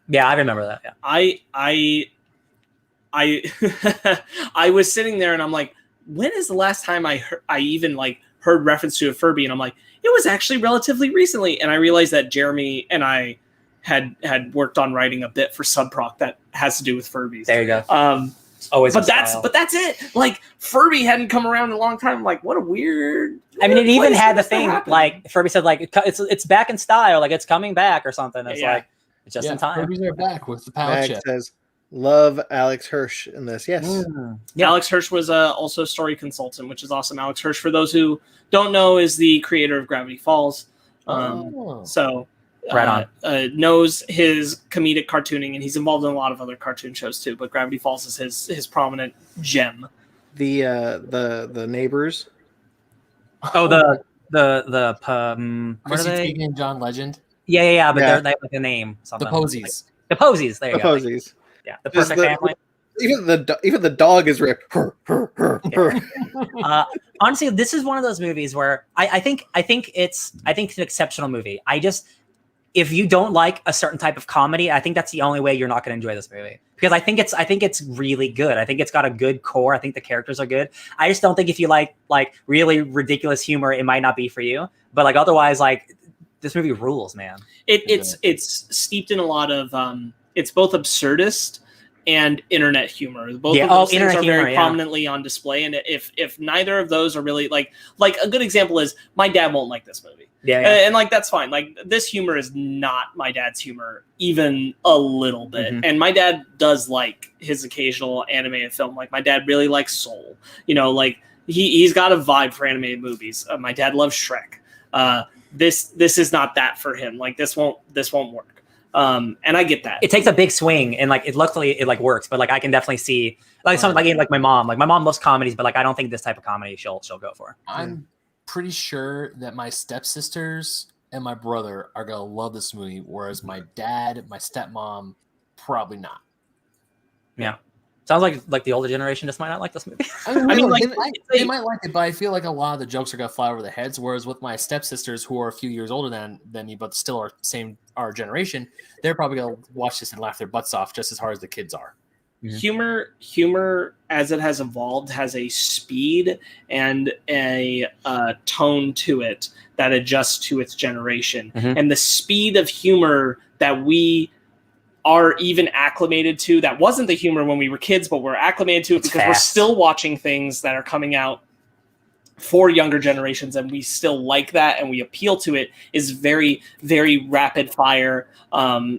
Yeah, I remember that. Yeah. I was sitting there and I'm like, when is the last time I even like heard reference to a Furby? And I'm like, it was actually relatively recently. And I realized that Jeremy and I had worked on writing a bit for Subproc that has to do with Furbies. There you go. Always, but that's it. Like Furby hadn't come around in a long time. I'm like, what a weird. I mean, it even had the thing like Furby said, like it's back in style, like it's coming back or something. It's like it's just in time. Furbies are back with the power chip. Says, love Alex Hirsch in this. Yes. Yeah. Alex Hirsch was also a story consultant, which is awesome. Alex Hirsch, for those who don't know, is the creator of Gravity Falls. So right on. Knows his comedic cartooning, and he's involved in a lot of other cartoon shows too. But Gravity Falls is his prominent gem. The Neighbors. Oh, what Chrissy are they? Teigen and John Legend. Yeah. But they're like the name. Something. The Posies. The Posies. There you go. Posies. Yeah, the perfect family. Even the dog is ripped. Honestly, this is one of those movies where I think it's an exceptional movie. If you don't like a certain type of comedy, I think that's the only way you're not going to enjoy this movie, because I think it's really good. I think it's got a good core. I think the characters are good. I just don't think if you like really ridiculous humor, it might not be for you. But like otherwise, like this movie rules, man. It's steeped in a lot of it's both absurdist and internet humor. Both of those things are very prominently on display. And if neither of those are really like a good example is my dad won't like this movie. And like that's fine. Like this humor is not my dad's humor even a little bit. And my dad does like his occasional animated film. Like my dad really likes Soul. You know, like he's got a vibe for animated movies. My dad loves Shrek. This is not that for him. Like this won't work. And I get that. It takes a big swing, and like luckily it like works. But like I can definitely see like something like my mom. Like my mom loves comedies, but like I don't think this type of comedy she'll go for. I'm pretty sure that my stepsisters and my brother are gonna love this movie, whereas my dad, my stepmom, probably not. Yeah. Sounds like the older generation just might not like this movie. I mean, like, they might like it, but I feel like a lot of the jokes are gonna fly over their heads. Whereas with my stepsisters, who are a few years older than me, but still our generation, they're probably gonna watch this and laugh their butts off just as hard as the kids are. Humor as it has evolved has a speed and a tone to it that adjusts to its generation. And the speed of humor that we are even acclimated to, that wasn't the humor when we were kids, but we're acclimated to it because we're still watching things that are coming out for younger generations, and we still like that and we appeal to it, is very, very rapid fire.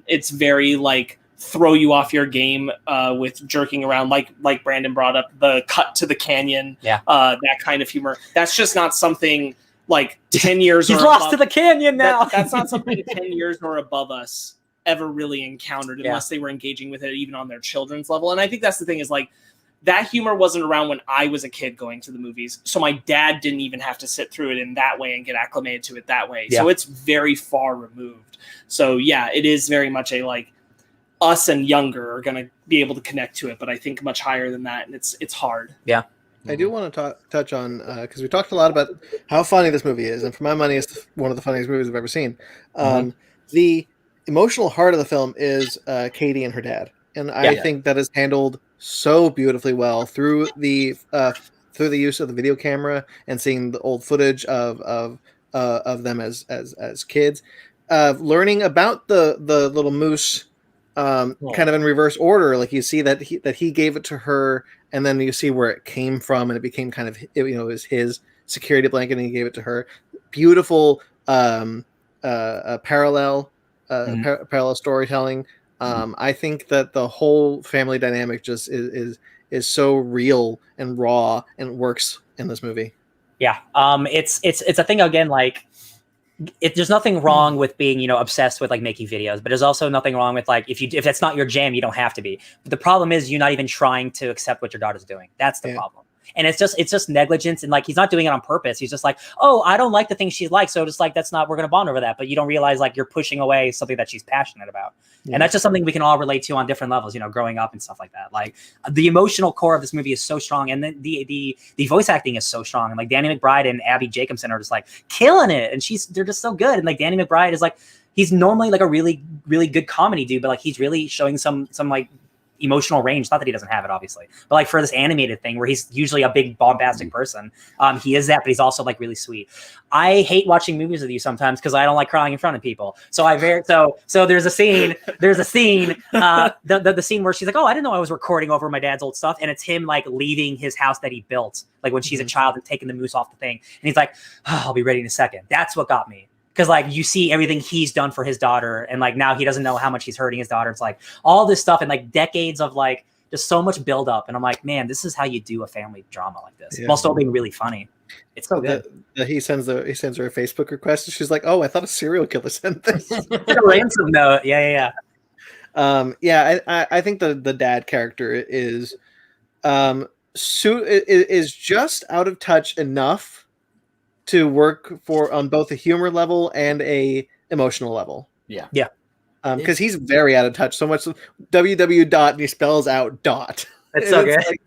It's very like throw you off your game with jerking around, like Brandon brought up, the cut to the canyon, that kind of humor. That's just not something like 10 years He's or lost above. to the canyon now. That's not something 10 years or above us ever really encountered, unless they were engaging with it even on their children's level. And I think that's the thing, is like, that humor wasn't around when I was a kid going to the movies. So my dad didn't even have to sit through it in that way and get acclimated to it that way. So it's very far removed. So yeah, it is very much a like, us and younger are going to be able to connect to it, but I think much higher than that. And it's hard. Yeah. I do want to touch on, because we talked a lot about how funny this movie is. And for my money, it's one of the funniest movies I've ever seen. The emotional heart of the film is Katie and her dad. And I think that is handled so beautifully well through the use of the video camera and seeing the old footage of them as kids, learning about the little moose kind of in reverse order. Like you see that he gave it to her, and then you see where it came from, and it became kind of, it was his security blanket, and he gave it to her. Beautiful parallel storytelling. I think that the whole family dynamic just is so real and raw and works in this movie. Yeah. It's a thing again, like there's nothing wrong with being, obsessed with like making videos, but there's also nothing wrong with like, if that's not your jam, you don't have to be. But the problem is you're not even trying to accept what your daughter's doing. That's the problem. And it's just negligence. And like, he's not doing it on purpose. He's just like, oh, I don't like the things she's like. So just like, we're going to bond over that. But you don't realize like you're pushing away something that she's passionate about. And that's just something we can all relate to on different levels, growing up and stuff like that. Like the emotional core of this movie is so strong. And then the voice acting is so strong. And like Danny McBride and Abby Jacobson are just like killing it. And they're just so good. And like Danny McBride is like, he's normally like a really, really good comedy dude, but like he's really showing some like emotional range. Not that he doesn't have it, obviously, but like for this animated thing where he's usually a big bombastic person, he is that, but he's also like really sweet. I hate watching movies with you sometimes because I don't like crying in front of people. So there's a scene, the scene where she's like, oh, I didn't know I was recording over my dad's old stuff, and it's him like leaving his house that he built, like when she's a child, and taking the moose off the thing, and he's like, oh, I'll be ready in a second. That's what got me. Because like you see everything he's done for his daughter, and like now he doesn't know how much he's hurting his daughter. It's like all this stuff and like decades of like just so much build up. And I'm like, man, this is how you do a family drama like this, while still being really funny. It's so good. He sends her a Facebook request, and she's like, "Oh, I thought a serial killer sent this." Like a ransom note. Yeah. I think the dad character is just out of touch enough to work on both a humor level and a emotional level. Yeah. Because he's very out of touch. So much www dot, and he spells out dot. That's so good. Like,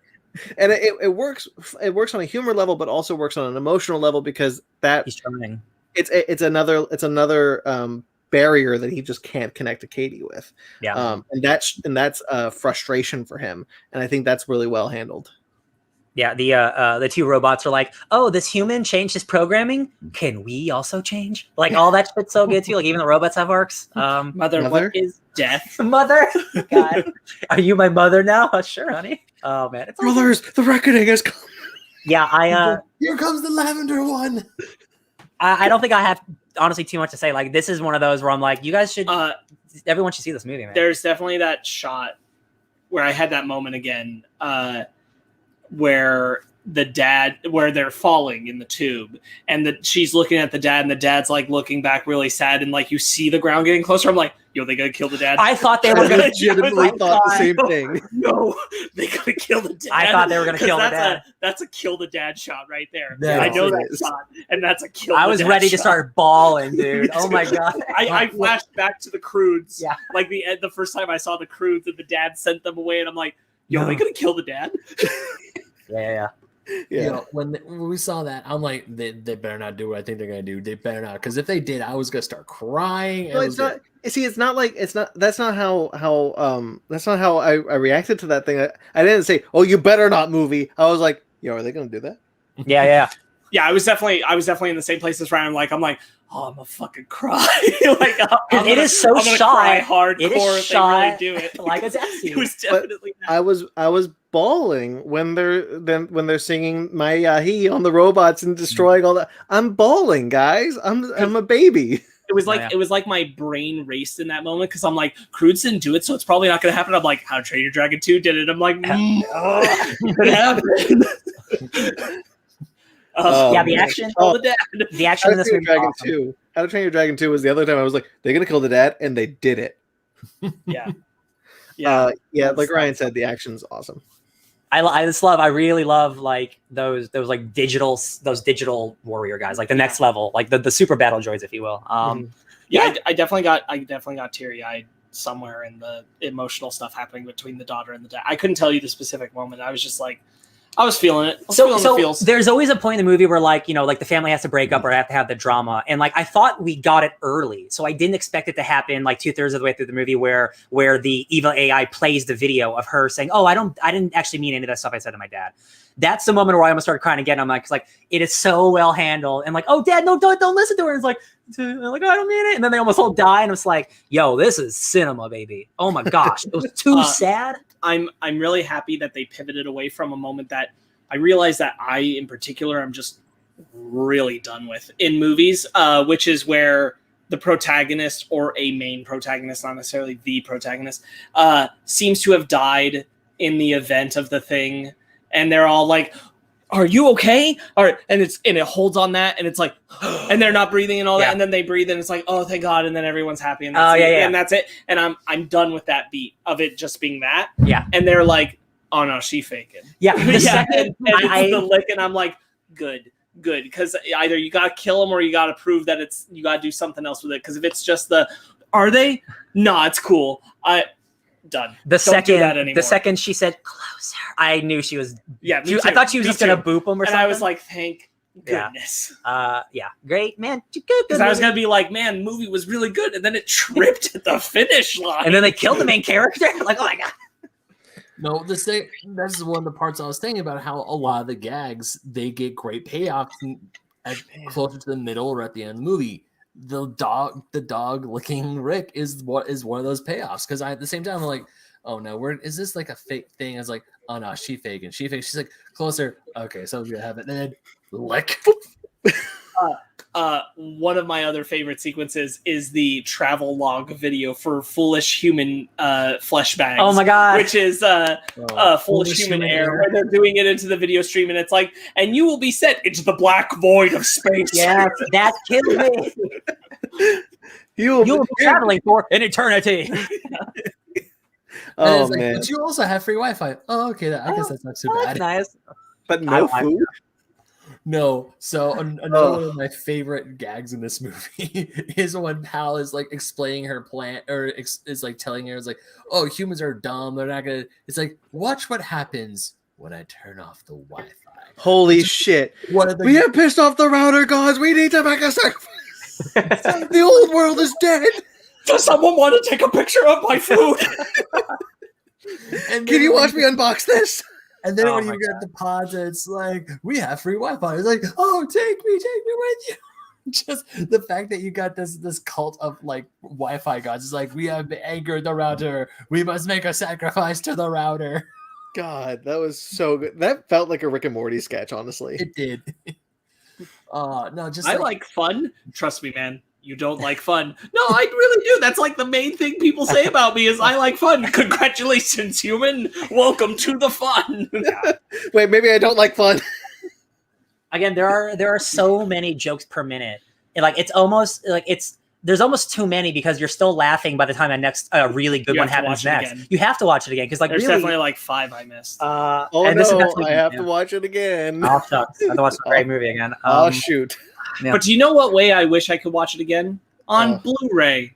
and it works. It works on a humor level, but also works on an emotional level because he's trying. It's another barrier that he just can't connect to Katie with. Yeah. And that's frustration for him, and I think that's really well handled. Yeah, the two robots are like, oh, this human changed his programming. Can we also change? Like all that shit's so good too. Like even the robots have arcs. Mother, what is death? Mother? God. Are you my mother now? Sure, honey. Oh man. It's Brothers, the reckoning has come. Yeah, here comes the lavender one. I don't think I have honestly too much to say. Like this is one of those where I'm like, you guys should everyone should see this movie, man. There's definitely that shot where I had that moment again. Where the dad where they're falling in the tube, and she's looking at the dad, and the dad's like looking back really sad, and like you see the ground getting closer. I'm like, yo, they gonna kill the dad. I thought they were gonna legitimately thought the same thing. No, they gonna kill the dad. I thought they were gonna kill the dad. That's a kill the dad shot right there. Yeah, I know it that is. shot, and that's a kill. I was ready to start bawling, dude. Oh my god. I flashed back to the Crudes. Yeah. Like the first time I saw the Crudes, and the dad sent them away, and I'm like, yo, No. they gonna kill the dad? Yeah. You know, when we saw that, I'm like, they better not do what I think they're gonna do. They better not, because if they did, I was gonna start crying. No, it's not. See, it's not like it's not. That's not how I reacted to that thing. I didn't say, "Oh, you better not, movie." I was like, "Yo, are they gonna do that?" Yeah. Yeah, I was definitely in the same place as Ryan. I'm like, oh, I'm gonna fucking cry. Like, It is so I'm gonna shy. cry hardcore It is if they shy really do it. like a death scene. It was definitely that. I was bawling when they're singing My He on the robots and destroying all that. I'm bawling, guys. I'm a baby. It was like Yeah. it was like my brain raced in that moment because I'm like, Crudes didn't do it, so it's probably not gonna happen. I'm like, How to Train Your Dragon 2 did it. I'm like, it happened. Yeah, the action. Kill the dad. The action in this movie. Dragon Awesome. 2. How to Train Your Dragon 2 was the other time I was like, they're gonna kill the dad, and they did it. Yeah. Like Ryan said, the action's awesome. I really love like those like digital warrior guys, like the next level, like the super battle droids, if you will. I definitely got teary eyed somewhere in the emotional stuff happening between the daughter and the dad. I couldn't tell you the specific moment. I was just like, I was feeling it. So the feels. there's always a point in the movie where like, you know, like the family has to break up or have to have the drama. And like, I thought we got it early. So I didn't expect it to happen like 2/3 of the way through the movie where the evil AI plays the video of her saying, oh, I didn't actually mean any of that stuff I said to my dad. That's the moment where I almost started crying again. I'm like, it's like, it is so well handled. And like, oh, dad, no, don't listen to her. And it's like, oh, I don't mean it. And then they almost all die. And it's like, yo, this is cinema, baby. Oh my gosh. It was too sad. I'm really happy that they pivoted away from a moment that I realize that I, in particular, I'm just really done with in movies, which is where the protagonist or a main protagonist, not necessarily the protagonist, seems to have died in the event of the thing. And they're all like, are you okay? All right. And it holds on that. And it's like, and they're not breathing and all that. Yeah. And then they breathe and it's like, oh, thank God. And then everyone's happy. And and that's it. And I'm done with that beat of it just being that. Yeah. And they're like, oh no, she faking. Yeah. The Yeah, second and it's the lick, and I'm like, good, because either you gotta kill him or you gotta prove that you gotta do something else with it. Because if it's just are they? No, it's cool. Done. The Don't do that anymore. second she said closer, I knew she was. Yeah, I thought she was just gonna boop him or and something. I was like, thank Yeah. goodness. Yeah, great man. Because I was gonna be like, man, movie was really good, and then it tripped at the finish line. And then they killed the main character. Like, oh my god. No, that's one of the parts I was thinking about, how a lot of the gags, they get great payoffs closer to the middle or at the end of the movie. The dog licking Rick is one of those payoffs, because at the same time I'm like, oh no, is this like a fake thing? I was like, oh no, she faking. She's like, closer. Okay, so we're gonna have it. And then lick. One of my other favorite sequences is the travel log video for Foolish Human Flesh Bags. Oh my god. Which is Foolish Human Air, where they're doing it into the video stream, and it's like, and you will be sent into the black void of space. Yes, that killed me. You will be traveling for an eternity. Oh like, man! but you also have free Wi-Fi. Oh, okay. I guess that's not too bad. That's nice. But no food. No. So another one of my favorite gags in this movie is when Pal is like explaining her plan, or is like telling her, it's like, oh, humans are dumb. They're not gonna. It's like, watch what happens when I turn off the Wi-Fi. Holy shit! We have pissed off the router gods. We need to make a sacrifice. The old world is dead. Does someone want to take a picture of my food? Can you watch me unbox this? And then when you get the pods, it's like, we have free Wi-Fi. It's like, oh, take me with you. Just the fact that you got this cult of like Wi-Fi gods. It's like, we have angered the router. We must make a sacrifice to the router. God, that was so good. That felt like a Rick and Morty sketch, honestly. It did. No, just I like fun. Trust me, man. You don't like fun. No, I really do. That's like the main thing people say about me is I like fun. Congratulations, human. Welcome to the fun. Wait, maybe I don't like fun. Again, there are so many jokes per minute. And like it's almost like there's almost too many because you're still laughing by the time the next really good one happens next. You have to watch it again because like there's really, definitely like 5 I missed. I have to watch it again. Oh shucks, I have to watch the great movie again. Oh shoot! Yeah. But do you know what way I wish I could watch it again? On Blu-ray.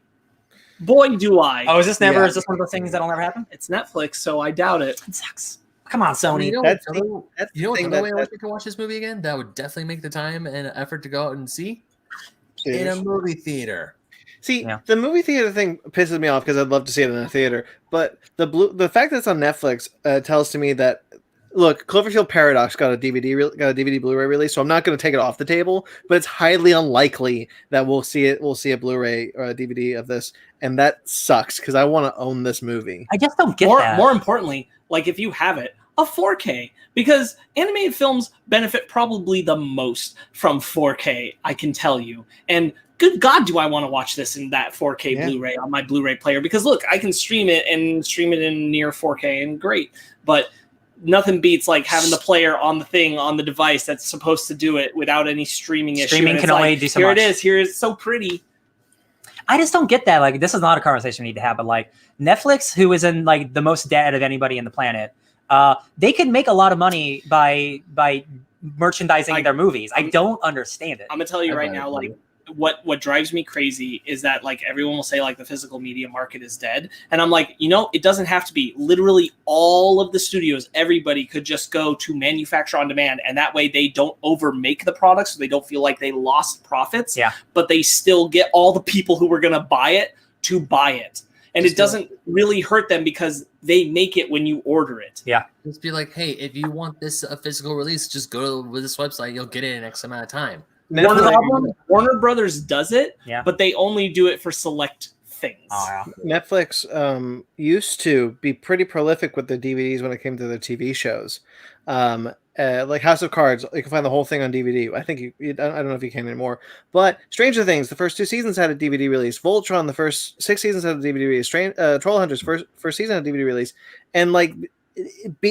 Boy, do I. Oh, is this one of those things that'll never happen? It's Netflix, so I doubt it. It sucks. Come on, Sony. You know That's what the other thing way I wish I could watch this movie again? That would definitely make the time and effort to go out and see in a movie theater. See, the movie theater thing pisses me off because I'd love to see it in a theater. But the fact that it's on Netflix tells to me that, look, Cloverfield Paradox got a DVD Blu-ray release, so I'm not going to take it off the table. But it's highly unlikely that we'll see a Blu-ray or a DVD of this, and that sucks because I want to own this movie. I just don't get that. More importantly, like if you have it, a 4K, because animated films benefit probably the most from 4K, I can tell you. And good God, do I want to watch this in that 4K Blu-ray on my Blu-ray player? Because look, I can stream it in near 4K and great, but nothing beats like having the player on the thing on the device that's supposed to do it without any streaming issue. Streaming can only do so much. Here it is. Here it's so pretty. I just don't get that. Like, this is not a conversation we need to have, but like Netflix, who is in like the most debt of anybody in the planet, they could make a lot of money by merchandising their movies. I don't understand it. I'm gonna tell you right now, like what drives me crazy is that like everyone will say like the physical media market is dead, and I'm like, it doesn't have to be. Literally all of the studios, everybody could just go to manufacture on demand, and that way they don't overmake the product, so they don't feel like they lost profits. Yeah, but they still get all the people who were gonna buy it to buy it. And it doesn't really hurt them because they make it when you order it. Yeah. Just be like, hey, if you want this physical release, just go to this website. You'll get it in X amount of time. Warner Brothers does it, but they only do it for select things. Oh, yeah. Netflix used to be pretty prolific with the DVDs when it came to their TV shows. Like House of Cards, you can find the whole thing on DVD. I think I don't know if you can anymore. But Stranger Things, the first 2 seasons had a DVD release. Voltron, the first 6 seasons had a DVD release. Trollhunters, first season had a DVD release. And like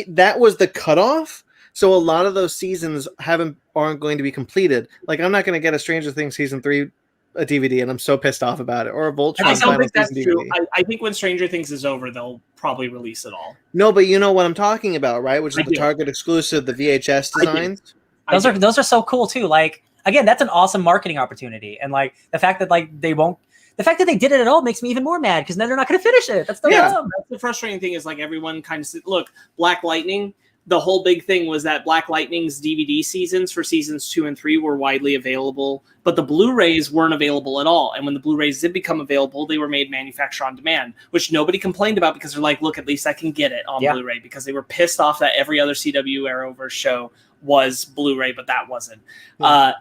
that was the cutoff. So a lot of those seasons aren't going to be completed. Like I'm not going to get a Stranger Things season 3 a DVD, and I'm so pissed off about it. Or a Voltron. I don't think that's true. I think when Stranger Things is over, they'll probably release it all. No, but you know what I'm talking about, right? Which is the Target exclusive, the VHS designs. Those are so cool too. Like again, that's an awesome marketing opportunity, and like the fact that like they did it at all makes me even more mad because then they're not going to finish it. That's the frustrating thing is like everyone kind of said, look, Black Lightning. The whole big thing was that Black Lightning's DVD seasons for seasons 2 and 3 were widely available, but the Blu-rays weren't available at all. And when the Blu-rays did become available, they were made manufacture on demand, which nobody complained about because they're like, look, at least I can get it on Blu-ray, because they were pissed off that every other CW Arrowverse show was Blu-ray, but that wasn't. And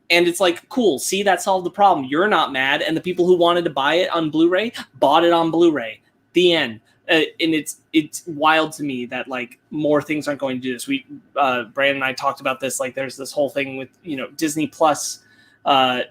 it's like, cool, see, that solved the problem. You're not mad, and the people who wanted to buy it on Blu-ray bought it on Blu-ray. The end. And it's wild to me that like more things aren't going to do this. Brandon and I talked about this. Like there's this whole thing with Disney Plus. What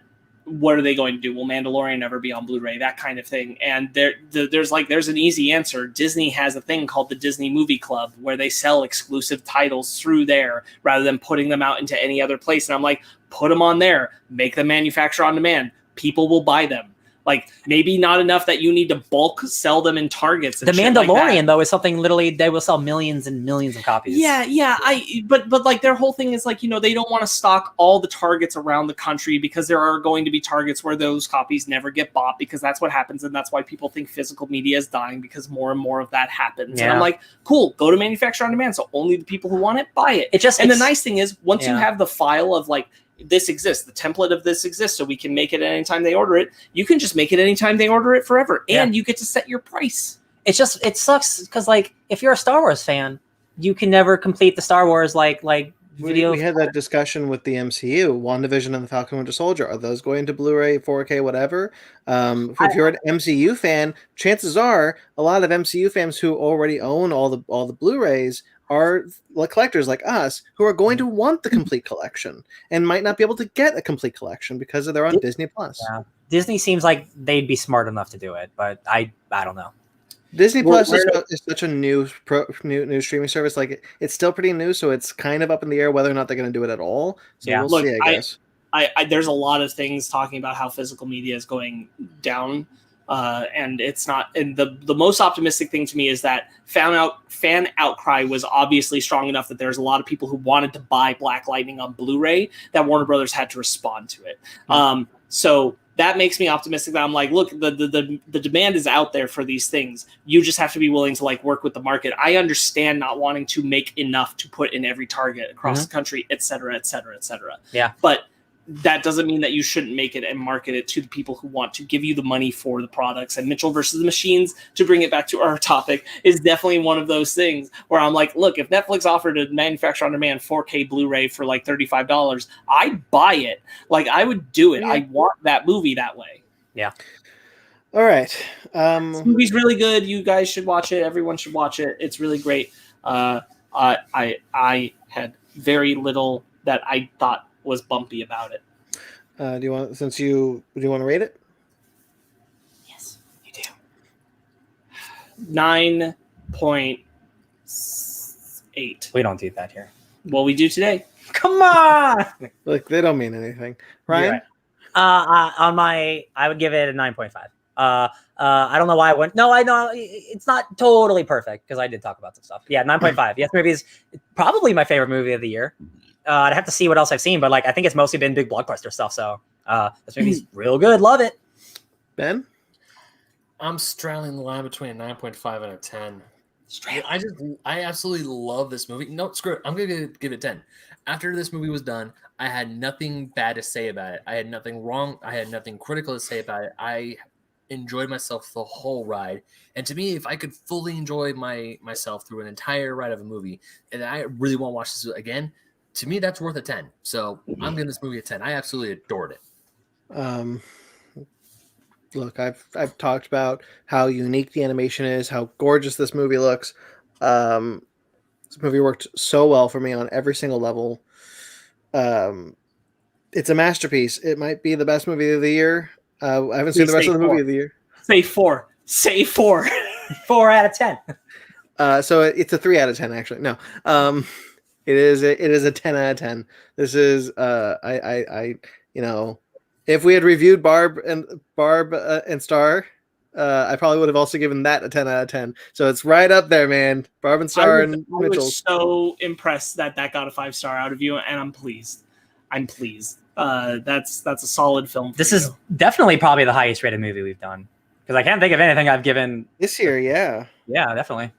are they going to do? Will Mandalorian ever be on Blu-ray? That kind of thing. And there's an easy answer. Disney has a thing called the Disney Movie Club where they sell exclusive titles through there rather than putting them out into any other place. And I'm like, put them on there, make them manufacture on demand. People will buy them. Like maybe not enough that you need to bulk sell them in Targets. And the Mandalorian though is something literally they will sell millions and millions of copies. Yeah. But like their whole thing is like they don't want to stock all the Targets around the country because there are going to be Targets where those copies never get bought because that's what happens, and that's why people think physical media is dying because more and more of that happens. And I'm like, cool, go to manufacture on demand, so only the people who want it buy it. The nice thing is once you have the file of like, this exists, the template of this exists, so we can make it anytime they order it. You can just make it anytime they order it forever, and you get to set your price. It sucks because like if you're a Star Wars fan, you can never complete the Star Wars like video. We had that discussion with the MCU, WandaVision and the Falcon Winter Soldier. Are those going to Blu-ray, 4K, whatever? If you're an MCU fan, chances are a lot of MCU fans who already own all the Blu-rays are collectors like us who are going to want the complete collection and might not be able to get a complete collection because they're on Disney Plus. Yeah. Disney seems like they'd be smart enough to do it, but I don't know. Disney We're- Plus we're- is such a new streaming service. Like it's still pretty new, so it's kind of up in the air whether or not they're going to do it at all. So Yeah. we'll Look, see, I guess. there's a lot of things talking about how physical media is going down, and it's not. And the most optimistic thing to me is that fan outcry was obviously strong enough that there's a lot of people who wanted to buy Black Lightning on Blu-ray that Warner Brothers had to respond to it. So that makes me optimistic that I'm like, look, the demand is out there for these things. You just have to be willing to like work with the market. I understand not wanting to make enough to put in every target across the country, et cetera, et cetera, et cetera. Yeah. But that doesn't mean that you shouldn't make it and market it to the people who want to give you the money for the products. And Mitchell versus the Machines, to bring it back to our topic, is definitely one of those things where I'm like, look, if Netflix offered a manufacturer on demand 4K Blu-ray for like $35, I'd buy it. Like I would do it. Yeah. I want that movie that way. Yeah. All right. This movie's really good. You guys should watch it. Everyone should watch it. It's really great. I had very little that I thought was bumpy about it. Do you want to rate it? Yes, you do. 9.8. We don't do that here. Well, we do today. Come on. Like they don't mean anything. Ryan? I would give it a 9.5. I don't know why I went. No, I know it's not totally perfect because I did talk about some stuff. Yeah, 9.5. Yes, movie is probably my favorite movie of the year. I'd have to see what else I've seen, but like I think it's mostly been big blockbuster stuff. So this movie's real good. Love it. Ben? I'm straddling the line between a 9.5 and a 10. I absolutely love this movie. No, screw it. I'm gonna give it 10. After this movie was done, I had nothing bad to say about it. I had nothing wrong. I had nothing critical to say about it. I enjoyed myself the whole ride. And to me, if I could fully enjoy myself through an entire ride of a movie, and I really want to watch this again, to me, that's worth a 10. So I'm giving this movie a 10. I absolutely adored it. Look, I've talked about how unique the animation is, how gorgeous this movie looks. This movie worked so well for me on every single level. It's a masterpiece. It might be the best movie of the year. I haven't seen the rest of the movie of the year. Say 4. Say 4. 4 out of 10. So it's a 3 out of 10, actually. No. It is a 10 out of 10. This is if we had reviewed Barb and Star, I probably would have also given that a 10 out of 10. So it's right up there, man. Barb and Star and Mitchell. I was so impressed that got a 5-star out of you, and I'm pleased. That's a solid film. This is definitely probably the highest rated movie we've done because I can't think of anything I've given this year. Yeah, definitely.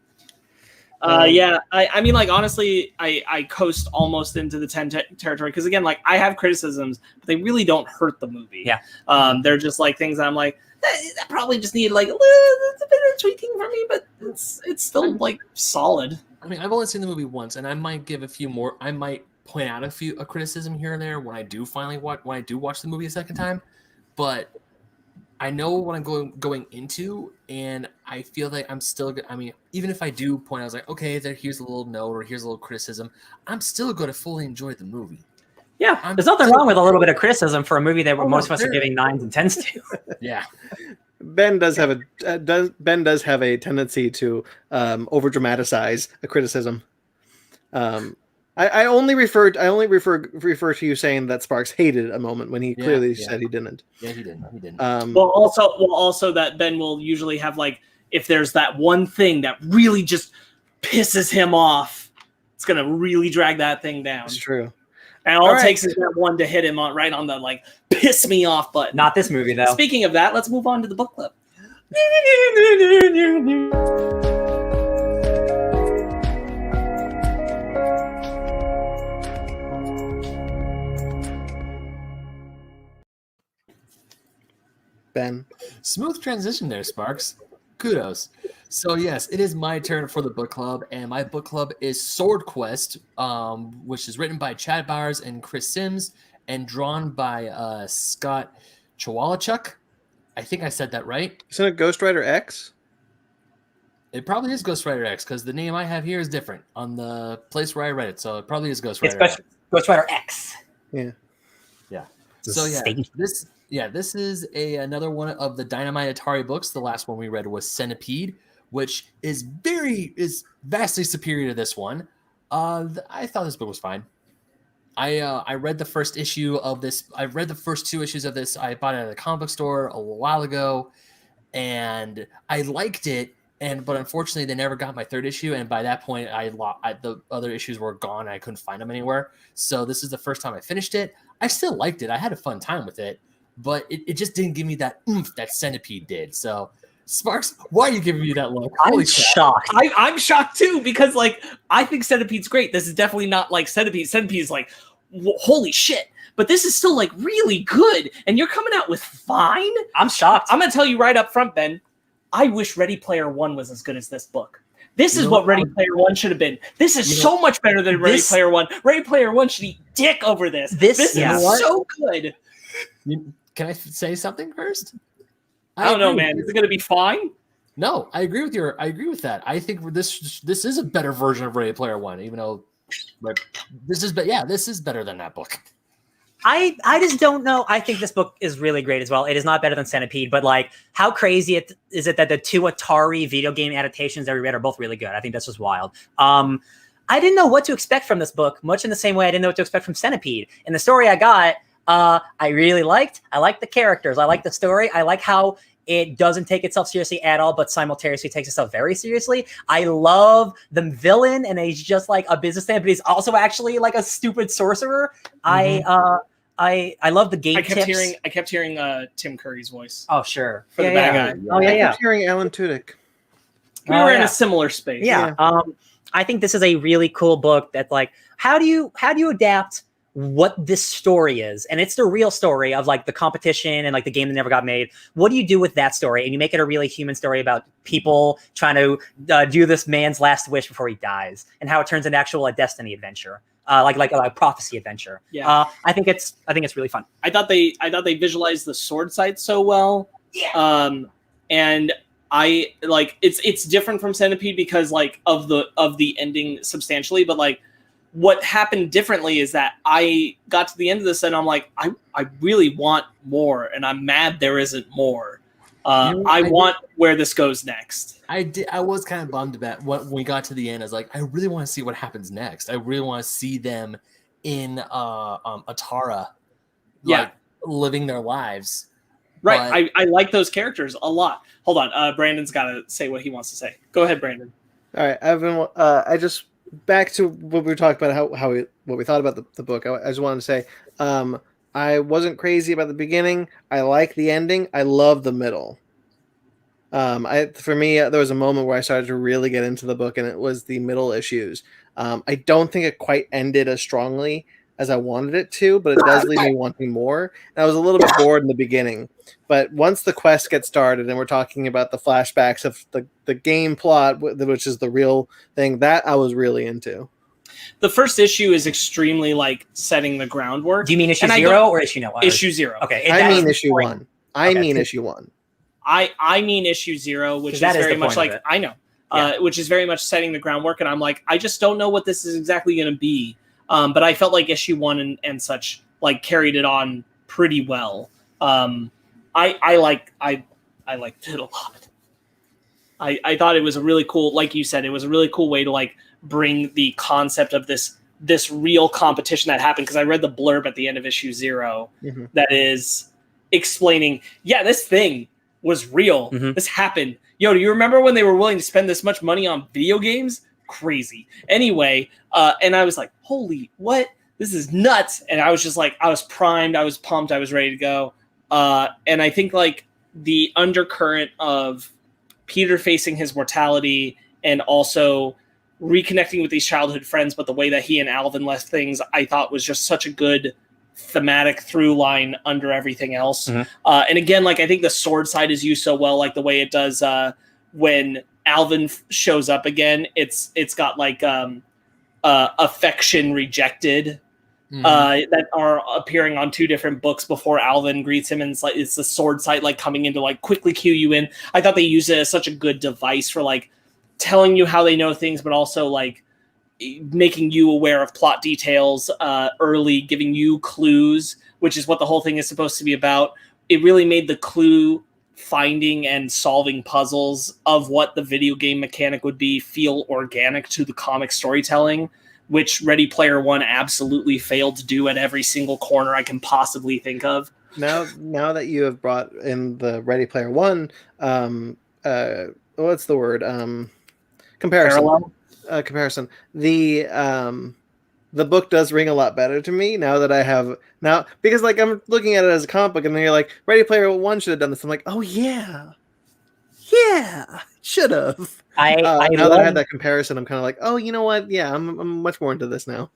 I mean, like, honestly, I coast almost into the 10 territory because, again, like, I have criticisms, but they really don't hurt the movie. Yeah. They're just, like, things that I'm like, that probably just needed, like, a little bit of tweaking for me, but it's still, like, solid. I mean, I've only seen the movie once, and I might give a few more. I might point out a criticism here and there when I do watch the movie a second time, but I know what I'm going into, and I feel like I'm still. I mean, even if I do point out, I was like, okay, here's a little note or here's a little criticism. I'm still going to fully enjoy the movie. Yeah, there's nothing wrong with a little bit of criticism for a movie that most of us are giving 9s and 10s to. Yeah, Ben does have a tendency to over dramatize a criticism. I only refer to you saying that Sparks hated a moment when he clearly said he didn't. Yeah, he didn't. Well, also that Ben will usually have, like, if there's that one thing that really just pisses him off, it's gonna really drag that thing down. It's true. And all it takes is that one to hit him right on the, like, piss me off button. Not this movie, though. Speaking of that, let's move on to the book club. Ben. Smooth transition there, Sparks. Kudos. So yes, it is my turn for the book club, and my book club is SwordQuest, which is written by Chad Bowers and Chris Sims, and drawn by Scott Chwalchuk. I think I said that right. Isn't it Ghost Rider X? It probably is Ghost Rider X because the name I have here is different on the place where I read it, so it probably is Ghost Rider X. Ghost Rider X. Yeah. So this is another one of the Dynamite Atari books. The last one we read was Centipede, which is vastly superior to this one. I thought this book was fine. I read the first issue of this. I read the first 2 issues of this. I bought it at a comic book store a while ago, and I liked it. But unfortunately, they never got my 3rd issue, and by that point, the other issues were gone. And I couldn't find them anywhere. So this is the first time I finished it. I still liked it. I had a fun time with it, but it just didn't give me that oomph that Centipede did. So. Sparks, why are you giving me that look? I'm shocked. I'm shocked too, because like I think Centipede's great. This is definitely not like Centipede. Centipede's like, holy shit. But this is still like really good, and you're coming out with fine. I'm shocked. I'm gonna tell you right up front, Ben. I wish Ready Player One was as good as this book. This is what Ready Player One should have been. This is so much better than Ready Player One. Ready Player One should eat dick over this. This is so good. Can I say something first? I don't know, man. Is it going to be fine? No, I agree with that. I think this is a better version of Ready Player One, even though this is better than that book. I just don't know. I think this book is really great as well. It is not better than Centipede, but like, how crazy is it that the 2 Atari video game adaptations that we read are both really good? I think that's just wild. I didn't know what to expect from this book, much in the same way I didn't know what to expect from Centipede. And the story I got, I really liked. I like the characters. I like the story. I like how it doesn't take itself seriously at all, but simultaneously takes itself very seriously. I love the villain, and he's just like a businessman, but he's also actually like a stupid sorcerer. Mm-hmm. I love the game. I kept hearing Tim Curry's voice. Oh sure, for the bad guy. Oh yeah, I kept hearing Alan Tudyk. We were in a similar space. Yeah. I think this is a really cool book. That's like, how do you adapt what this story is? And it's the real story of like the competition and like the game that never got made. What do you do with that story? And you make it a really human story about people trying to do this man's last wish before he dies, and how it turns into actual destiny adventure, like a prophecy adventure. Yeah, I think it's really fun. I thought they visualized the sword sight so well. Yeah. And I like it's different from Centipede because like of the ending substantially, but like, what happened differently is that I got to the end of this and I'm like, I really want more, and I'm mad there isn't more. I want where this goes next. I was kind of bummed about when we got to the end. I was like, I really want to see what happens next. I really want to see them in Atara, living their lives. Right. I like those characters a lot. Hold on. Brandon's got to say what he wants to say. Go ahead, Brandon. All right. I just back to what we were talking about, what we thought about the book. I just wanted to say, I wasn't crazy about the beginning. I like the ending. I love the middle. For me, there was a moment where I started to really get into the book, and it was the middle issues. I don't think it quite ended as strongly as I wanted it to, but it does leave me wanting more. And I was a little bit bored in the beginning, but once the quest gets started and we're talking about the flashbacks of the game plot, which is the real thing, that I was really into. The first issue is extremely like setting the groundwork. Do you mean issue 0 or issue 1? Issue 0. Okay. I mean issue 1. I mean issue 1. I mean issue 0, which is very much like, I know, which is very much setting the groundwork. And I'm like, I just don't know what this is exactly going to be. But I felt like issue 1 and such like carried it on pretty well. I liked it a lot. I thought it was a really cool, like you said, it was a really cool way to like bring the concept of this real competition that happened. Because I read the blurb at the end of issue 0 that is explaining, this thing was real. This happened. Yo, do you remember when they were willing to spend this much money on video games? Crazy. Anyway, and I was like, holy, what? This is nuts. And I was just like, I was primed, I was pumped, I was ready to go. And I think like the undercurrent of Peter facing his mortality and also reconnecting with these childhood friends, but the way that he and Alvin left things, I thought was just such a good thematic through line under everything else. And again, like, I think the sword side is used so well, like the way it does when Alvin shows up again, it's got like affection rejected that are appearing on 2 different books before Alvin greets him, and it's the sword sight like coming in to like quickly cue you in. I thought they used it as such a good device for like telling you how they know things, but also like making you aware of plot details early, giving you clues, which is what the whole thing is supposed to be about. It really made the clue finding and solving puzzles of what the video game mechanic would be feel organic to the comic storytelling, which Ready Player One absolutely failed to do at every single corner I can possibly think of. Now that you have brought in the Ready Player One, what's the word? Comparison. Parallel? Comparison. The book does ring a lot better to me now that I have because like I'm looking at it as a comic book and then you're like Ready Player One should have done this. I'm like, oh yeah, should have. Now that I had that comparison, I'm kind of like, oh, you know what? Yeah, I'm much more into this now.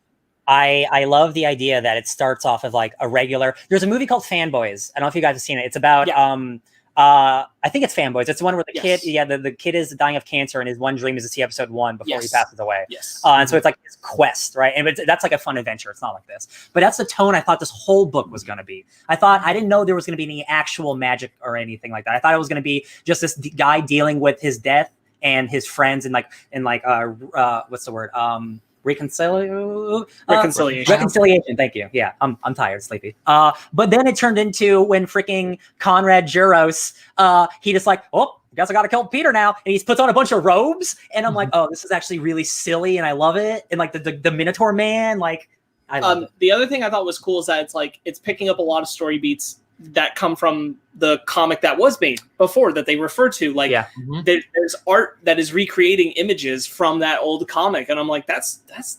I love the idea that it starts off of like a regular. There's a movie called Fanboys. I don't know if you guys have seen it. It's about I think it's Fanboys. It's the one where the kid, the kid is dying of cancer, and his one dream is to see episode 1 before he passes away. Yes. And so it's like his quest, right? And that's like a fun adventure. It's not like this, but that's the tone I thought this whole book was going to be. I didn't know there was going to be any actual magic or anything like that. I thought it was going to be just this guy dealing with his death and his friends and what's the word? Reconciliation. Thank you. Yeah, I'm tired, sleepy. But then it turned into when freaking Conrad Juros, he just like, oh, guess I gotta kill Peter now, and he puts on a bunch of robes, and I'm like, oh, this is actually really silly, and I love it. And like the Minotaur man, like, I love it. The other thing I thought was cool is that it's picking up a lot of story beats that come from the comic that was made before that they refer to. Like, there's art that is recreating images from that old comic, and I'm like, that's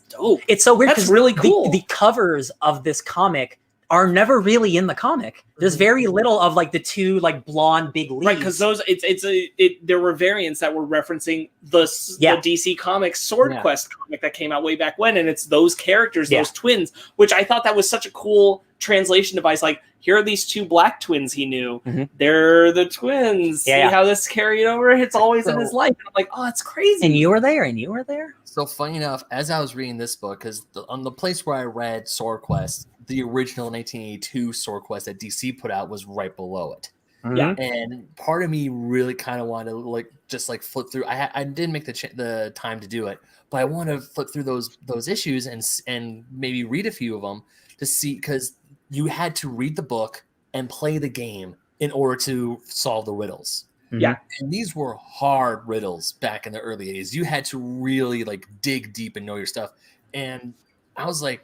dope. It's so weird. That's really cool. The covers of this comic are never really in the comic. There's very little of like the two like blonde big leaves, right? Because those there were variants that were referencing the DC Comics SwordQuest comic that came out way back when, and it's those characters, those twins, which I thought that was such a cool translation device. Like, here are these two black twins he knew. They're the twins. See how this carried over? It's always in his life. And I'm like, oh, that's crazy. And you were there. So funny enough, as I was reading this book, because on the place where I read SwordQuest, the original 1982 SwordQuest that DC put out was right below it. Yeah, and part of me really kind of wanted to just flip through. I didn't make the time to do it, but I want to flip through those issues and maybe read a few of them to see, because you had to read the book and play the game in order to solve the riddles. Yeah. And these were hard riddles back in the early 80s. You had to really dig deep and know your stuff. And I was like,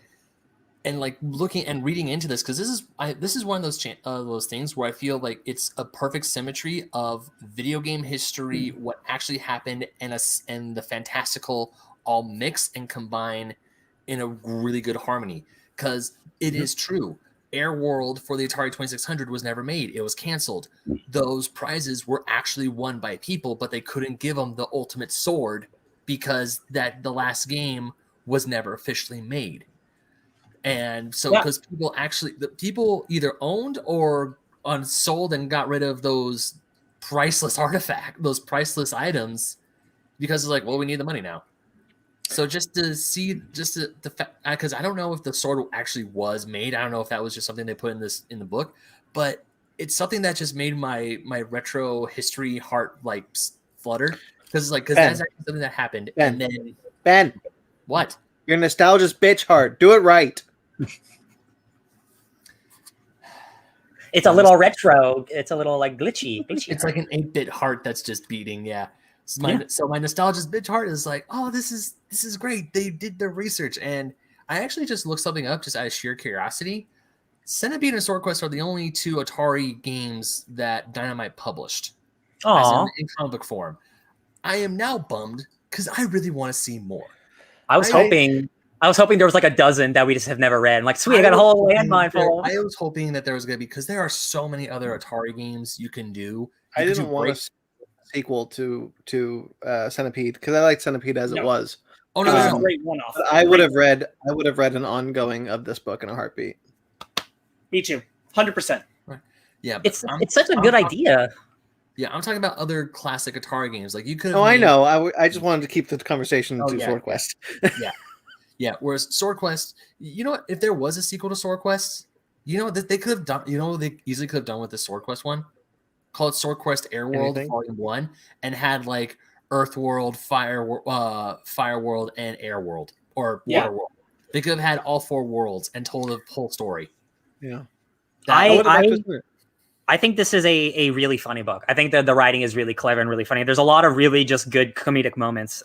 and looking and reading into this, because this is one of those things where I feel like it's a perfect symmetry of video game history, what actually happened, and the fantastical all mix and combine in a really good harmony. Because it is true. Airworld for the Atari 2600 was never made. It was canceled. Those prizes were actually won by people, but they couldn't give them the ultimate sword because the last game was never officially made. And so because people either owned or unsold and got rid of those priceless those priceless items, because it's like, well, we need the money now. So just to see, the fact, because I don't know if the sword actually was made. I don't know if that was just something they put in the book, but it's something that just made my retro history heart flutter, because that's actually something that happened. And then Ben, what? Your nostalgia's bitch heart. Do it right. It's a little retro. It's a little glitchy. It's like an 8-bit heart that's just beating. Yeah. So my nostalgia's bitch heart is like, oh, this is great. They did their research, and I actually just looked something up just out of sheer curiosity. Centipede and SwordQuest are the only 2 Atari games that Dynamite published in comic book form. I am now bummed because I really want to see more. I was hoping there was a dozen that we just have never read. I'm like, sweet, I got a whole landmine full. I was hoping that there was going to be, because there are so many other Atari games you can do. I didn't want a sequel to Centipede, because I liked Centipede as it was. Oh no, it was a great one-off. I would have read an ongoing of this book in a heartbeat. Me too, 100%. Right. Yeah, it's such a good idea. Yeah, I'm talking about other classic Atari games. Like you could. Oh, I know. I just wanted to keep the conversation to SwordQuest. Yeah. Whereas SwordQuest, you know what? If there was a sequel to SwordQuest, you know that they could have done. You know what they easily could have done with the SwordQuest one. Call it SwordQuest Airworld Volume 1, and had Earthworld, Fireworld, and Airworld, or Waterworld. They could have had all 4 worlds and told the whole story. Yeah. I think this is a really funny book. I think that the writing is really clever and really funny. There's a lot of really just good comedic moments.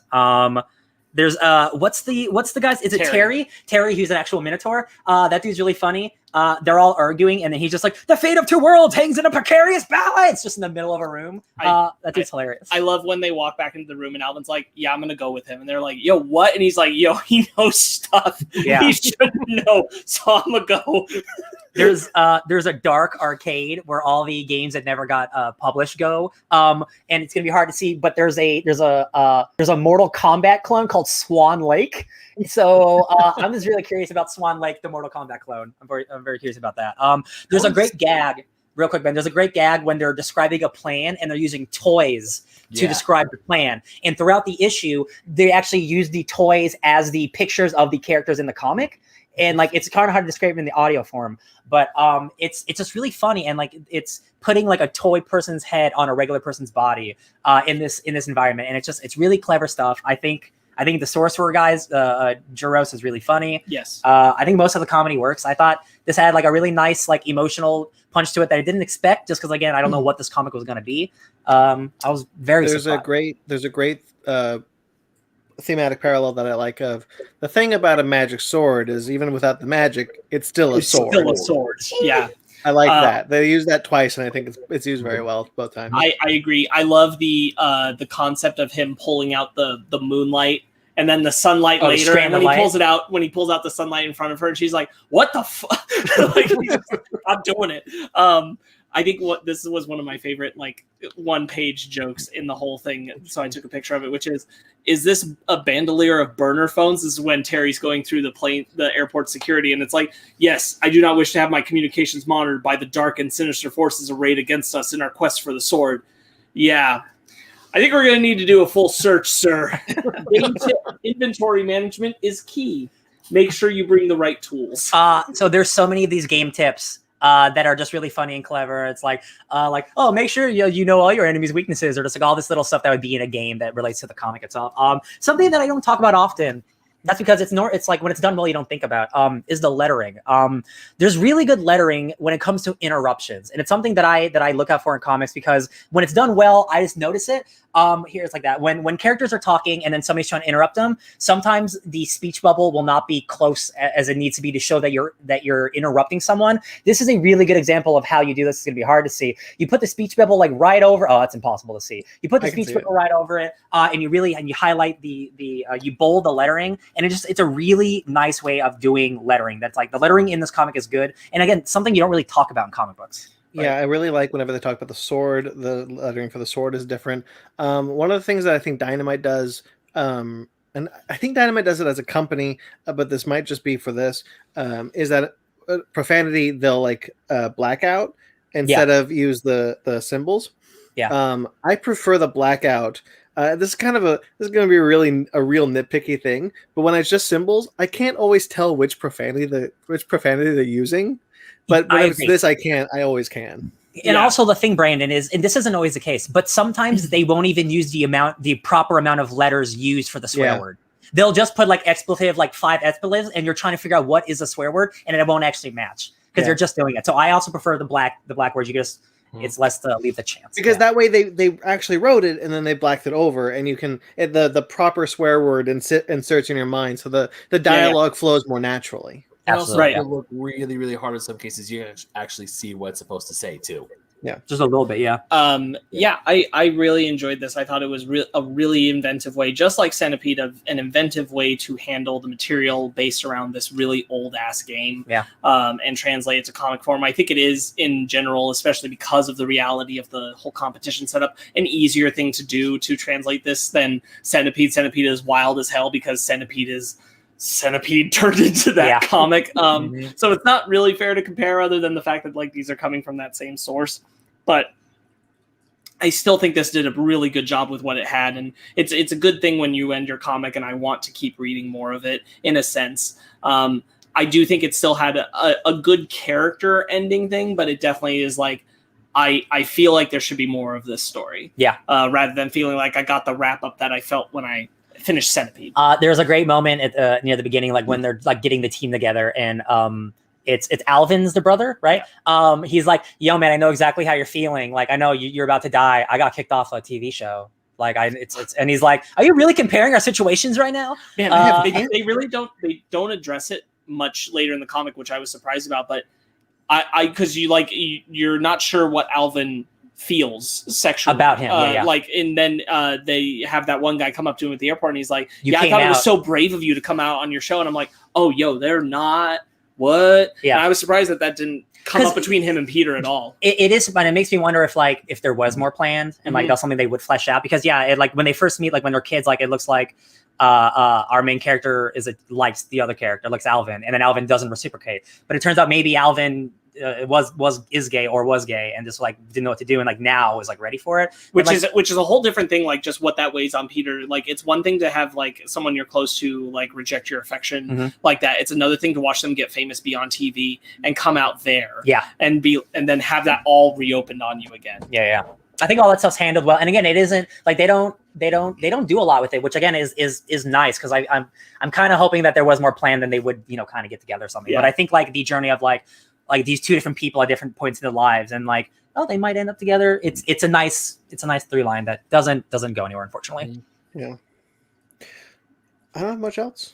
There's what's the guy's? Is it Terry? Terry, who's an actual Minotaur. That dude's really funny. They're all arguing, and then he's just like, the fate of two worlds hangs in a precarious balance, just in the middle of a room. That dude's hilarious. I love when they walk back into the room, and Alvin's like, yeah, I'm gonna go with him. And they're like, yo, what? And he's like, yo, he knows stuff. Yeah. He shouldn't know, so I'm gonna go. There's a dark arcade where all the games that never got published go, and it's gonna be hard to see. But there's a Mortal Kombat clone called Swan Lake. So I'm just really curious about Swan Lake, the Mortal Kombat clone. I'm very curious about that. There's a great gag, real quick, Ben. There's a great gag when they're describing a plan and they're using toys to describe the plan. And throughout the issue, they actually use the toys as the pictures of the characters in the comic. And like, it's kind of hard to describe in the audio form, but it's just really funny, and like, it's putting like a toy person's head on a regular person's body in this environment, and it's really clever stuff. I think the Sorcerer guys, Juros, is really funny. Yes. I think most of the comedy works. I thought this had like a really nice like emotional punch to it that I didn't expect, just because again I don't know what this comic was going to be. I was very surprised. There's a great thematic parallel that I like of the thing about a magic sword is even without the magic, it's still a sword. Still a sword. Yeah. I like that. They use that twice, and I think it's used very well both times. I agree. I love the concept of him pulling out the moonlight and then the sunlight later. And when he pulls out the sunlight in front of her, and she's like, "What the fuck?" Like, I'm doing it. I think this was one of my favorite like one-page jokes in the whole thing. So I took a picture of it, which is this a bandolier of burner phones? This is when Terry's going through the airport security, and it's like, yes, I do not wish to have my communications monitored by the dark and sinister forces arrayed against us in our quest for the sword. Yeah, I think we're going to need to do a full search, sir. Inventory management is key. Make sure you bring the right tools. So there's so many of these game tips that are just really funny and clever. It's like, oh, make sure you know all your enemies' weaknesses, or just like all this little stuff that would be in a game that relates to the comic itself. Something that I don't talk about often. That's because it's like when it's done well, you don't think about is the lettering. There's really good lettering when it comes to interruptions, and it's something that I look out for in comics, because when it's done well, I just notice it. Here it's like that when characters are talking and then somebody's trying to interrupt them, sometimes the speech bubble will not be close as it needs to be to show that you're interrupting someone. This is a really good example of how you do this. It's gonna be hard to see. You put the speech bubble like right over. Oh, that's impossible to see. You put the speech bubble right over it, and you highlight you bold the lettering, and it's a really nice way of doing lettering. That's like the lettering in this comic is good, and again, something you don't really talk about in comic books. Yeah, I really like whenever they talk about the sword, the lettering for the sword is different. One of the things that I think Dynamite does, and I think Dynamite does it as a company, but this might just be for this, is that profanity they'll like blackout instead of use the symbols. Yeah. I prefer the blackout. This is going to be a real nitpicky thing, but when it's just symbols, I can't always tell which profanity they're using. But when it's this, I always can. And also the thing, Brandon, is, and this isn't always the case, but sometimes they won't even use the proper amount of letters used for the swear word. They'll just put like expletive, like 5 expletives, and you're trying to figure out what is a swear word, and it won't actually match because they're just doing it. So I also prefer the black words. You just it's less to leave the chance. Because that way they actually wrote it and then they blacked it over, and you can the proper swear word inserts in your mind, so the dialogue flows more naturally. And also, it look really, really hard in some cases. You can actually see what it's supposed to say too. Yeah, just a little bit. Yeah. I really enjoyed this. I thought it was a really inventive way, just like Centipede, of an inventive way to handle the material based around this really old ass game. Yeah. And translate it to comic form. I think it is in general, especially because of the reality of the whole competition setup, an easier thing to do to translate this than Centipede. Centipede is wild as hell because Centipede turned into that comic. So it's not really fair to compare, other than the fact that like these are coming from that same source. But I still think this did a really good job with what it had, and it's a good thing when you end your comic, and I want to keep reading more of it in a sense. I do think it still had a good character ending thing, but it definitely is like, I feel like there should be more of this story. Yeah. Rather than feeling like I got the wrap up that I felt when I finished Centipede. There's a great moment at near the beginning, like when they're like getting the team together, and it's Alvin's the brother, right? He's like, yo, man, I know exactly how you're feeling. Like, I know you're about to die. I got kicked off a TV show. Like, and he's like, are you really comparing our situations right now? Man, they really don't address it much later in the comic, which I was surprised about. But because you're not sure what Alvin feels sexually about him, like, and then they have that one guy come up to him at the airport, and he's like, I thought it was so brave of you to come out on your show, and I'm like, oh, yo, they're not what? Yeah, and I was surprised that didn't come up between him and Peter at all. It is, but it makes me wonder if there was more planned and like that's something they would flesh out, because like when they first meet, like when they're kids, like it looks like our main character likes the other character, likes Alvin, and then Alvin doesn't reciprocate. But it turns out maybe Alvin is gay or was gay and just like didn't know what to do, and like now is like ready for it, which is a whole different thing. Like just what that weighs on Peter. Like it's one thing to have like someone you're close to like reject your affection like that. It's another thing to watch them get famous, be on TV, and come out there, and then have that all reopened on you again. I think all that stuff's handled well, and again, it isn't like they don't do a lot with it, which again is nice, because I'm kind of hoping that there was more planned than they would kind of get together or something. But I think like the journey of like these two different people at different points in their lives, and like, oh, they might end up together. It's a nice through line that doesn't go anywhere, unfortunately. Yeah. I don't have much else.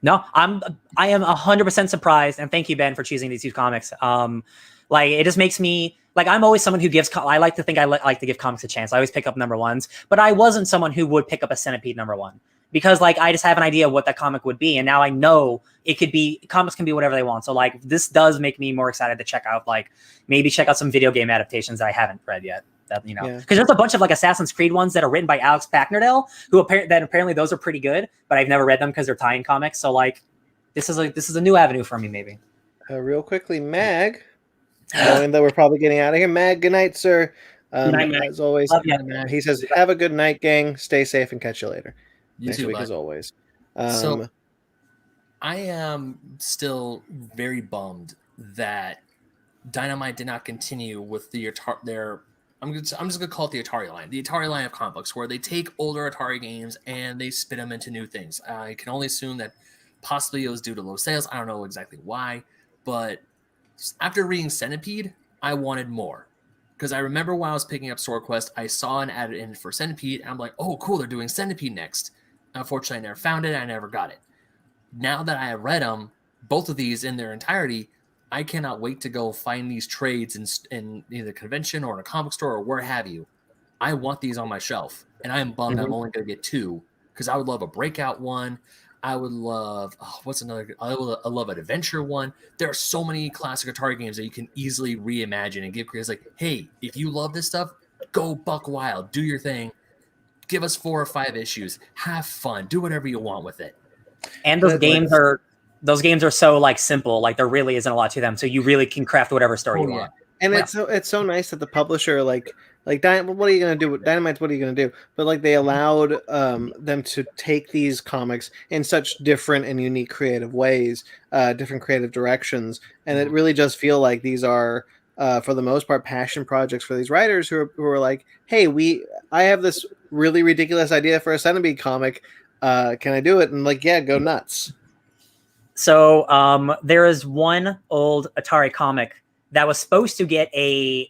No, I am 100% surprised, and thank you, Ben, for choosing these two comics. Like it just makes me like, I'm always someone who gives. I like to think I like to give comics a chance. I always pick up number ones, but I wasn't someone who would pick up a Centipede number one, because like I just have an idea of what that comic would be, and now I know it could be. Comics can be whatever they want. So like this does make me more excited to check out maybe some video game adaptations that I haven't read yet. That because there's a bunch of like Assassin's Creed ones that are written by Alex Packnerdale, who apparently those are pretty good, but I've never read them because they're tie-in comics. So like this is a new avenue for me, maybe. Real quickly, Mag. Knowing that we're probably getting out of here, Mag. Good night, sir. As always, he says, "Have a good night, gang. Stay safe, and catch you later." Next week, as always. So, I am still very bummed that Dynamite did not continue with their. I'm just gonna call it the Atari line of comic books, where they take older Atari games and they spin them into new things. I can only assume that possibly it was due to low sales. I don't know exactly why, but after reading Centipede, I wanted more. Because I remember when I was picking up SwordQuest, I saw an ad in for Centipede, and I'm like, oh, cool, they're doing Centipede next. Unfortunately, I never found it. I never got it. Now that I have read them, both of these in their entirety, I cannot wait to go find these trades in either a convention or in a comic store or where have you. I want these on my shelf, and I am bummed I'm only going to get two, because I would love a Breakout one. I would love, what's another? I love an adventure one. There are so many classic Atari games that you can easily reimagine and give creators like, hey, if you love this stuff, go buck wild, do your thing, give us 4 or 5 issues, have fun, do whatever you want with it. And those games are so like simple, like there really isn't a lot to them, so you really can craft whatever story you want. And it's so nice that the publisher what are you going to do with Dynamite? What are you going to do? But like they allowed them to take these comics in such different and unique creative ways, different creative directions, and it really does feel like these are, for the most part, passion projects for these writers who are like, hey, I have this really ridiculous idea for a Centipede comic. Can I do it? And like, yeah, go nuts. So there is one old Atari comic that was supposed to get a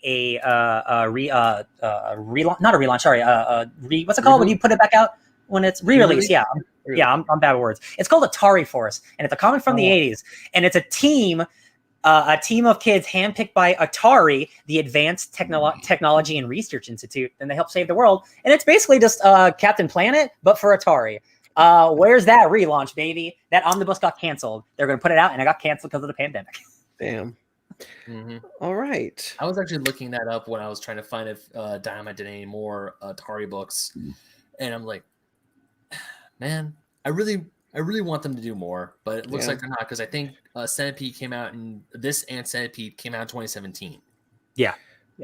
relaunch, not a relaunch, sorry, what's it called when you put it back out when it's re-release? Yeah, I'm bad with words. It's called Atari Force, and it's a comic from the 80s, and it's a team of kids handpicked by Atari, the Advanced Technology and Research Institute, and they help save the world. And it's basically just Captain Planet, but for Atari. Where's that relaunch, baby? That omnibus got canceled. They're going to put it out, and it got canceled because of the pandemic. Damn. All right. I was actually looking that up when I was trying to find if Dynamite did any more Atari books, and I'm like, man, I really want them to do more, but it looks like they're not, because I think Centipede came out and Centipede came out in 2017. Yeah.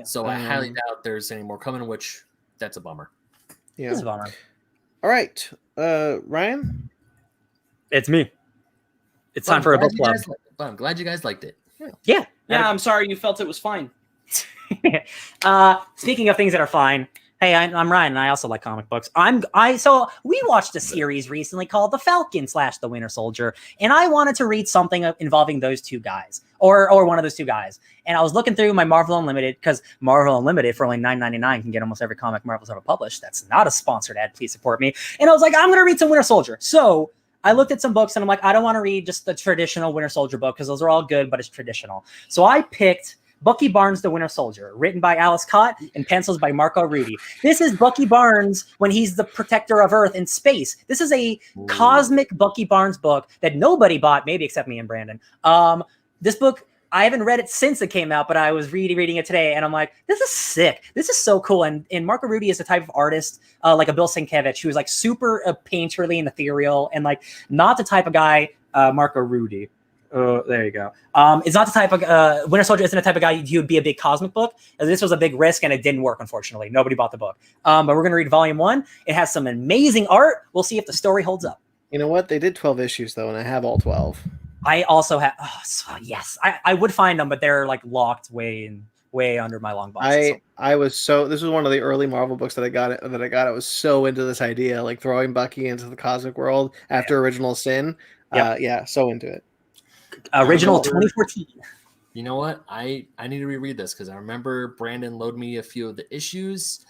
So I highly doubt there's any more coming, which that's a bummer. Yeah, it's a bummer. All right, Ryan, it's me. It's time for a book club. I'm glad you guys liked it. Yeah, I'm sorry you felt it was fine. Speaking of things that are fine, Hey, I'm Ryan, and I also like comic books. So we watched a series recently called The Falcon / The Winter Soldier, and I wanted to read something involving those two guys, or one of those two guys. And I was looking through my Marvel Unlimited, because Marvel Unlimited for only $9.99 can get almost every comic Marvel's ever published. That's not a sponsored ad. Please support me. And I was like, I'm gonna read some Winter Soldier. So I looked at some books, and I'm like, I don't want to read just the traditional Winter Soldier book because those are all good, but it's traditional. So I picked Bucky Barnes, The Winter Soldier, written by Alice Cott and pencils by Marco Rudy. This is Bucky Barnes when he's the protector of Earth in space. This is a cosmic Bucky Barnes book that nobody bought, maybe except me and Brandon. This book, I haven't read it since it came out, but I was reading it today, and I'm like, this is sick. This is so cool. And Marco Rudy is the type of artist, like a Bill Sienkiewicz, who's like super painterly and ethereal, and like not the type of guy, Marco Rudy. Oh, there you go. It's not the type of Winter Soldier isn't the type of guy who would be a big cosmic book. This was a big risk, and it didn't work. Unfortunately, nobody bought the book. But we're gonna read Volume 1. It has some amazing art. We'll see if the story holds up. You know what? They did 12 issues though, and I have all 12. I also have. Oh, so yes, I would find them, but they're like locked way under my long box. I was so. This was one of the early Marvel books that I got. I was so into this idea, like throwing Bucky into the cosmic world after Original Sin. Yeah, so into it. Original 2014. You know what? I need to reread this because I remember Brandon loaned me a few of the issues.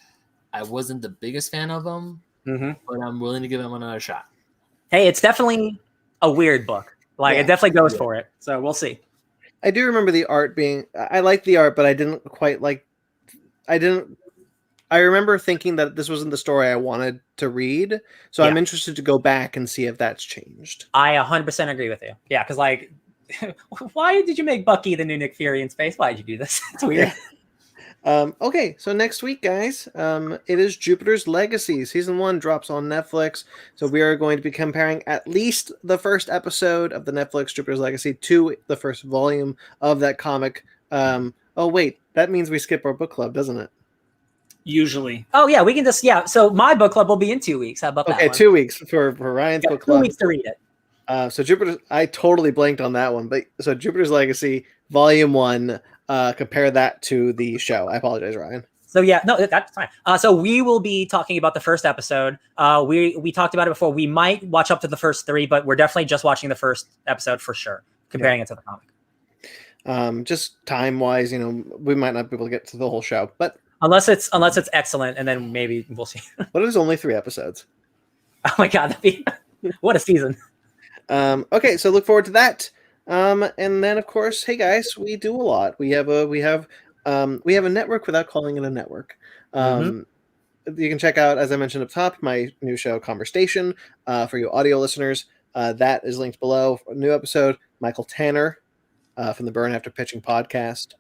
I wasn't the biggest fan of them, but I'm willing to give them another shot. Hey, it's definitely a weird book. Like it definitely goes for it. So we'll see. I do remember the art being. I liked the art, but I didn't quite like. I remember thinking that this wasn't the story I wanted to read, so I'm interested to go back and see if that's changed. I 100% agree with you. Yeah, because like, why did you make Bucky the new Nick Fury in space? Why did you do this? It's weird. Okay, so next week, guys, it is Jupiter's Legacy. Season 1 drops on Netflix, so we are going to be comparing at least the first episode of the Netflix Jupiter's Legacy to the first volume of that comic. Oh, wait, that means we skip our book club, doesn't it? Usually. Oh, yeah, we can just, so my book club will be in 2 weeks. How about that? Okay, 2 weeks for Ryan's book club. 2 weeks to read it. So Jupiter, I totally blanked on that one, but so Jupiter's Legacy, Volume 1, compare that to the show. I apologize, Ryan. So yeah, no, that's fine. So we will be talking about the first episode. We talked about it before. We might watch up to the first 3, but we're definitely just watching the first episode for sure, comparing it to the comic. Just time-wise, we might not be able to get to the whole show, but unless it's excellent, and then maybe we'll see. What if there's only 3 episodes? Oh my god, that'd be what a season. Okay, so look forward to that. And then of course, hey guys, we do a lot. We have a network without calling it a network. You can check out, as I mentioned up top, my new show Conversation, for you audio listeners. That is linked below. A new episode, Michael Tanner from the Burn After Pitching podcast.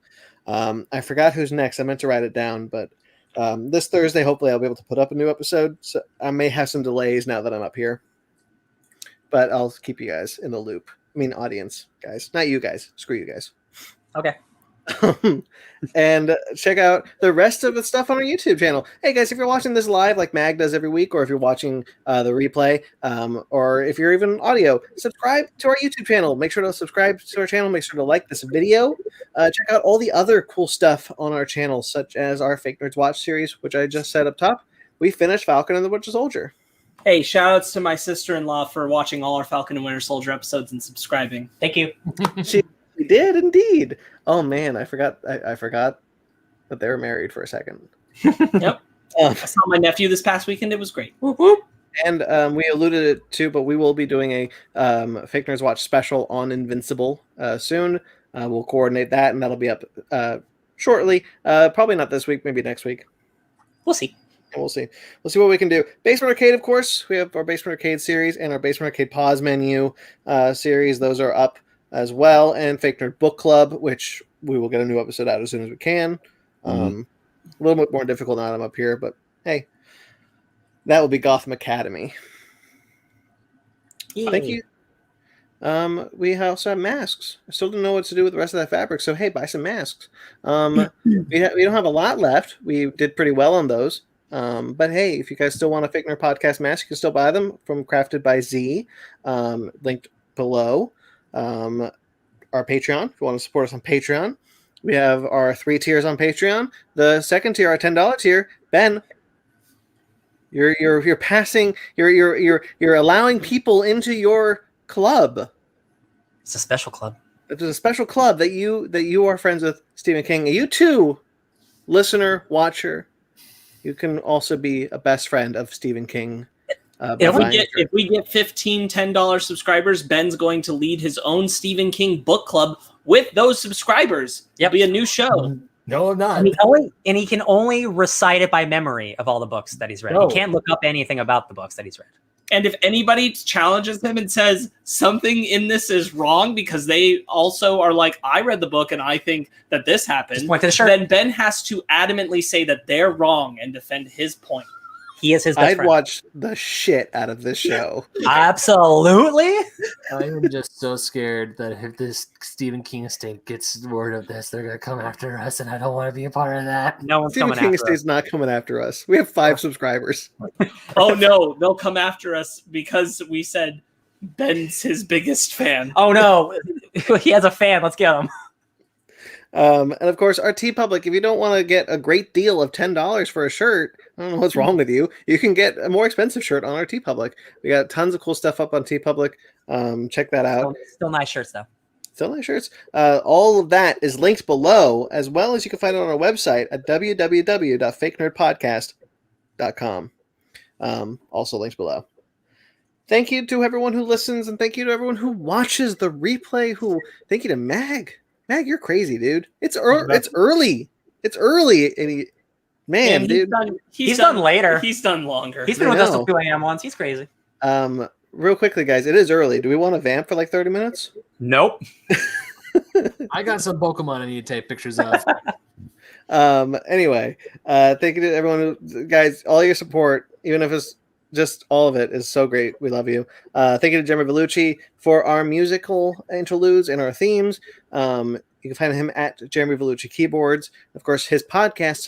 I forgot who's next. I meant to write it down, but this Thursday, hopefully I'll be able to put up a new episode. So I may have some delays now that I'm up here, but I'll keep you guys in the loop. I mean, audience, guys, not you guys. Screw you guys. Okay. And check out the rest of the stuff on our YouTube channel. Hey guys, if you're watching this live like Mag does every week, or if you're watching the replay, or if you're even audio, subscribe to our YouTube channel. Make sure to subscribe to our channel. Make sure to like this video. Check out all the other cool stuff on our channel, such as our Fake Nerds Watch series, which I just said up top. We finished Falcon and the Winter Soldier. Hey, shout outs to my sister-in-law for watching all our Falcon and Winter Soldier episodes and subscribing. Thank you. She did indeed. Oh man, I forgot that they were married for a second. Yep. I saw my nephew this past weekend. It was great. Whoop, whoop. And we alluded it to, but we will be doing a Fake Nerds Watch special on Invincible soon. We'll coordinate that, and that'll be up shortly. Probably not this week, maybe next week. We'll see. We'll see. We'll see what we can do. Basement Arcade, of course. We have our Basement Arcade series and our Basement Arcade Pause Menu series. Those are up as well. And Fake Nerd Book Club, which we will get a new episode out as soon as we can. A little bit more difficult now that I'm up here, but hey, that will be Gotham Academy. Yay. Thank you. We also have masks. I still don't know what to do with the rest of that fabric, so hey, buy some masks. We don't have a lot left. We did pretty well on those. But hey, if you guys still want a Fake Nerd Podcast mask, you can still buy them from Crafted by Z, linked below. Our Patreon, if you want to support us on Patreon. We have our 3 tiers on Patreon. The second tier, our $10 tier. Ben, You're passing. You're allowing people into your club. It's a special club. It's a special club that you are friends with Stephen King. You too, listener, watcher. You can also be a best friend of Stephen King. If we get 15 $10 subscribers, Ben's going to lead his own Stephen King book club with those subscribers. Yep. It'll be a new show. No, I'm not. And he can only recite it by memory of all the books that he's read. No. He can't look up anything about the books that he's read. And if anybody challenges him and says something in this is wrong because they also are like, I read the book and I think that this happened, Just point to the shirt. then Ben has to adamantly say that they're wrong and defend his point. He is his best I'd friend. watch the shit out of this show. Absolutely. I am just so scared that if this Stephen King estate gets word of this, they're gonna come after us, and I don't want to be a part of that. No one's Stephen coming King after estate's us. not coming after us. We have 5 subscribers. Oh no, they'll come after us because we said Ben's his biggest fan. Oh no, he has a fan. Let's get him. And of course, our TeePublic. If you don't want to get a great deal of $10 for a shirt, I don't know what's wrong with you. You can get a more expensive shirt on our TeePublic. We got tons of cool stuff up on TeePublic. Check that out. Still nice shirts though. Still nice shirts. All of that is linked below, as well as you can find it on our website at www.fakenerdpodcast.com. Also linked below. Thank you to everyone who listens, and thank you to everyone who watches the replay. Thank you to Mag. Mag, you're crazy, dude. It's early. It's early. And dude. He's done later. He's done longer. He's been with us till 2 a.m. once. He's crazy. Real quickly, guys, it is early. Do we want to vamp for like 30 minutes? Nope. I got some Pokemon I need to take pictures of. Anyway, thank you to everyone guys, all your support, even if it's just all of it, is so great. We love you. Thank you to Jeremy Vellucci for our musical interludes and our themes. You can find him at Jeremy Vellucci Keyboards. Of course, his podcast,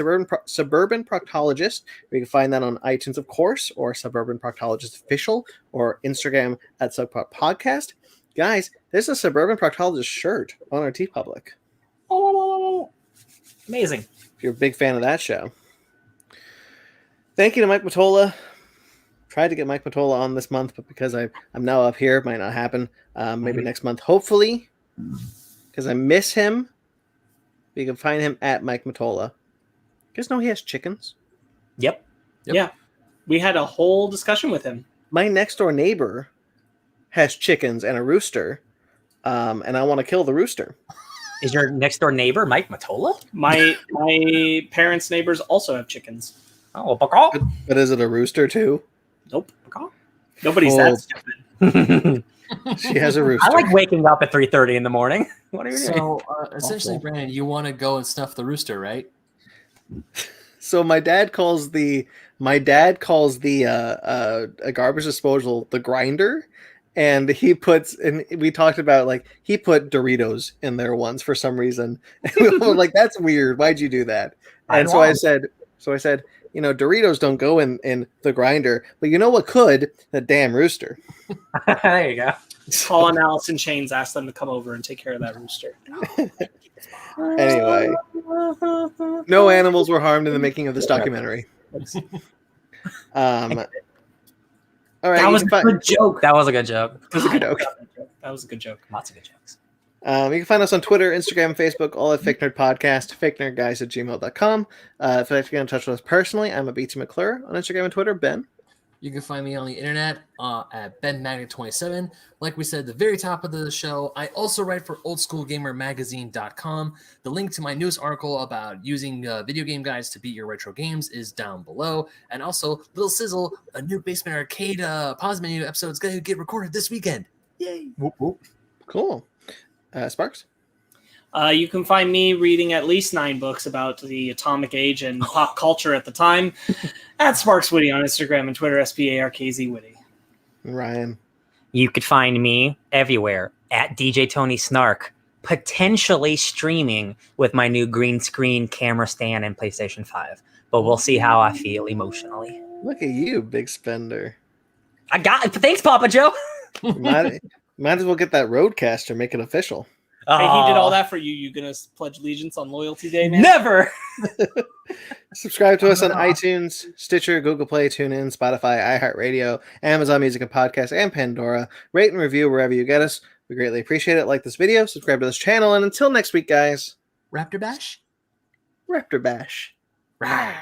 Suburban Proctologist. You can find that on iTunes, of course, or Suburban Proctologist Official, or Instagram at Subprop Podcast. Guys, there's a Suburban Proctologist shirt on our TeePublic. Amazing. If you're a big fan of that show. Thank you to Mike Mottola. Tried to get Mike Mottola on this month, but because I'm now up here, it might not happen. Maybe next month, hopefully, because I miss him. You can find him at Mike Mottola. You guys know he has chickens? Yep. Yeah. We had a whole discussion with him. My next door neighbor has chickens and a rooster, and I want to kill the rooster. Is your next door neighbor Mike Mottola? My parents' neighbors also have chickens. Oh, But is it a rooster too? Nope. Nobody's that stupid. She has a rooster. I like waking up at 3:30 in the morning. What are you doing? So essentially, Brandon, you want to go and snuff the rooster, right? So my dad calls the garbage disposal the grinder, and we talked about, like, he put Doritos in there once for some reason. And we were like, that's weird. Why'd you do that? And so I said, Doritos don't go in the grinder, but you know what could? The damn rooster. There you go. Call on Allison Chains, ask them to come over and take care of that rooster. Anyway, no animals were harmed in the making of this documentary. All right, That was a good joke. That was a good joke. That was a good joke. That was a good joke. Lots of good jokes. You can find us on Twitter, Instagram, Facebook, all at Fake Nerd Podcast, fakenerdguys@gmail.com. If you'd like to get in touch with us personally, I'm a BT McClure on Instagram and Twitter. Ben? You can find me on the internet at BenMagnet27. Like we said at the very top of the show, I also write for OldSchoolGamerMagazine.com. The link to my newest article about using video game guides to beat your retro games is down below. And also, Little Sizzle, a new Basement Arcade pause menu episode is going to get recorded this weekend. Yay! Whoop, whoop. Cool. Sparks? You can find me reading at least 9 books about the atomic age and pop culture at the time at Sparks Witty on Instagram and Twitter, SPARKZ Witty. Ryan? You could find me everywhere at DJ Tony Snark, potentially streaming with my new green screen camera stand and PlayStation 5. But we'll see how I feel emotionally. Look at you, big spender. I got it. Thanks, Papa Joe. Might as well get that Roadcaster, make it official. Hey, he did all that for you. You gonna pledge allegiance on Loyalty Day, man? Never. Subscribe to us on iTunes, Stitcher, Google Play, TuneIn, Spotify, iHeartRadio, Amazon Music and Podcast, and Pandora. Rate and review wherever you get us. We greatly appreciate it. Like this video, subscribe to this channel, and until next week, guys. Raptor Bash? Raptor Bash. Rawr.